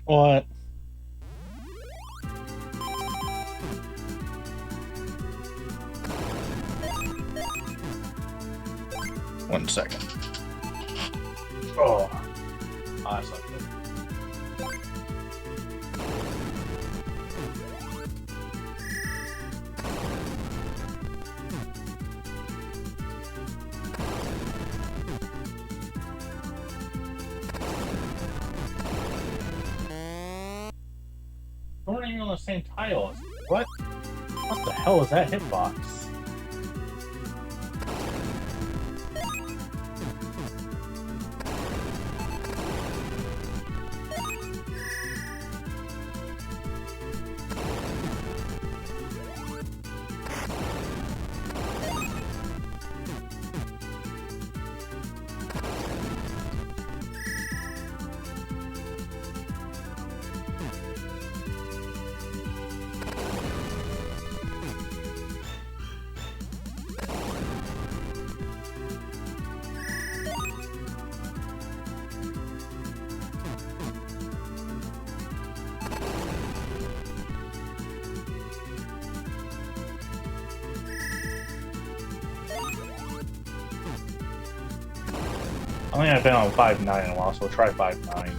Speaker 1: What? One second. Oh, that's not good. We're not even on the same tile. What? What the hell is that hitbox? I think I've been on 5-9 in a while, so we'll try 5-9.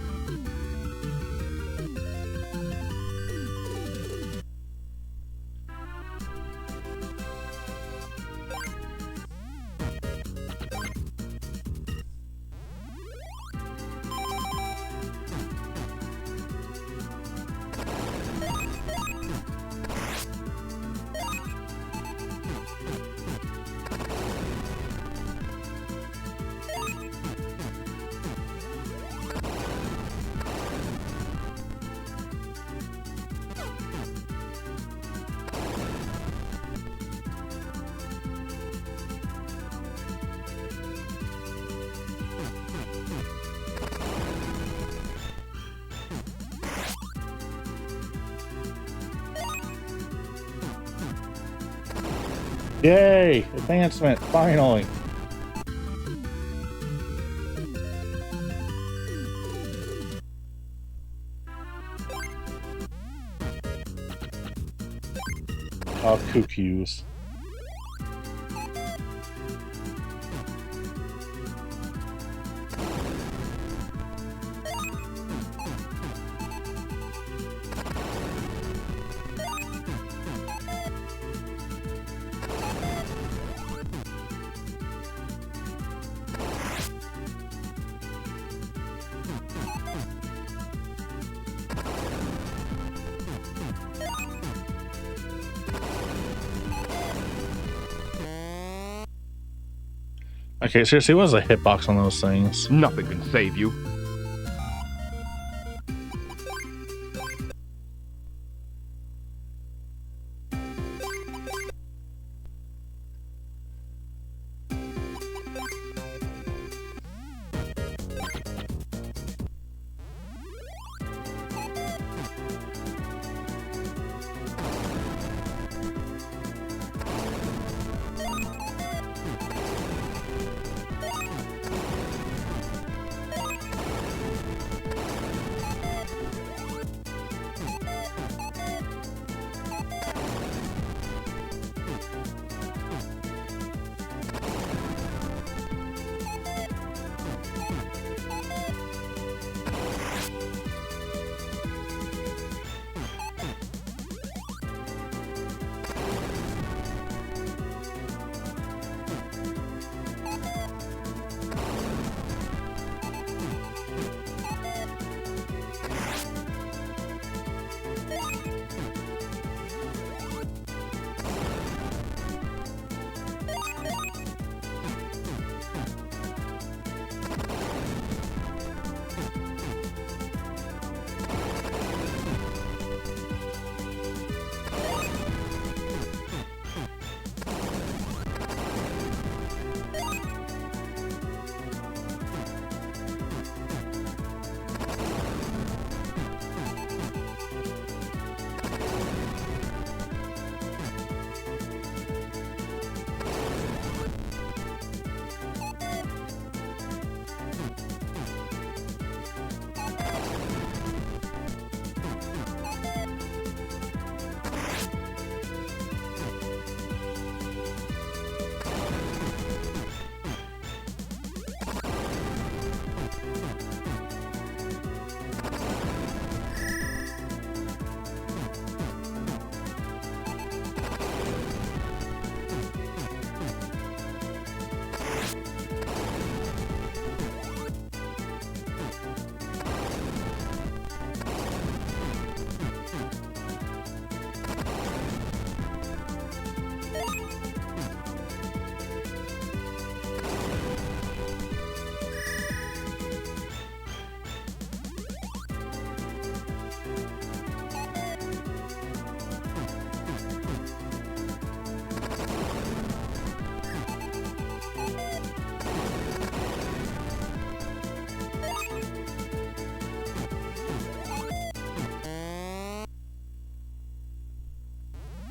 Speaker 1: Yay! Advancement, finally! Oh, cuckoos. Okay, seriously, what is a hitbox on those things?
Speaker 3: Nothing can save you.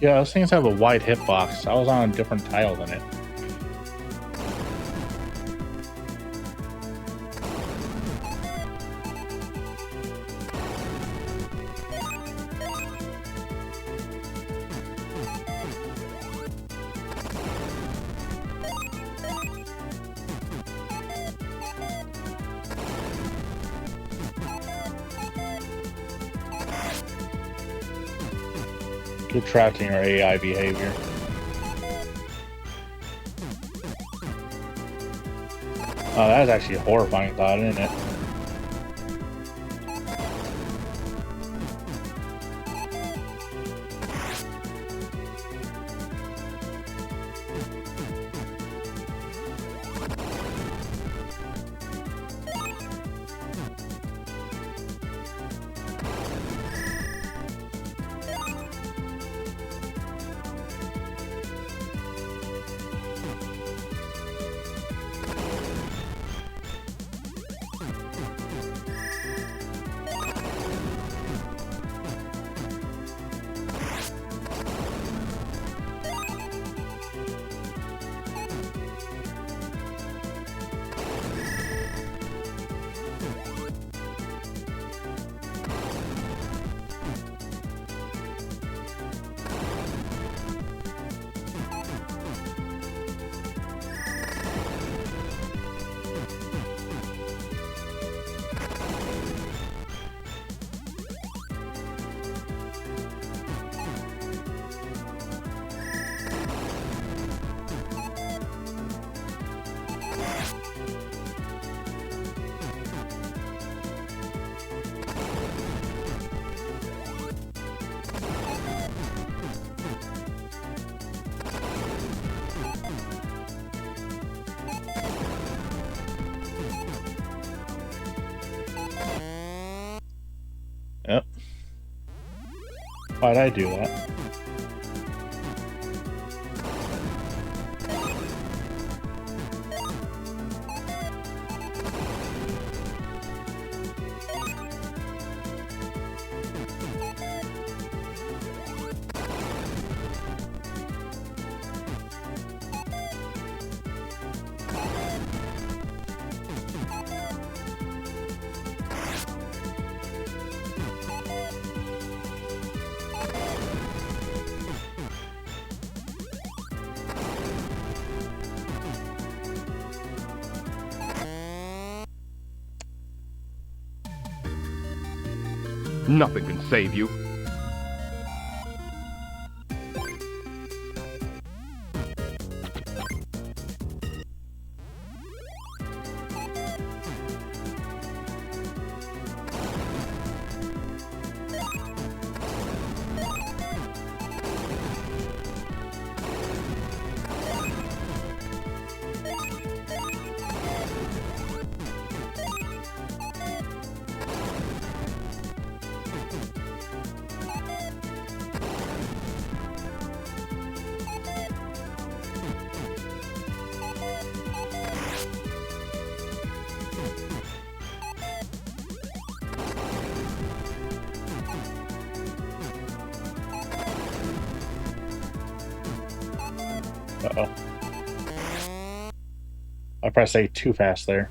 Speaker 2: Yeah, those things have a wide hitbox. I was on a different tile than it. You're tracking your AI behavior. Oh, that is actually a horrifying thought, isn't it? Yep. Why'd I do that?
Speaker 3: Nothing can save you. Uh-oh. I pressed A too fast there.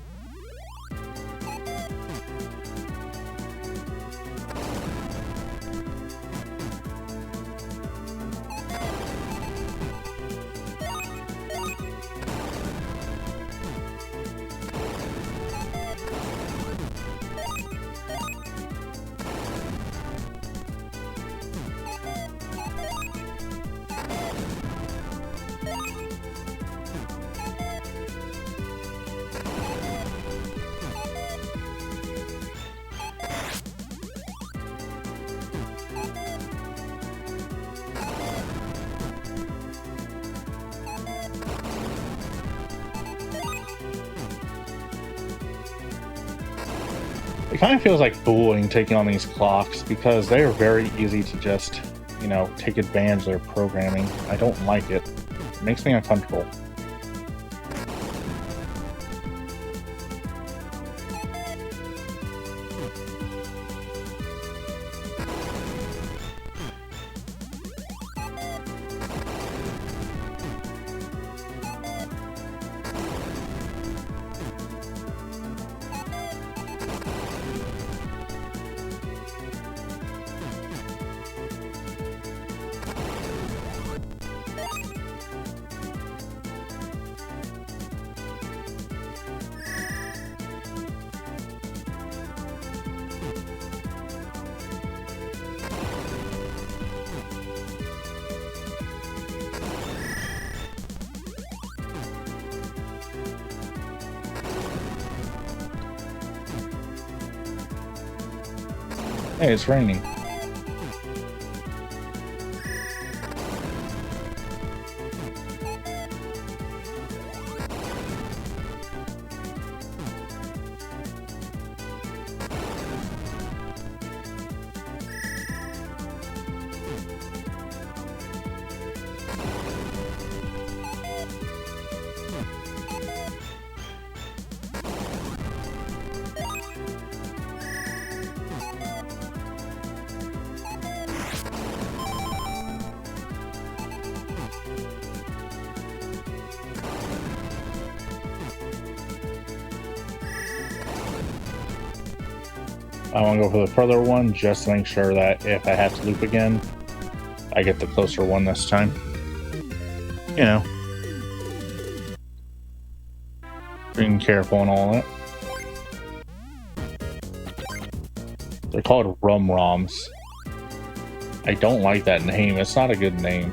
Speaker 3: It kind of feels like fooling taking on these clocks because they are very easy to just, you know, take advantage of their programming. I don't like it. It makes me uncomfortable. Hey, it's raining. I want to go for the further one just to make sure that if I have to loop again, I get the closer one this time. You know, being careful and all that. They're called rum roms. I don't like that name. It's not a good name.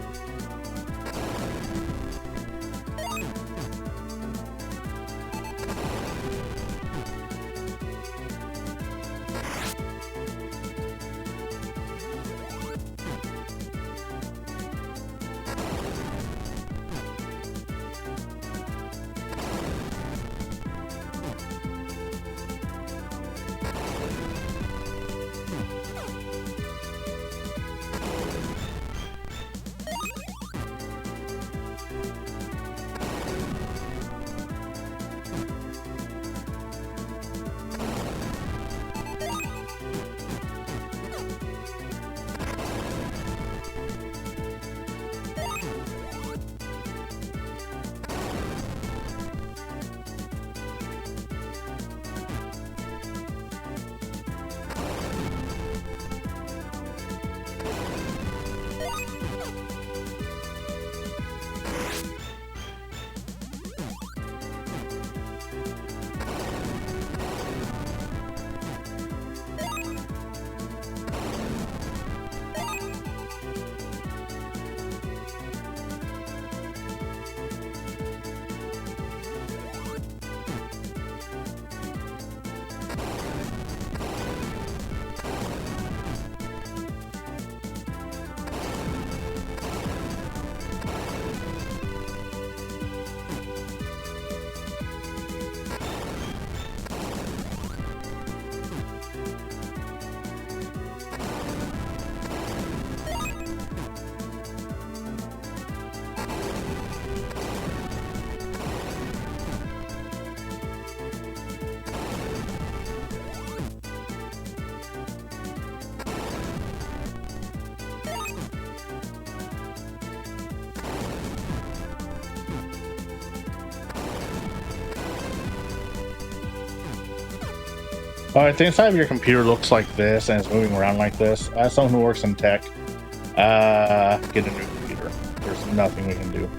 Speaker 3: If the inside of your computer looks like this and it's moving around like this, as someone who works in tech, get a new computer. There's nothing we can do.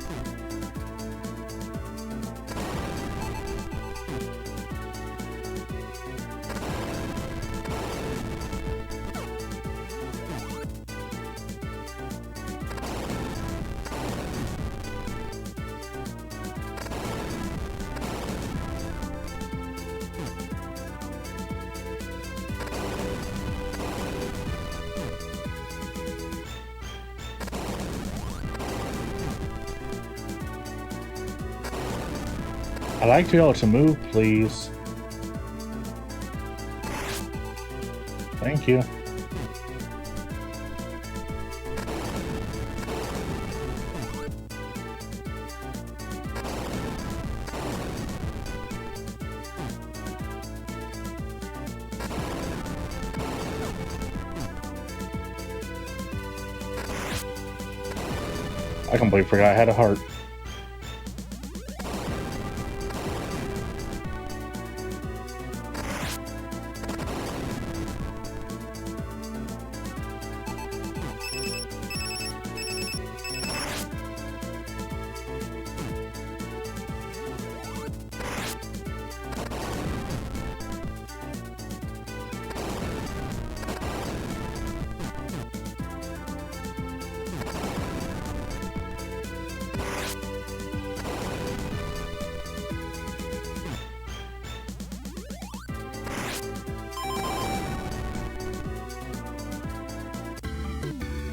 Speaker 3: I'd like to be able to move, please. Thank you. I completely forgot I had a heart.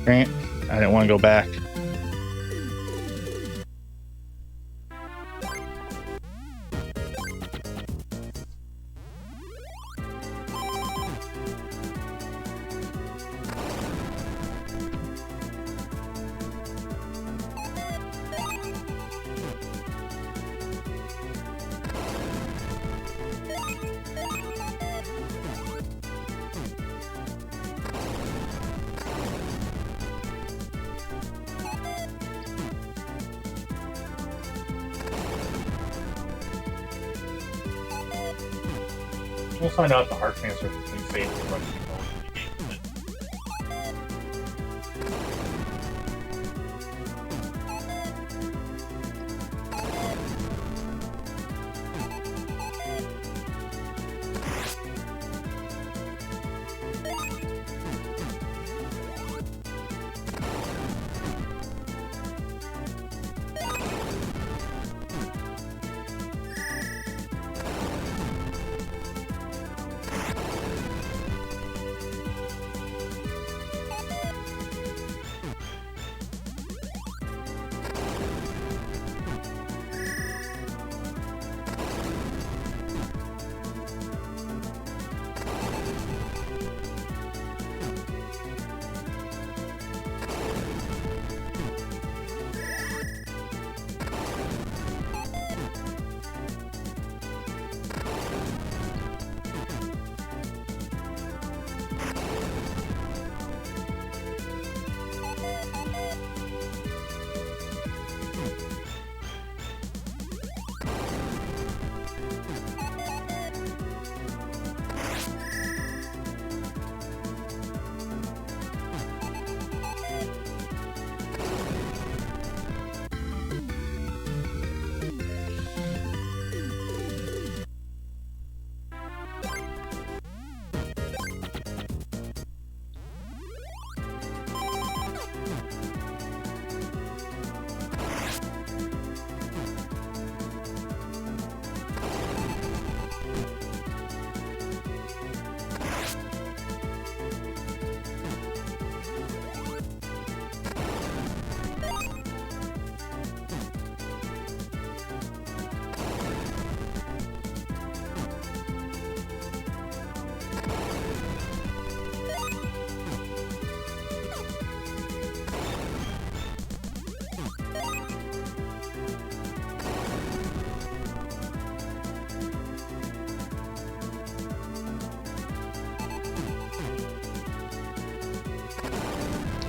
Speaker 3: Grant, I didn't want to go back. We'll find out the heart transfer between saves and much people.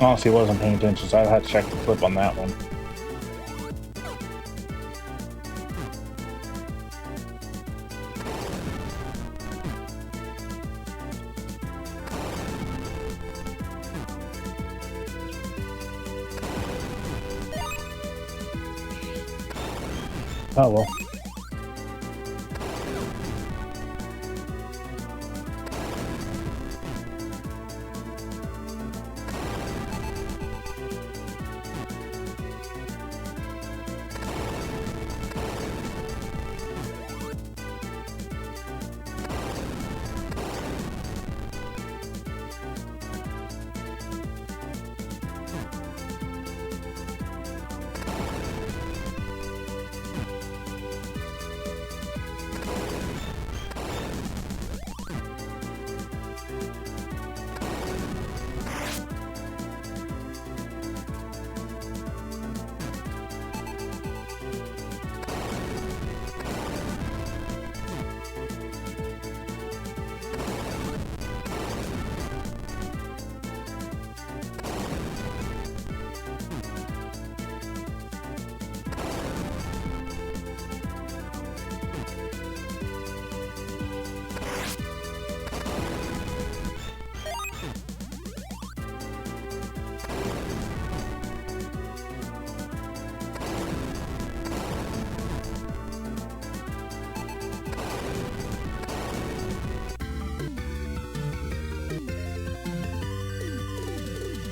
Speaker 3: Honestly, wasn't paying attention, so I had to check the clip on that one. Oh well.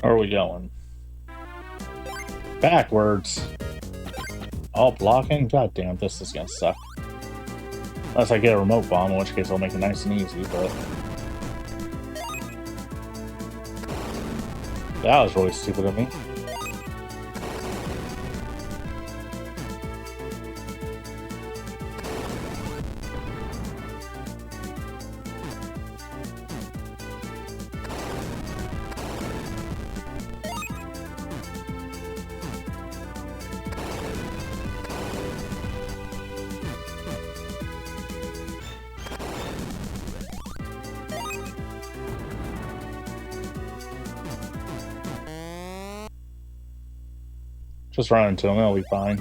Speaker 3: Where are we going? Backwards. All blocking? God damn, this is gonna suck. Unless I get a remote bomb, in which case I'll make it nice and easy, but... That was really stupid of me. Just run into him, it'll be fine.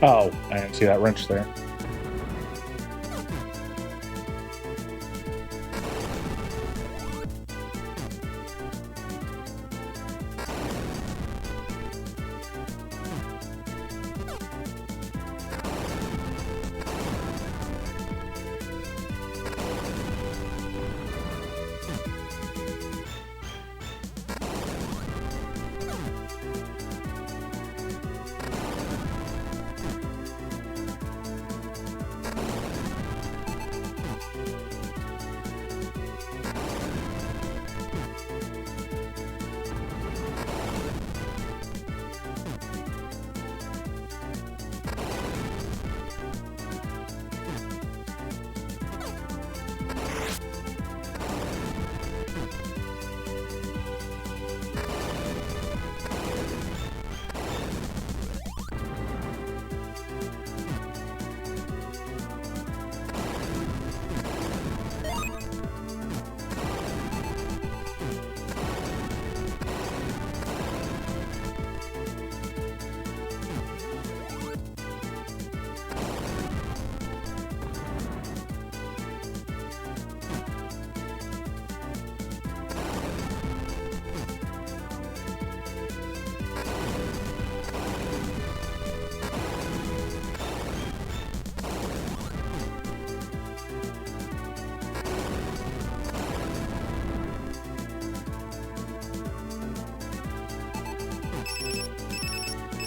Speaker 3: Oh, I didn't see that wrench there.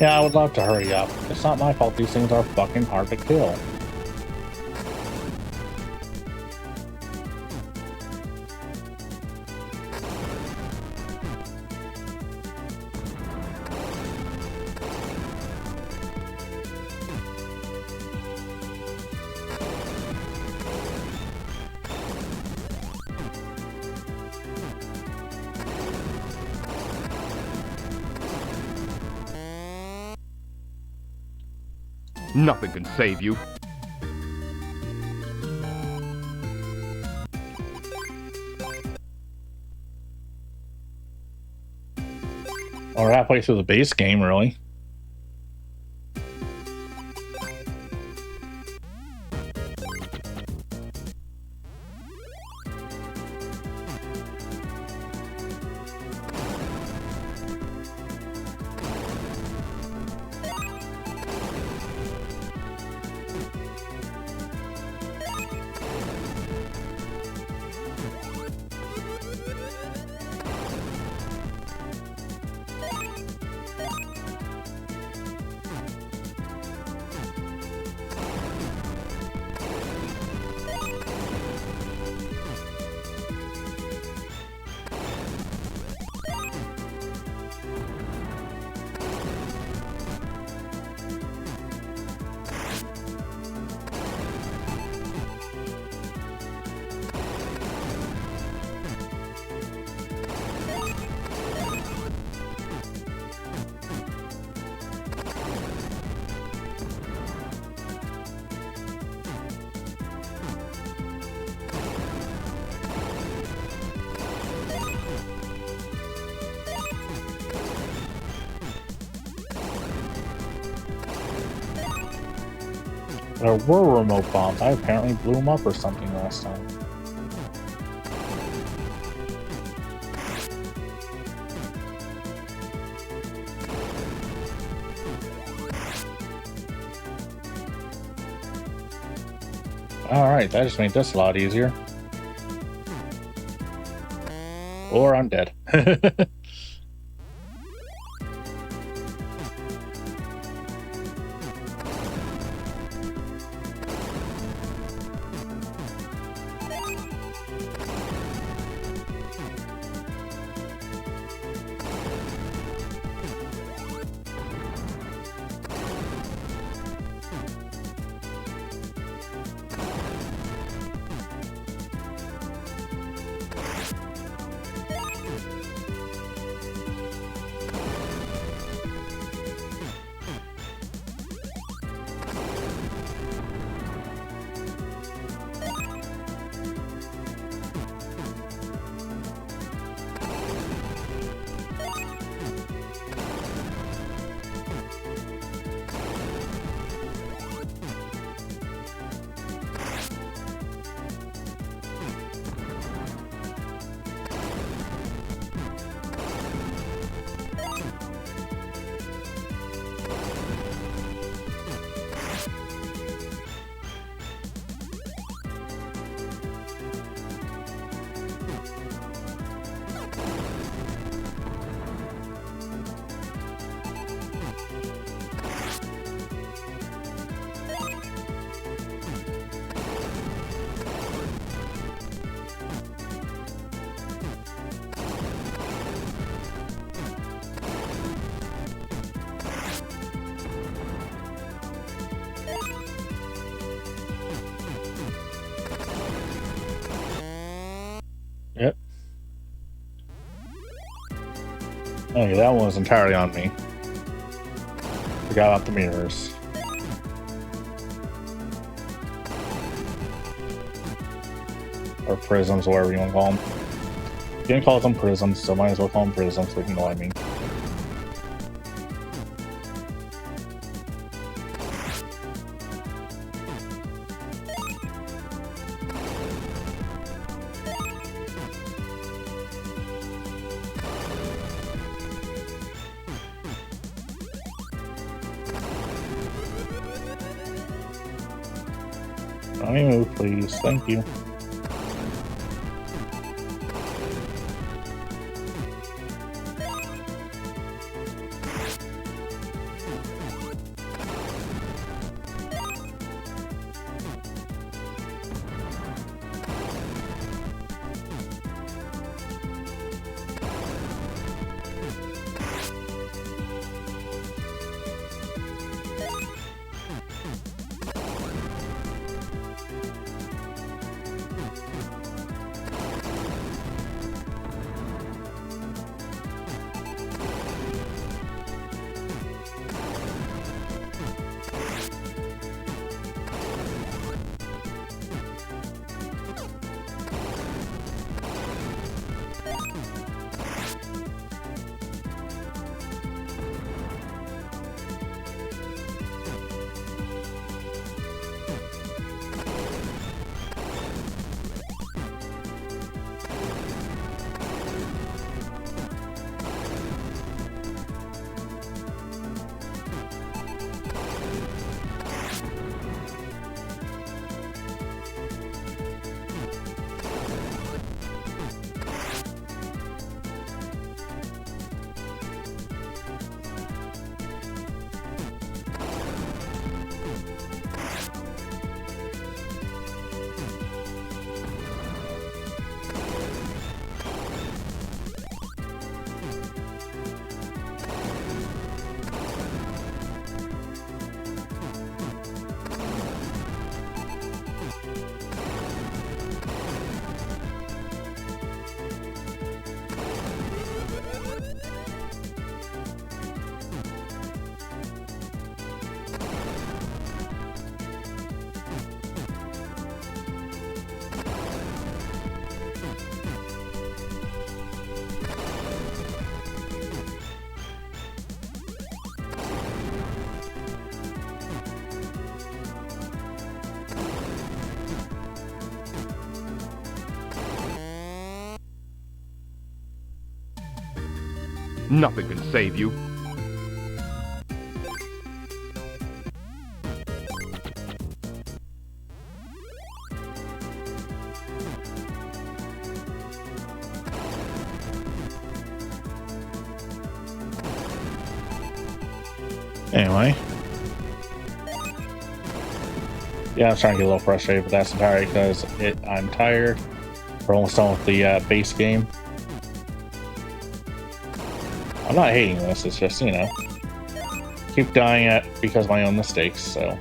Speaker 3: Yeah, I would love to hurry up. It's not my fault these things are fucking hard to kill.
Speaker 4: Nothing can save you.
Speaker 3: We're halfway through the base game, really.
Speaker 1: There were remote bombs. I apparently blew them up or something last time. Alright, that just made this a lot easier. Or I'm dead. Yep. Okay, that one was entirely on me. Forgot about the mirrors. Or prisms, whatever you want to call them. You can't call them prisms, so might as well call them prisms, so you know what I mean. Let me move, please. Thank you.
Speaker 4: Nothing can save you.
Speaker 3: Anyway. Yeah, I was trying to get a little frustrated, but that's entirely because I'm tired. We're almost done with the base game. I'm not hating this, it's just, you know, keep dying at because of my own mistakes, so.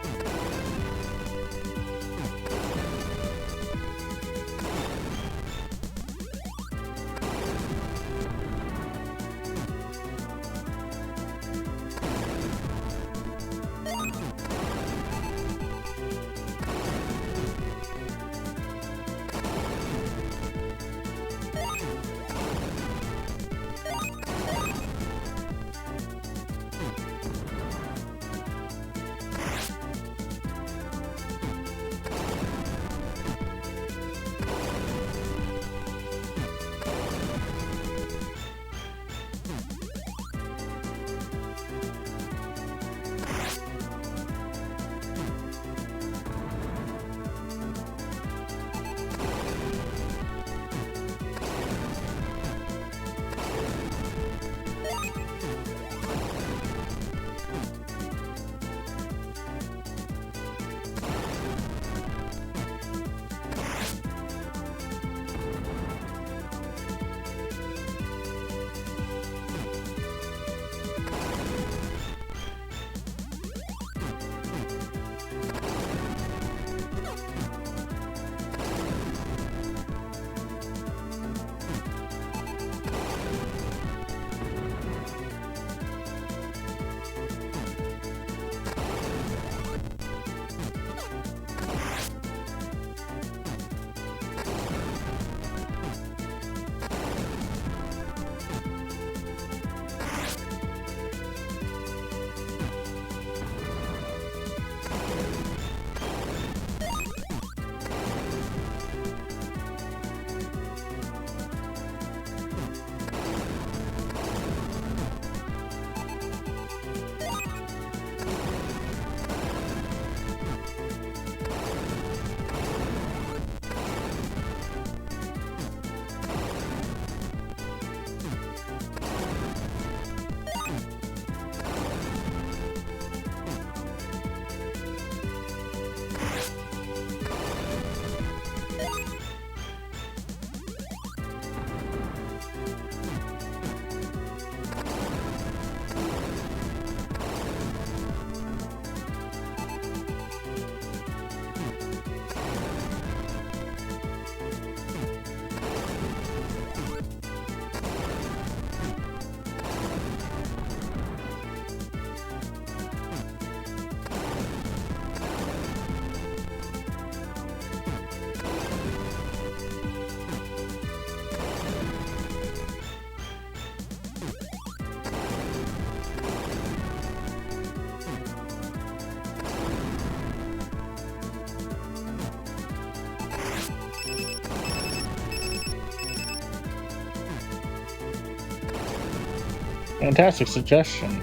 Speaker 3: Fantastic suggestion.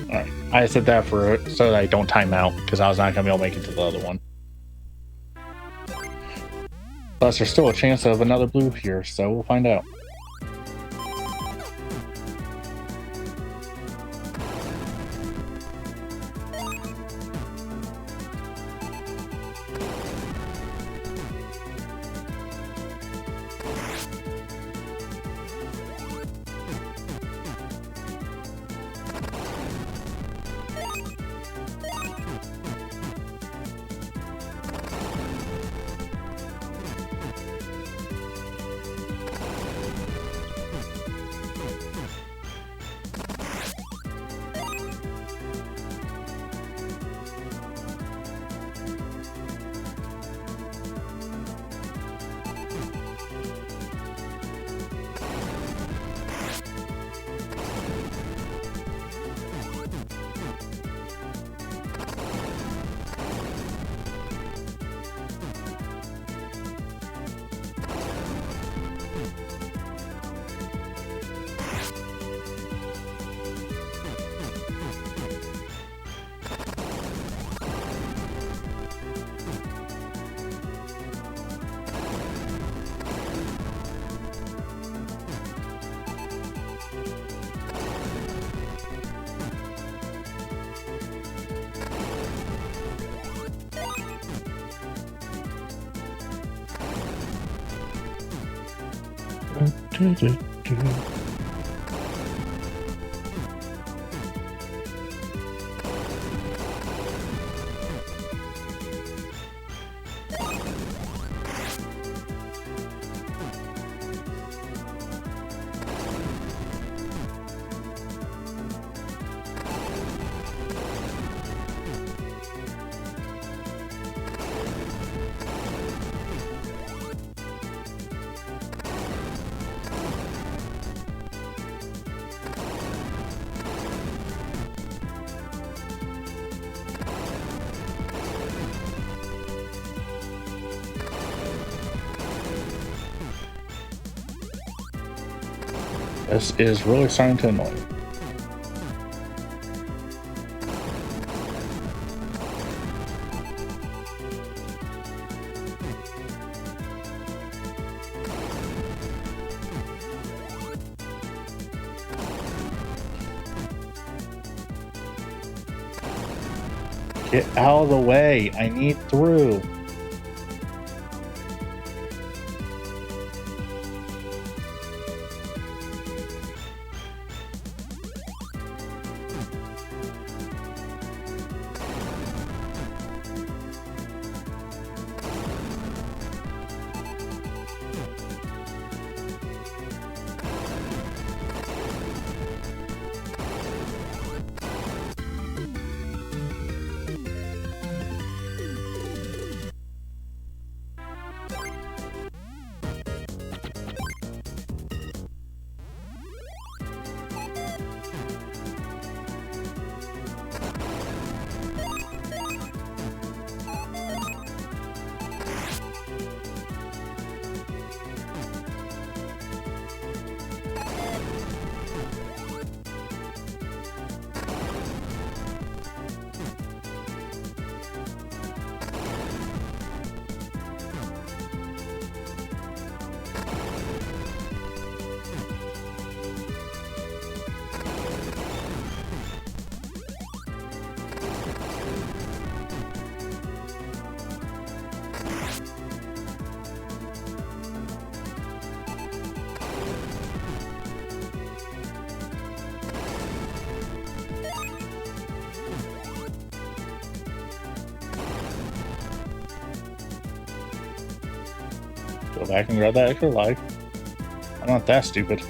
Speaker 3: Alright, I said that for so that I don't time out, because I was not going to be able to make it to the other one. Plus, there's still a chance of another blue here, so we'll find out.
Speaker 1: This is really starting to annoy me. Get out of the way. I need through. Go back and grab that extra life. I'm not that stupid.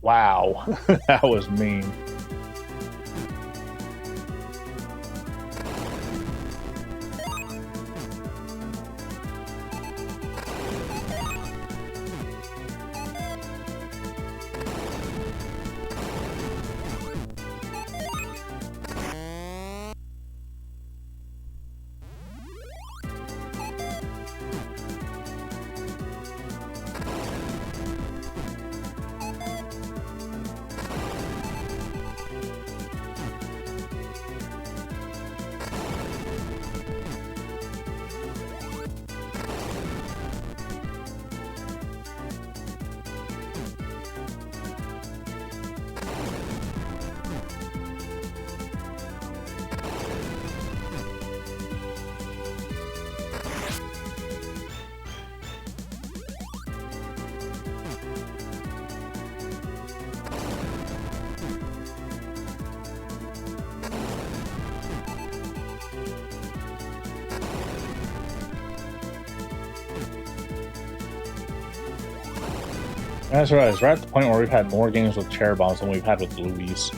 Speaker 1: Wow, that was mean.
Speaker 3: That's right. We're at the point where we've had more games with chair bombs than we've had with Louise.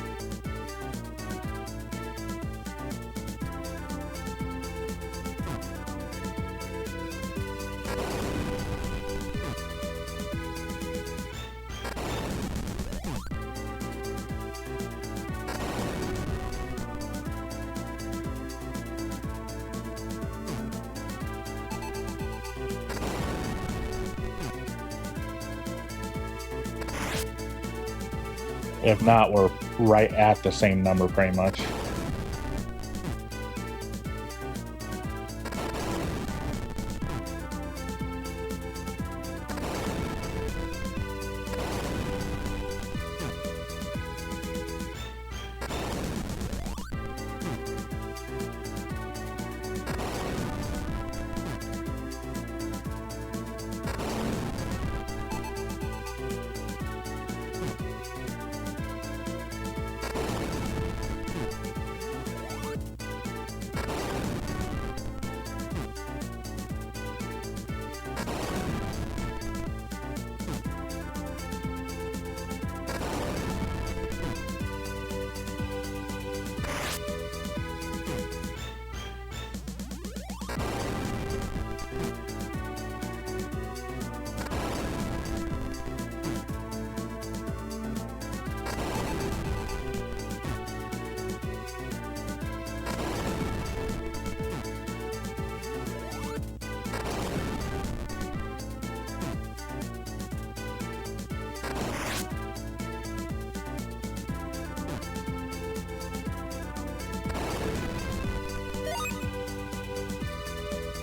Speaker 3: If not, we're right at the same number pretty much.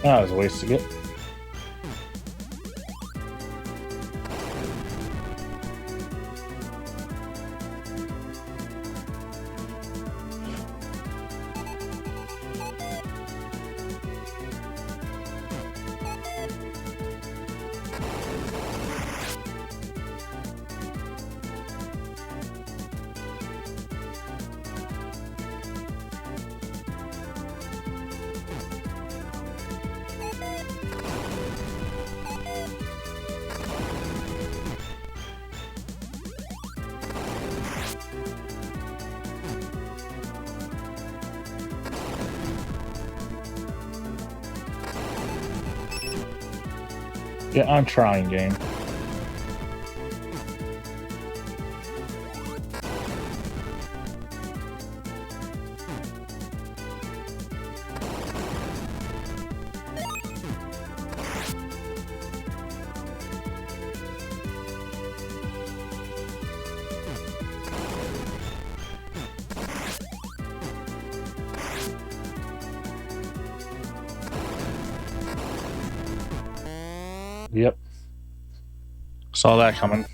Speaker 3: That was a waste of it. Yeah, I'm trying, game. Yep. Saw that coming.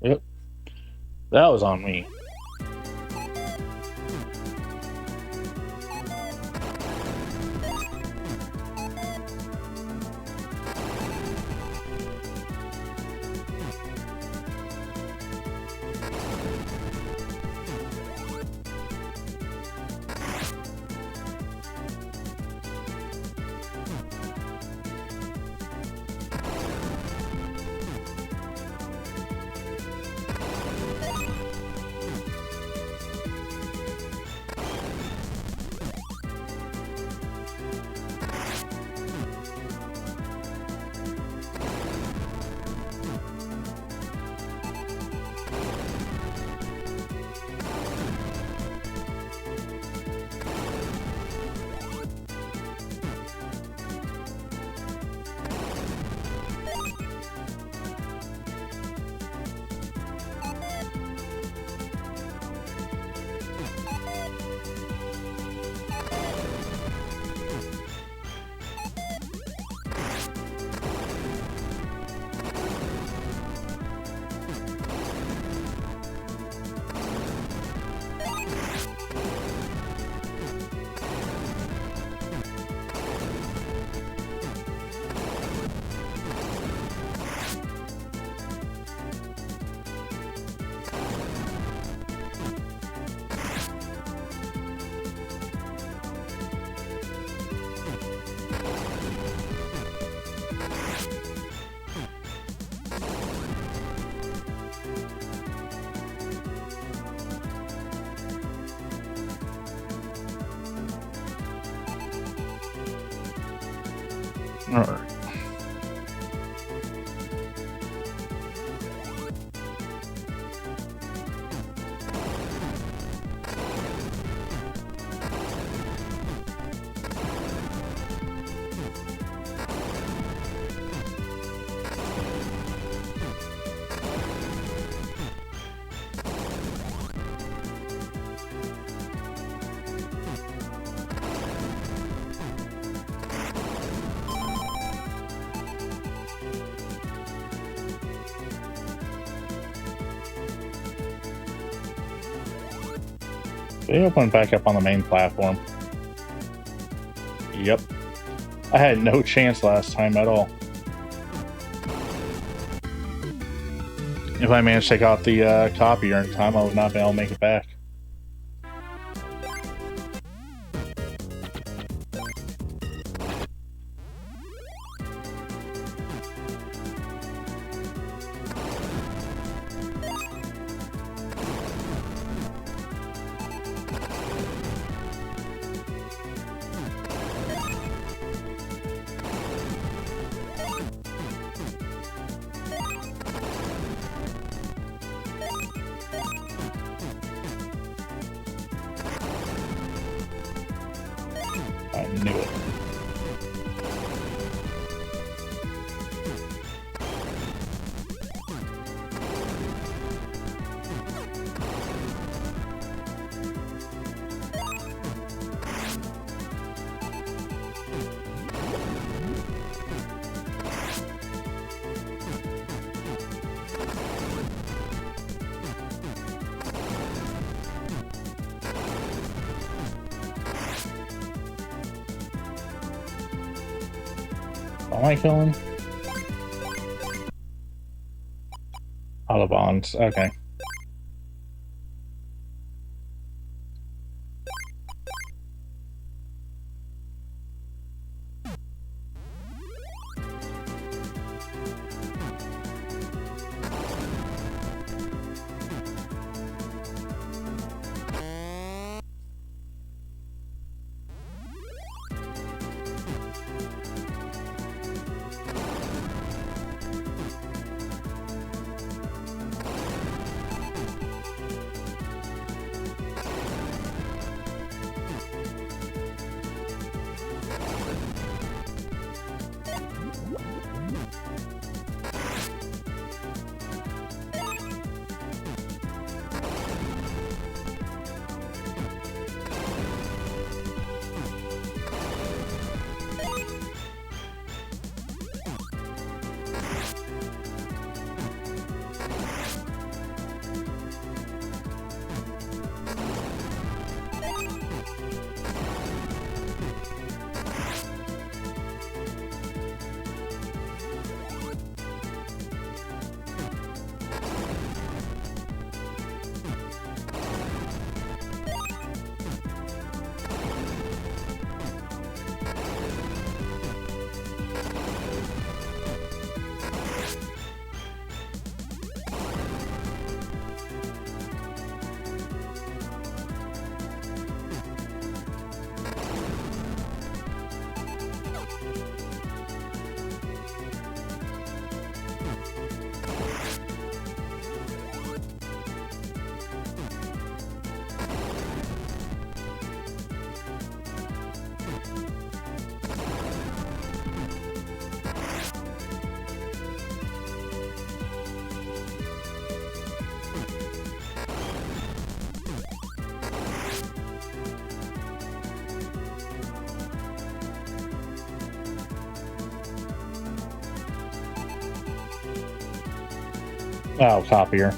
Speaker 3: Yep. That was on me. Alright. They opened back up on the main platform. Yep. I had no chance last time at all. If I managed to take out the copier in time, I would not be able to make it back. I knew it. Am I killing? Alabons, okay. Oh, copier.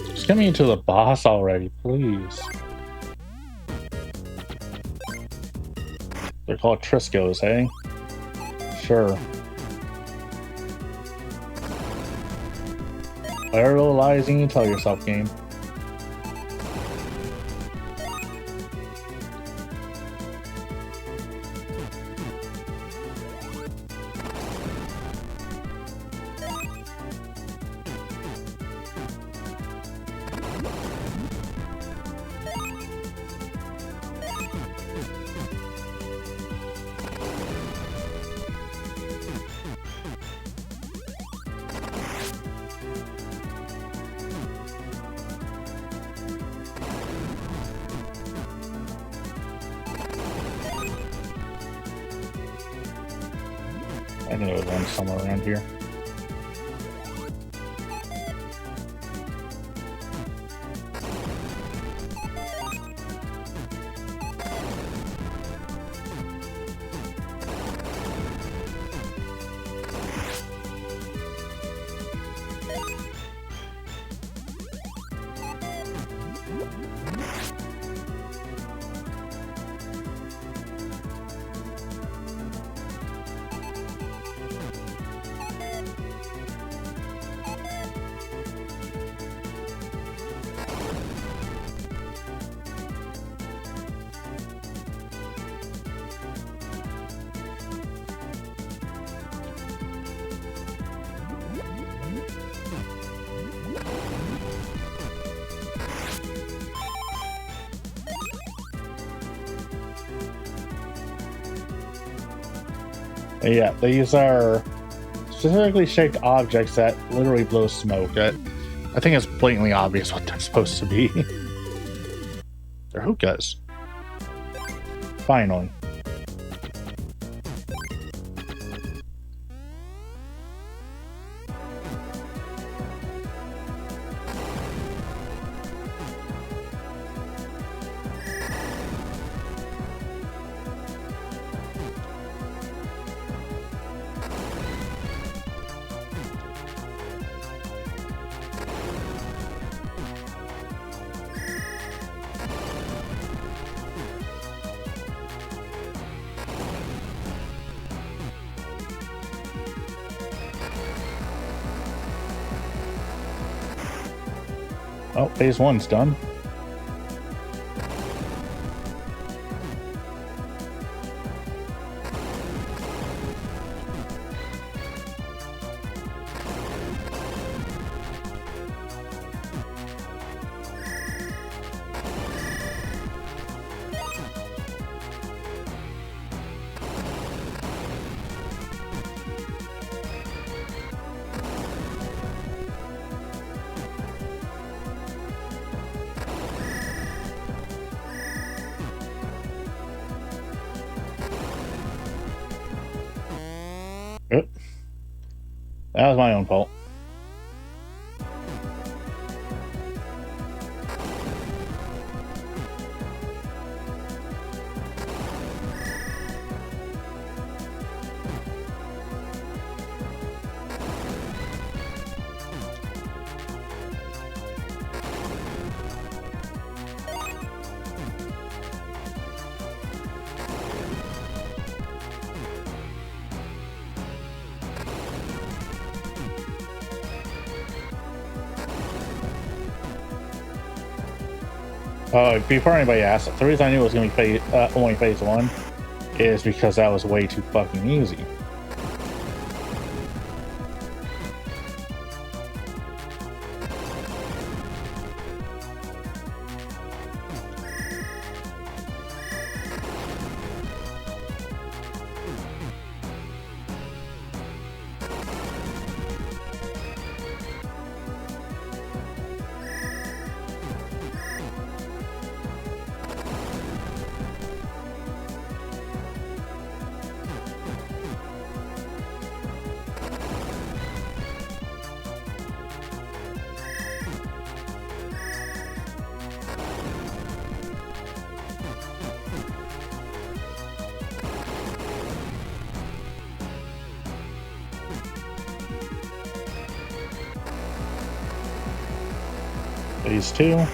Speaker 3: Just get me into the boss already, please. They're called Triscos, hey? Sure.
Speaker 2: Whatever little lies you tell yourself, game. I knew it was one somewhere around here. Yeah, these are specifically shaped objects that literally blow smoke. I think it's blatantly obvious what they're supposed to be. They're hookahs. Finally. Oh, phase one's done. Yep. That was my own fault. Before anybody asks, the reason I knew it was going to be only phase one is because that was way too fucking easy. Phase two.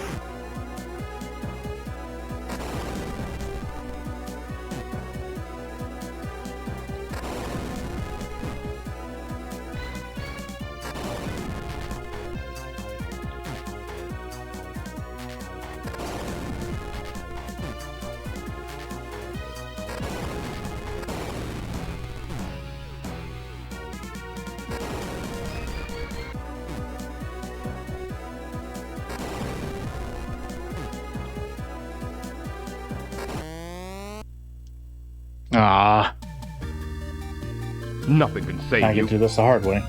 Speaker 3: Ah,
Speaker 4: Nothing can save
Speaker 3: I
Speaker 4: you.
Speaker 3: can do this the hard way.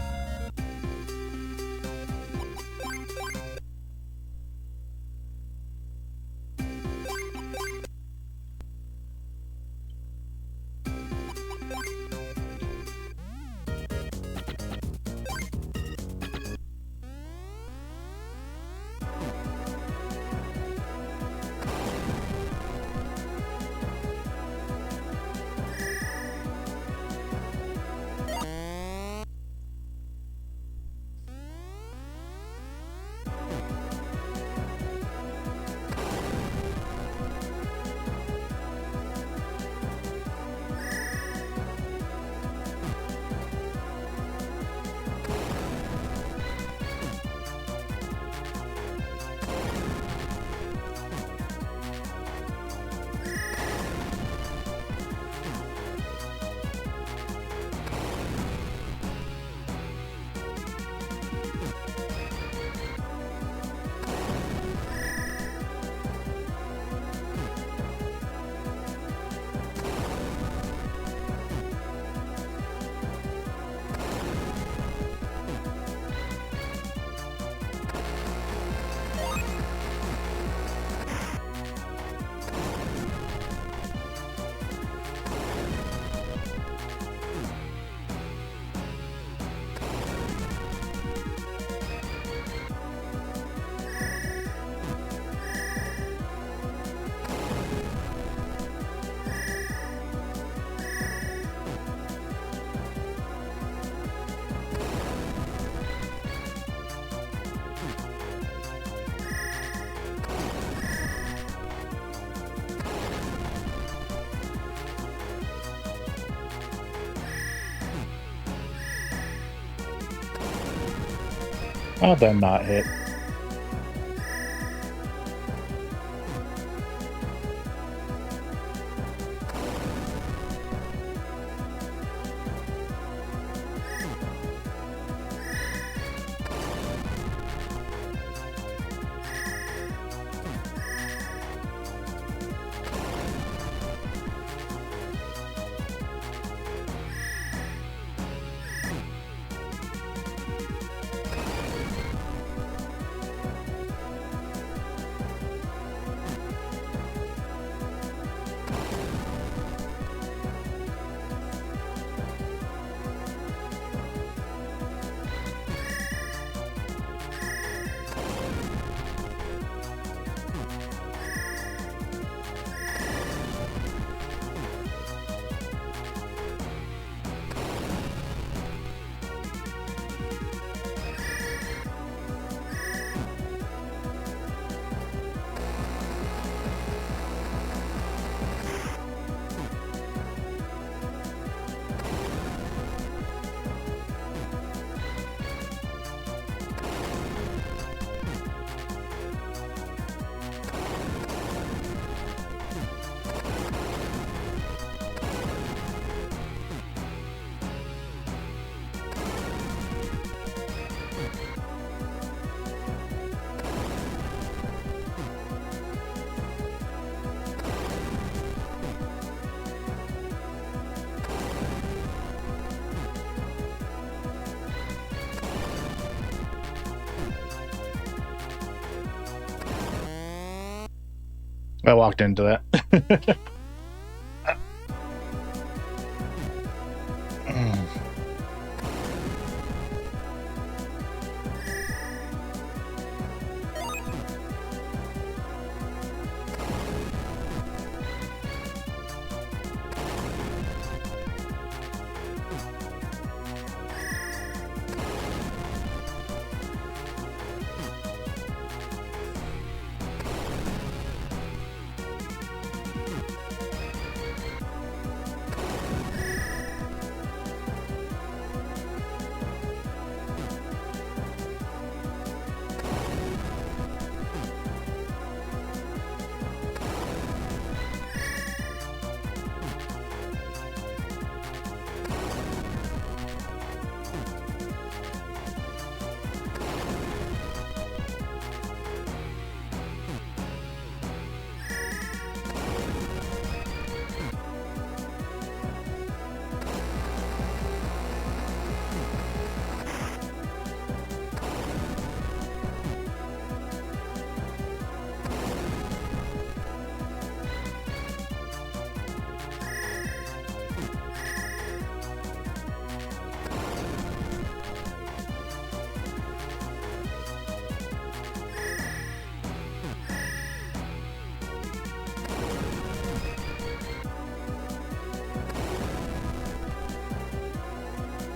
Speaker 3: How'd that not hit? I walked into that.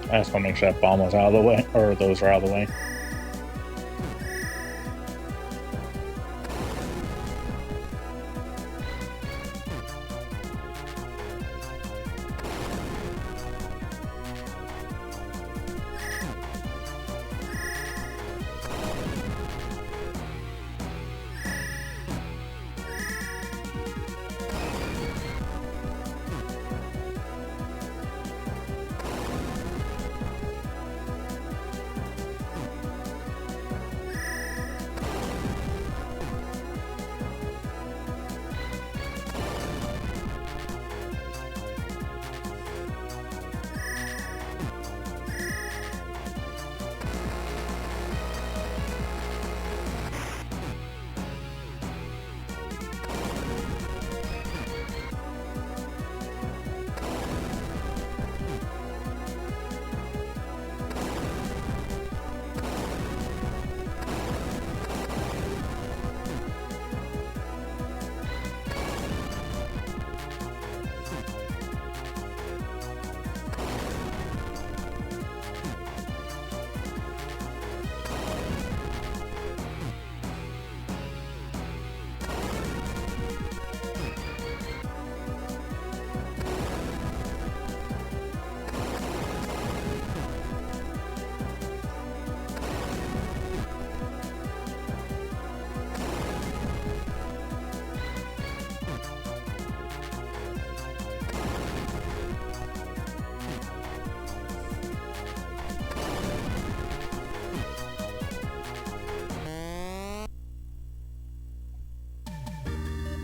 Speaker 1: I just want to make sure that bomb was out of the way, or those are out of the way.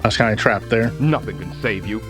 Speaker 1: I was kind of trapped there.
Speaker 4: Nothing can save you.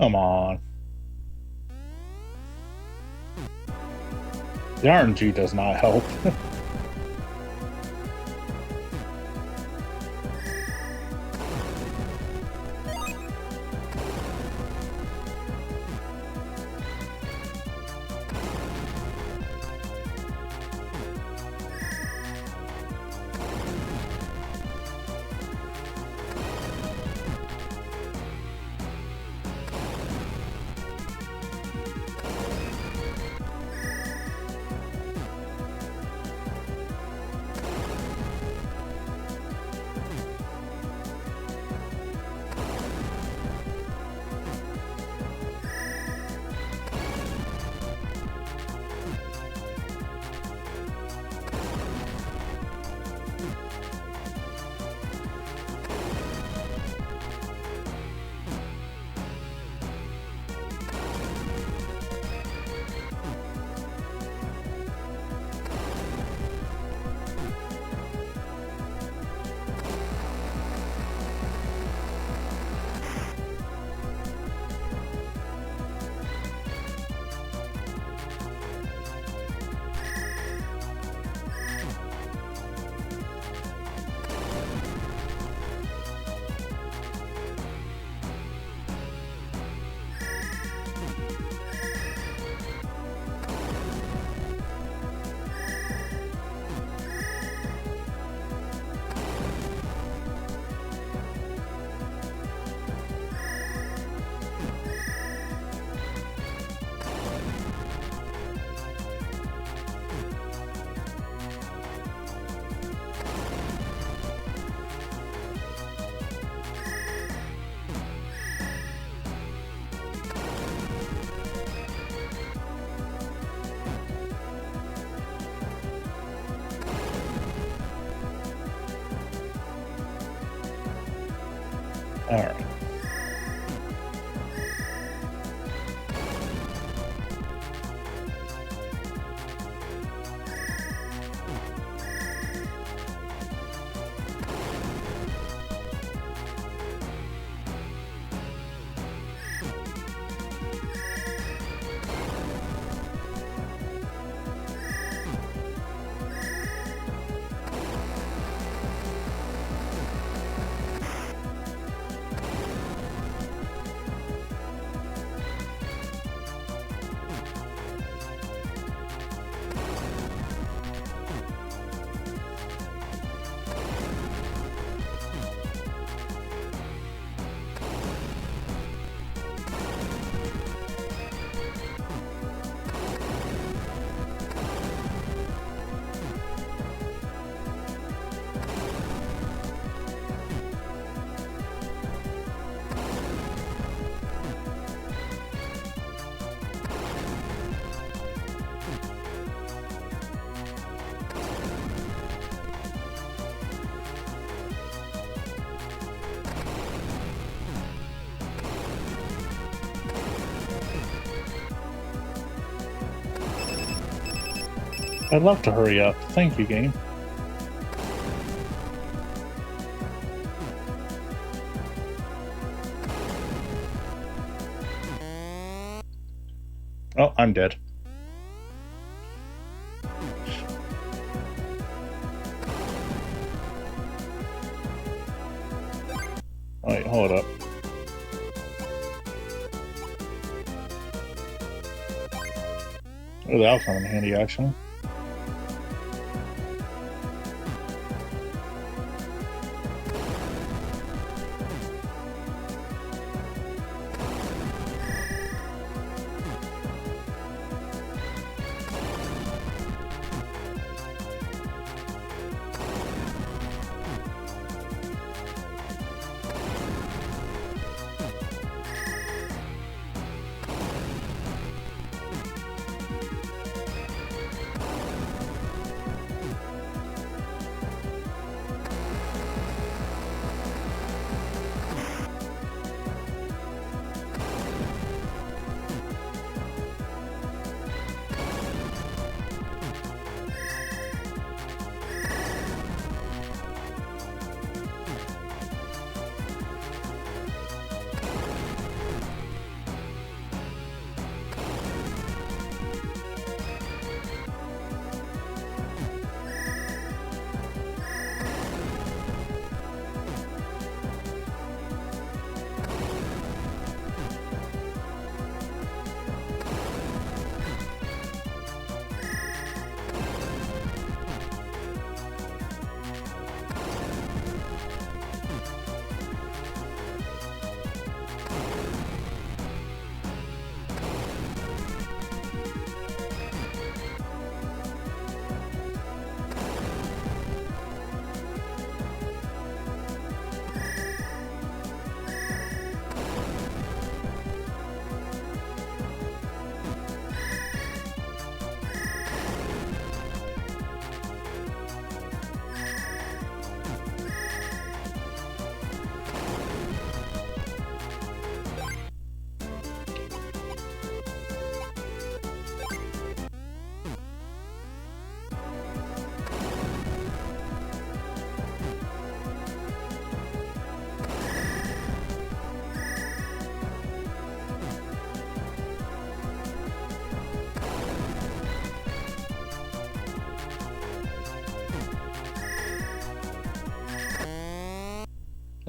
Speaker 1: Come on.
Speaker 3: The RNG does not help. Alright. I'd love to hurry up. Thank you, game. Oh, I'm dead. Wait, hold up. Oh, that'll come in handy, actually.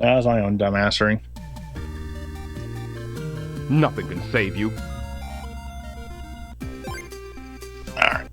Speaker 3: That was my own dumbassery.
Speaker 4: Nothing can save you.
Speaker 3: Alright.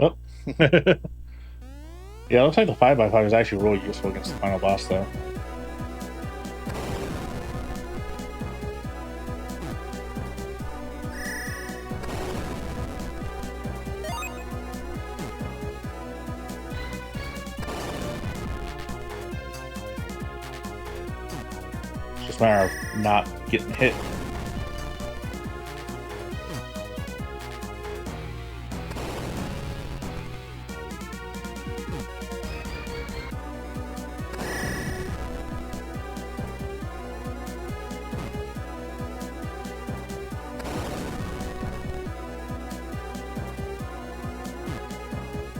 Speaker 3: Oh. Yeah, it looks like the 5x5 is actually really useful against the final boss, though. It's just a matter of not getting hit.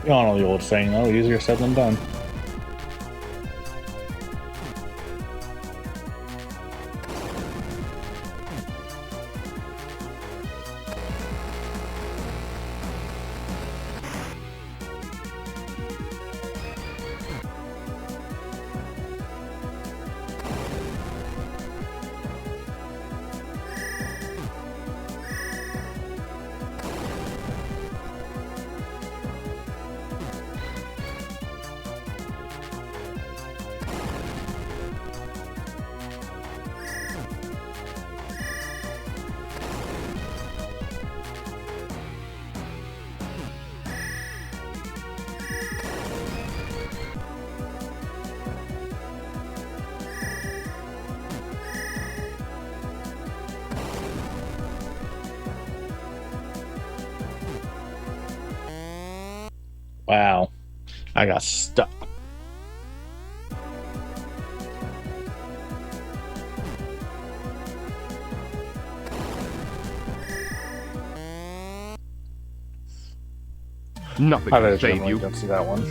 Speaker 3: You all know the old saying, though, easier said than done. Wow. I got stuck.
Speaker 4: Nothing
Speaker 3: I
Speaker 4: can save
Speaker 3: generally
Speaker 4: you.
Speaker 3: don't see that one.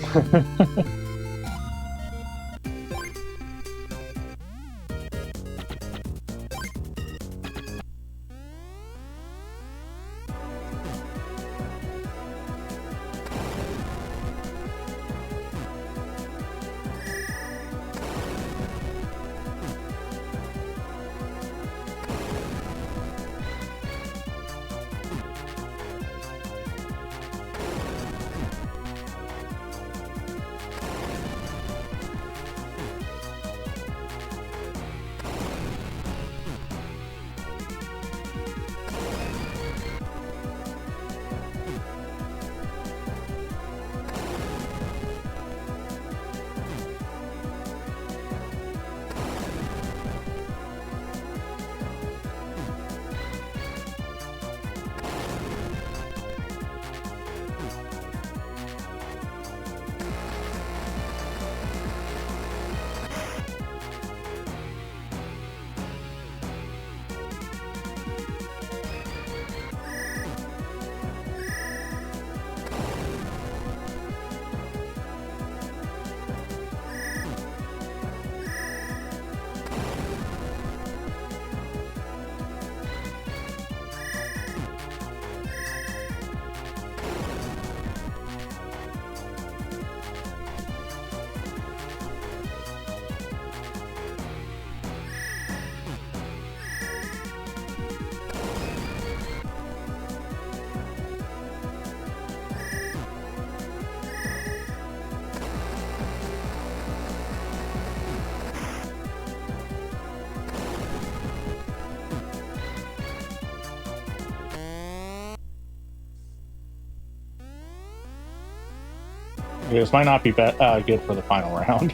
Speaker 3: This might not be good for the final round.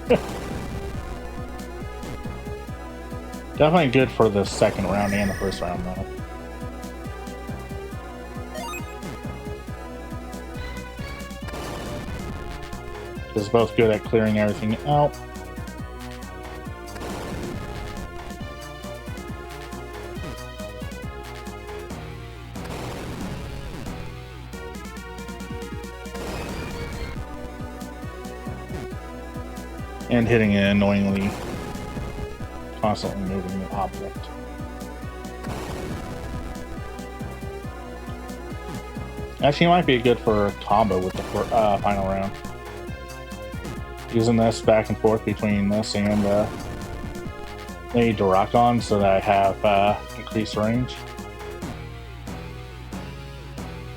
Speaker 3: Definitely good for the second round and the first round, though. It's both good at clearing everything out. And hitting an annoyingly constantly moving object. Actually, it might be good for a combo with the final round. Using this back and forth between this and the Durakon so that I have increased range.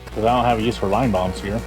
Speaker 3: Because I don't have a use for line bombs here.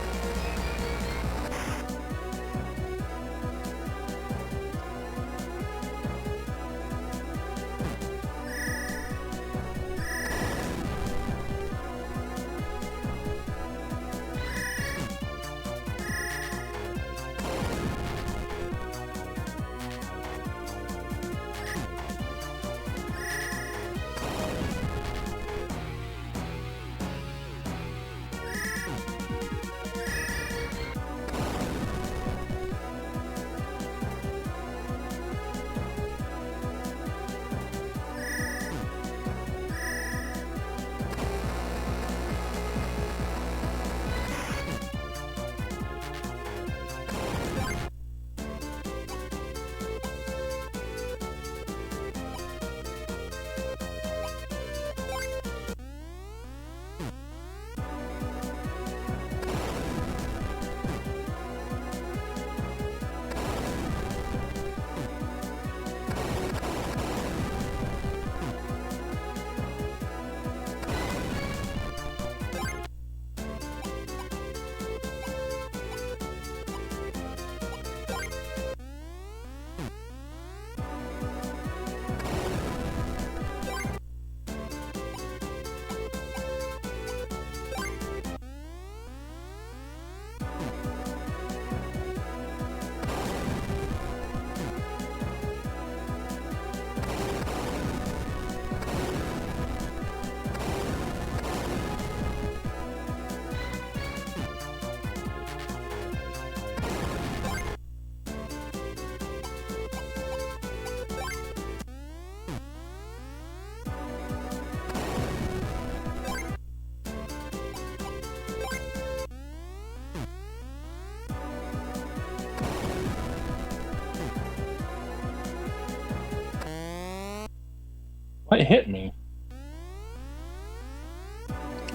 Speaker 3: What hit me?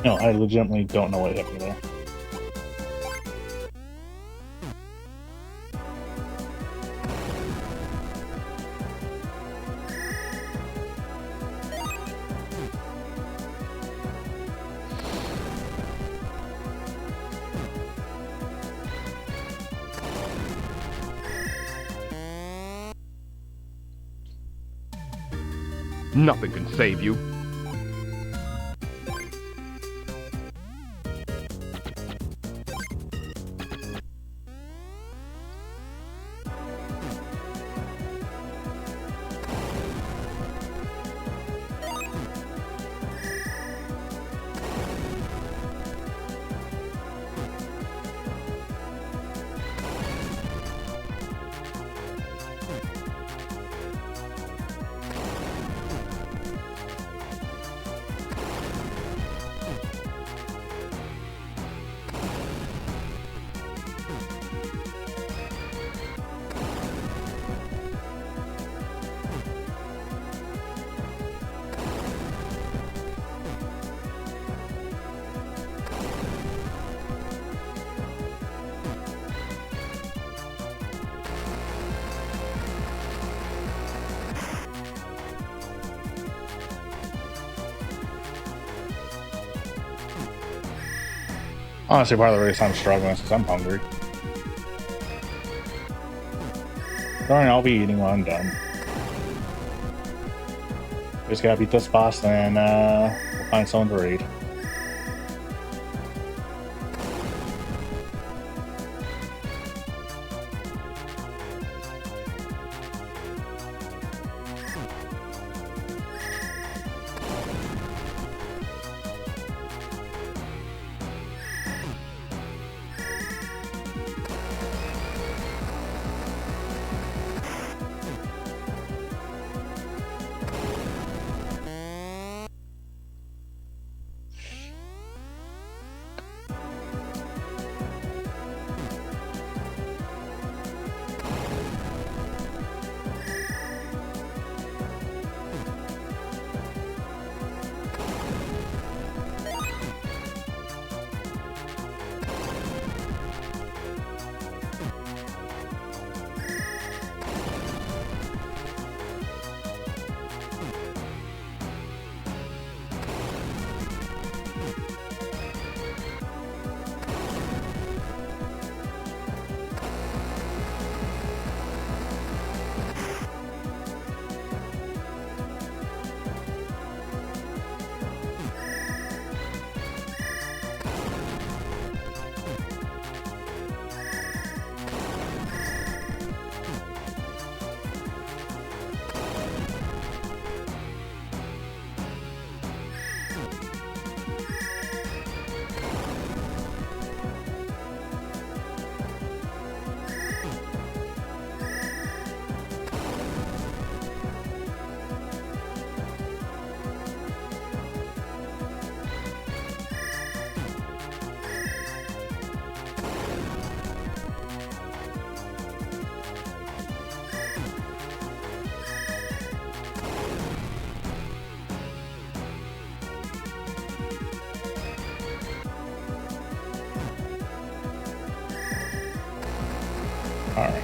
Speaker 3: No, I legitimately don't know what hit me there.
Speaker 4: Nothing can save you. Honestly, part of the reason I'm struggling is because I'm hungry. Alright, I'll be eating when I'm done. We just gotta beat this boss, then we'll find someone to raid.
Speaker 3: All right.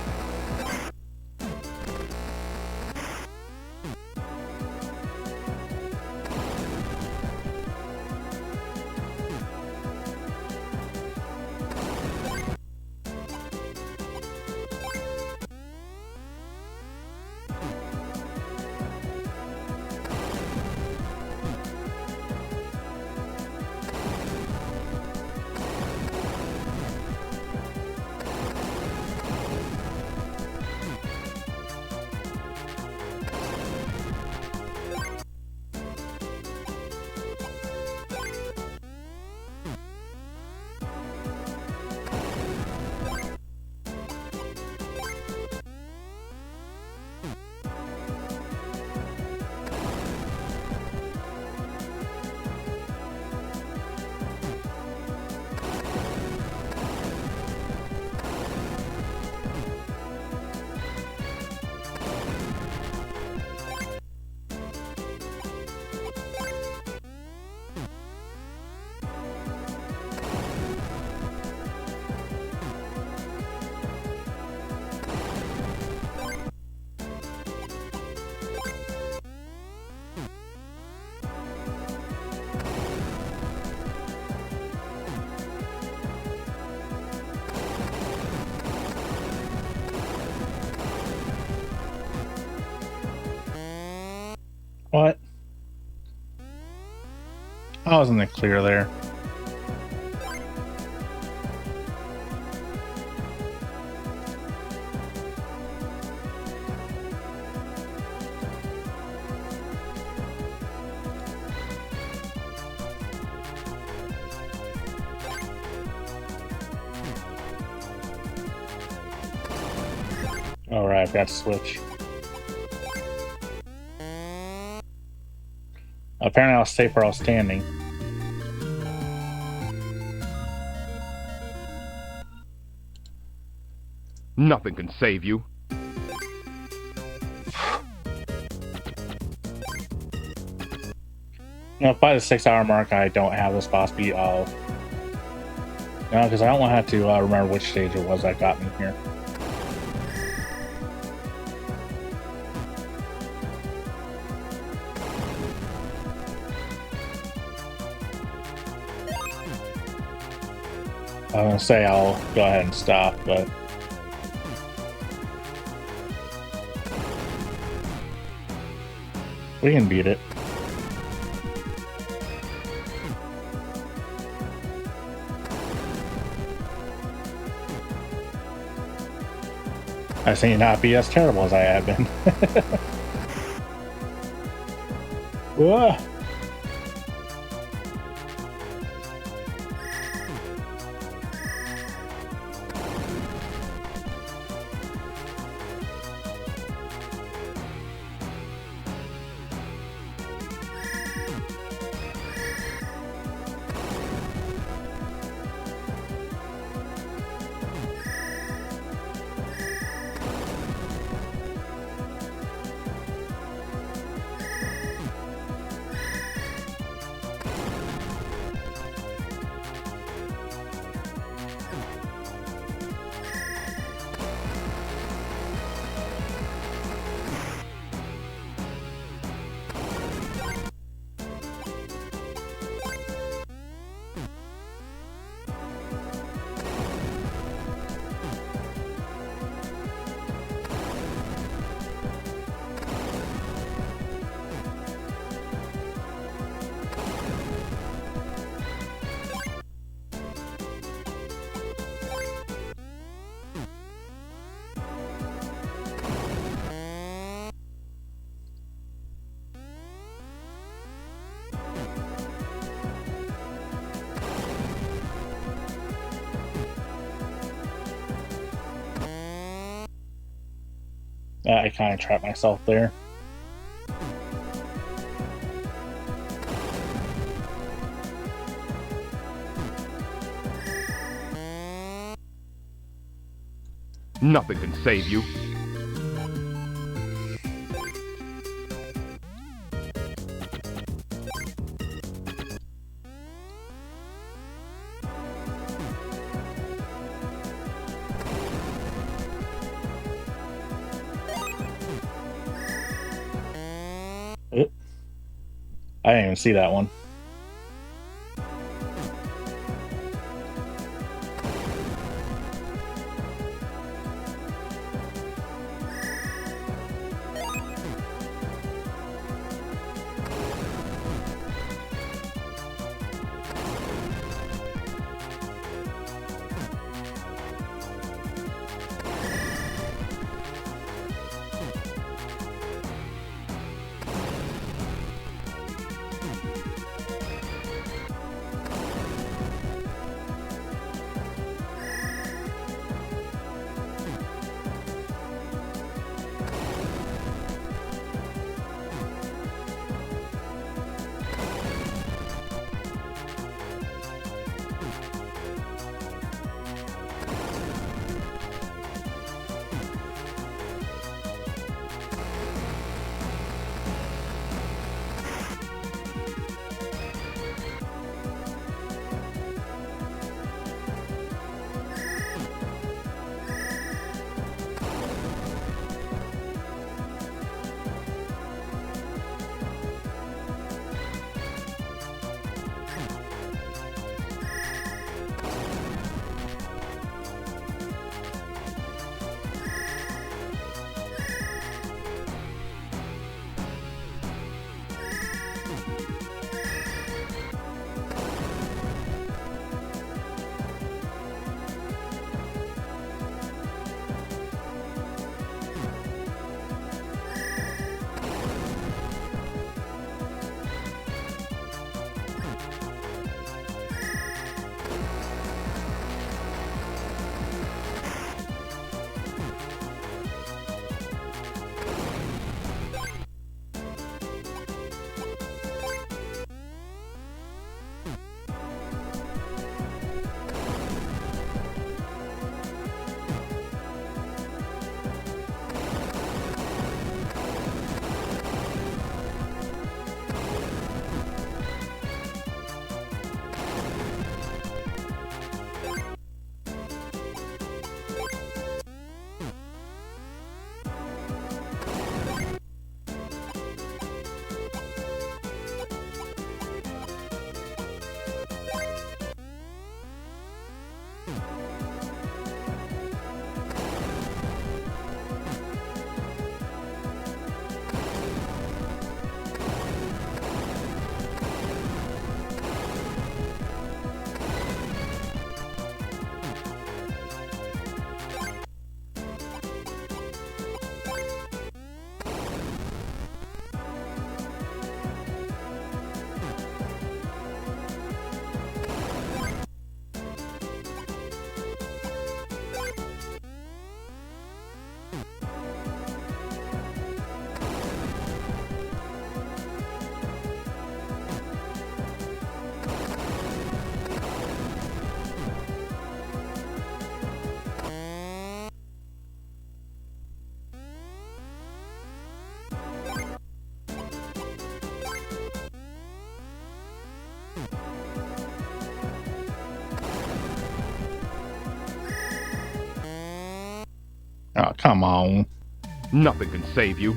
Speaker 3: What? I was in the clear there. Alright, I've got to switch. Apparently I'll stay where I was standing.
Speaker 5: Nothing can save you.
Speaker 3: You know, by the 6-hour mark, I don't have this boss beat. No, because I don't want to have to remember which stage it was that got me here. I was gonna say I'll go ahead and stop, but we can beat it. I seem not be as terrible as I have been. Whoa. I kind of trapped myself there.
Speaker 5: Nothing can save you.
Speaker 3: I didn't even see that one.
Speaker 2: Oh, come on.
Speaker 5: Nothing can save you.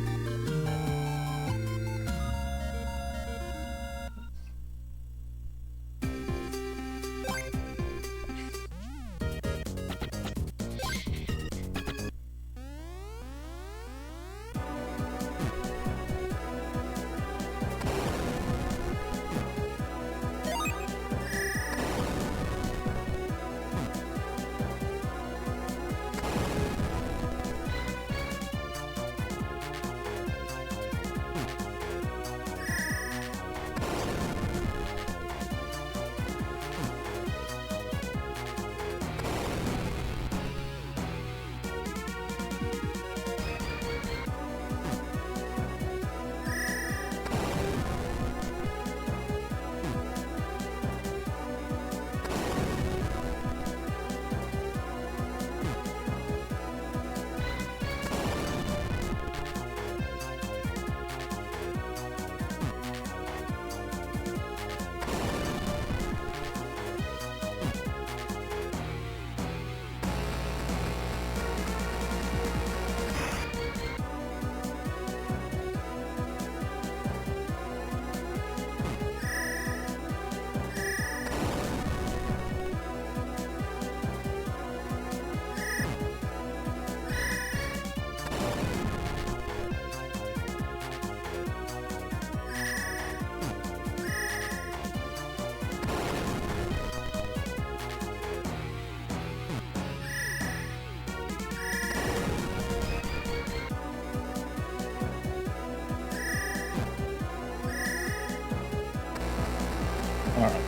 Speaker 3: All right.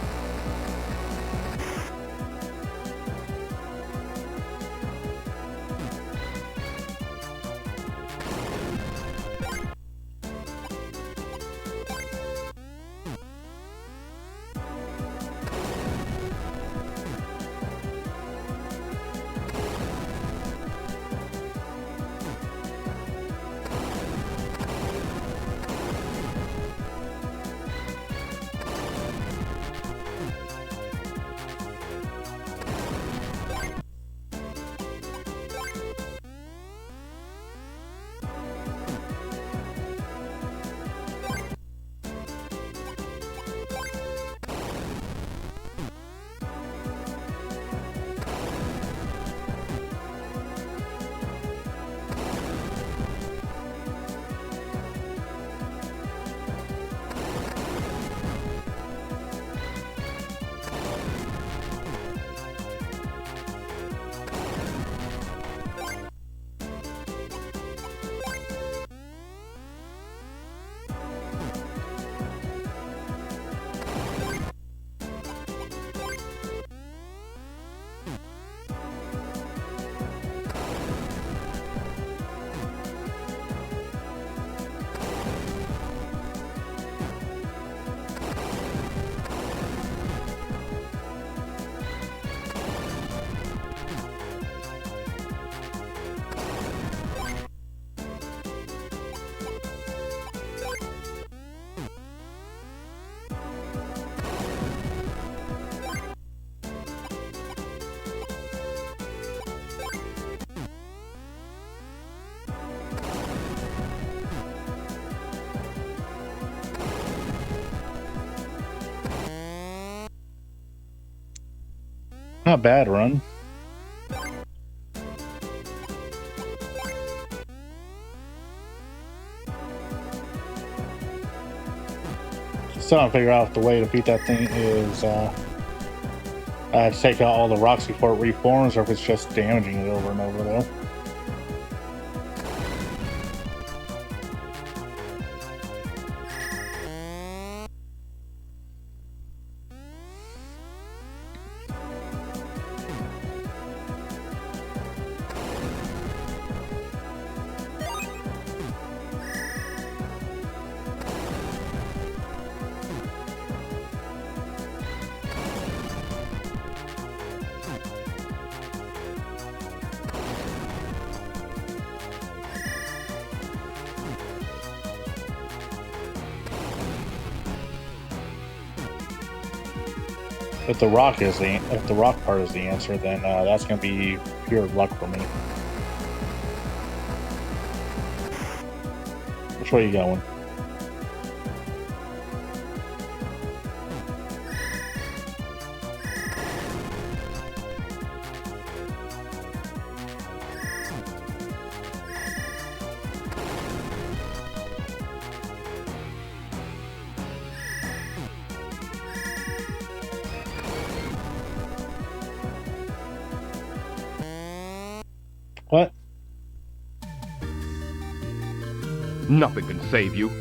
Speaker 3: Not bad run. Still don't figure out if the way to beat that thing is I have to take out all the rocks before it reforms, or if it's just damaging it over and over though. If the rock part is the answer, then that's gonna be pure luck for me. Which way are you going? What?
Speaker 5: Nothing can save you.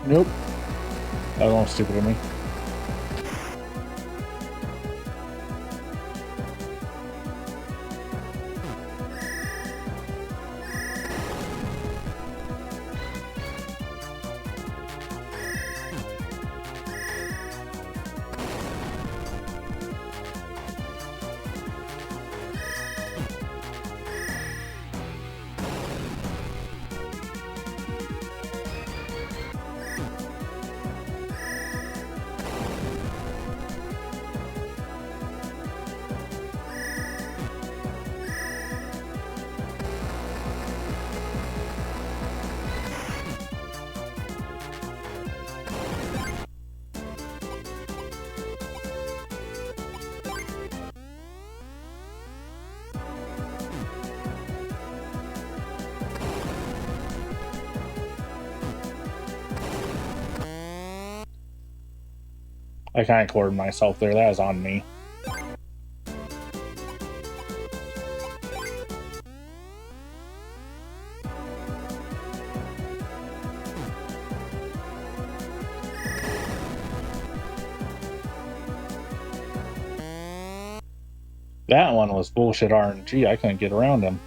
Speaker 3: Nope. That was stupid of me. I kind of cornered myself there. That was on me. That one was bullshit RNG. I couldn't get around him.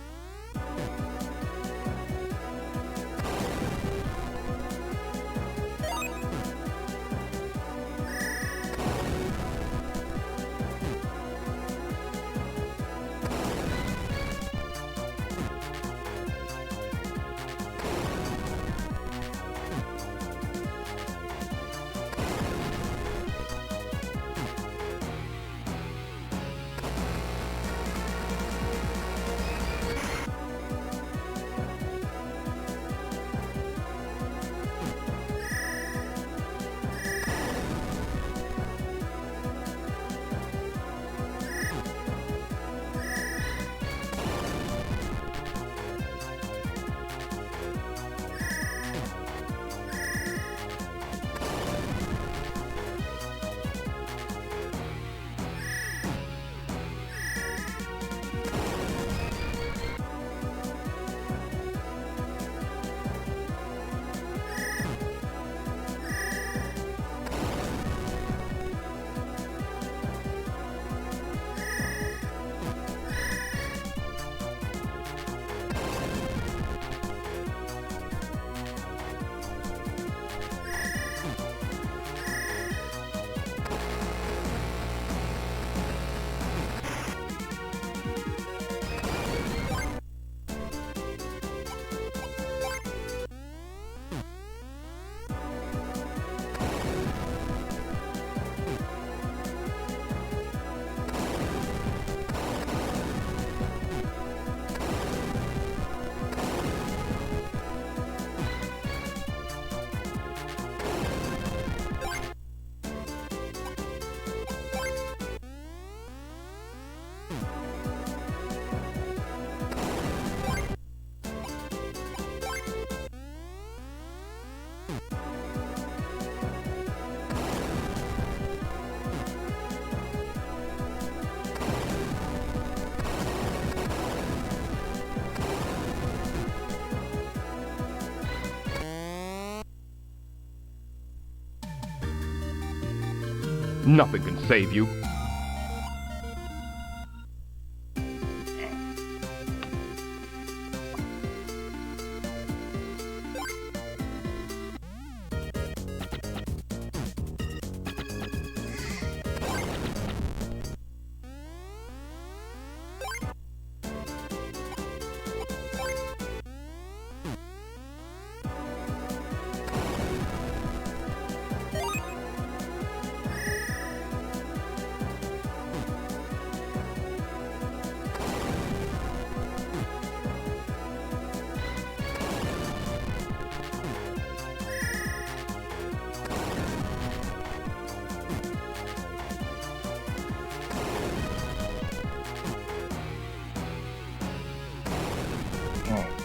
Speaker 5: Nothing can save you.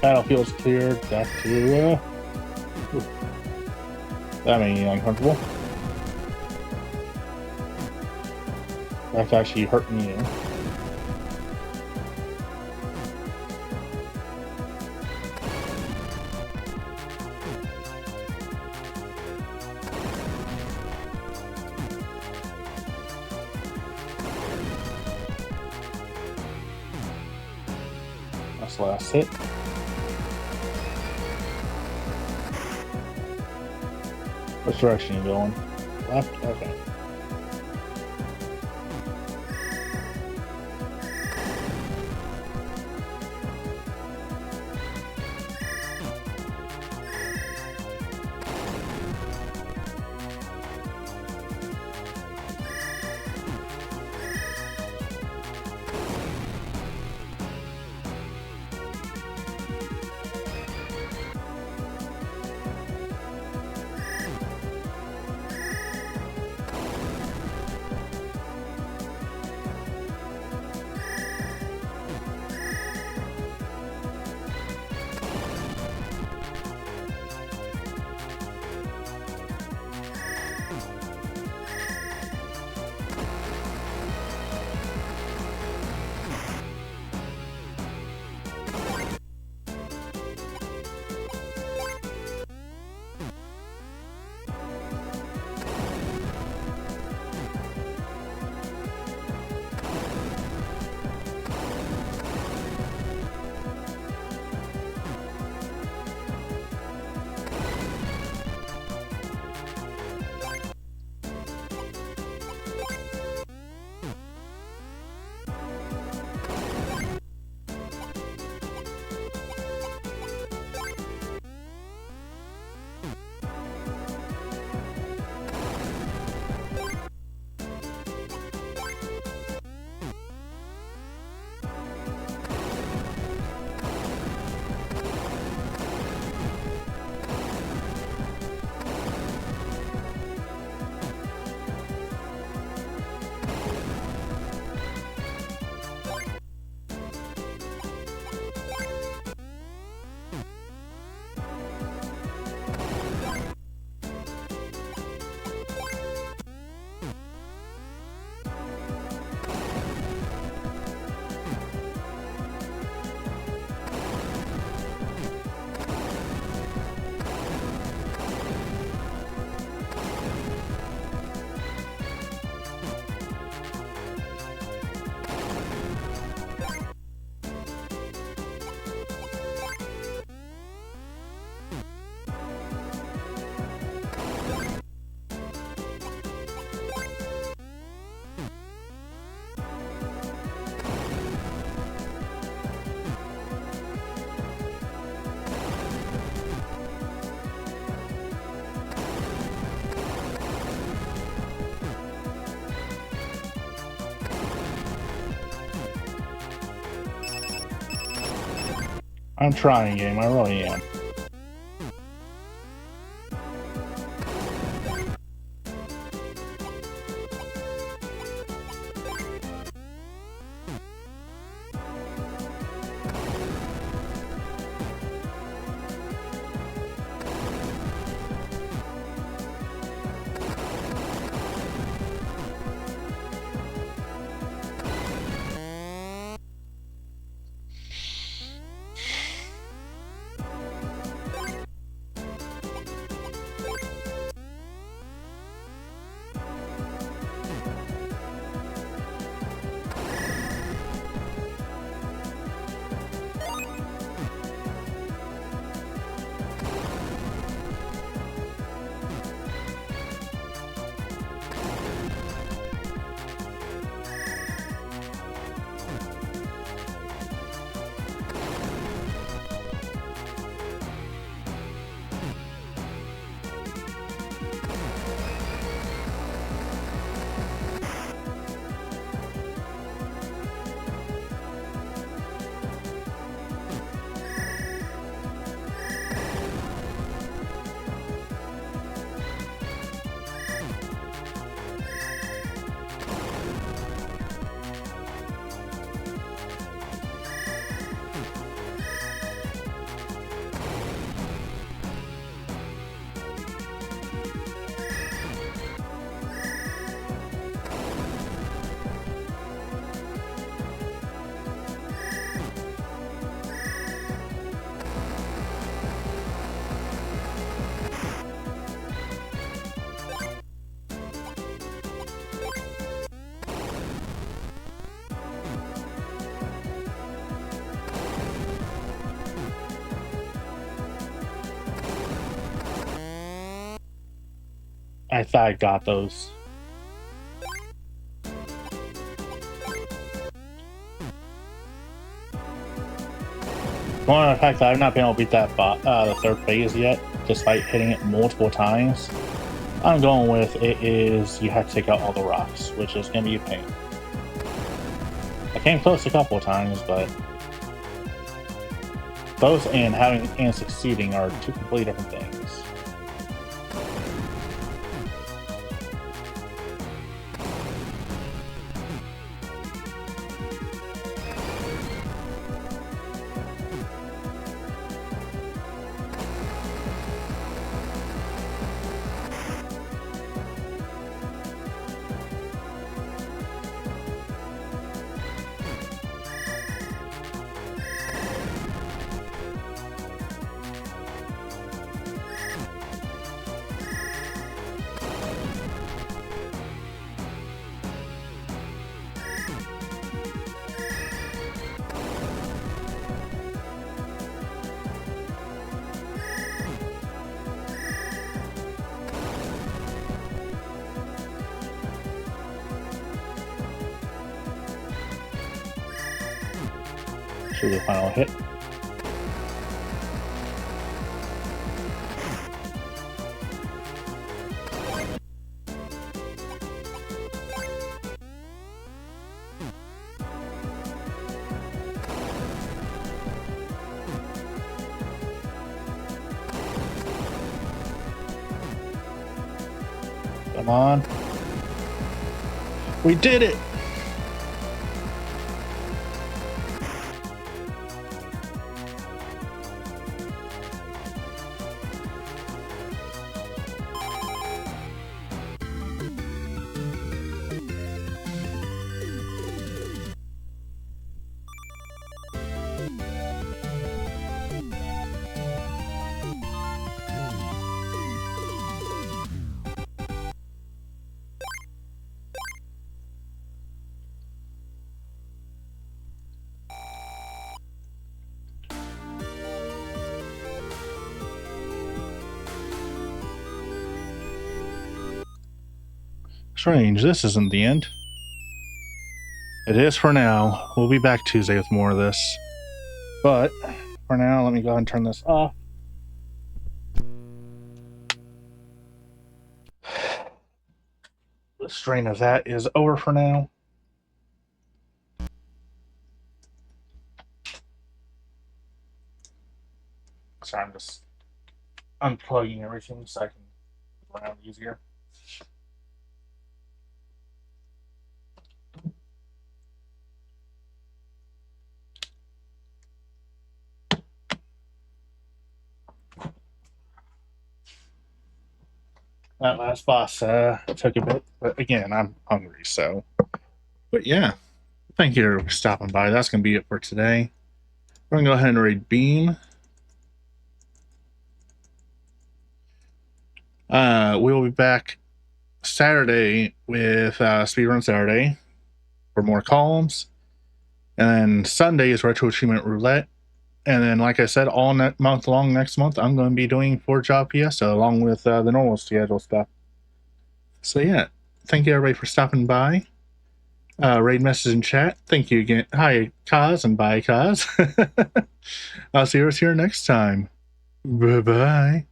Speaker 3: Battlefield's cleared. Back to that made me uncomfortable. That's actually hurting you. That's the last hit. Which direction are you going? Left? Okay. I'm trying, game. I really am. I thought I got those. One of the fact that I've not been able to beat that the third phase yet, despite hitting it multiple times, I'm going with it is you have to take out all the rocks, which is going to be a pain. I came close a couple of times, but those and having and succeeding are two completely different things. To the final hit. Come on. We did it! Strange, this isn't the end. It is for now. We'll be back Tuesday with more of this. But for now, let me go ahead and turn this off. The strain of that is over for now. Sorry, I'm just unplugging everything so I can move around easier. That last boss took a bit, but again, I'm hungry, so. But yeah, thank you for stopping by. That's going to be it for today. We're going to go ahead and raid Beam. We will be back Saturday with Speedrun Saturday for more columns. And then Sunday is Retro Achievement Roulette. And then, like I said, all month long next month, I'm going to be doing 4-Job Fiesta along with the normal schedule stuff. So yeah, thank you everybody for stopping by. Raid message in chat. Thank you again. Hi, Kaz, and bye, Kaz. I'll see you here next time. Bye-bye.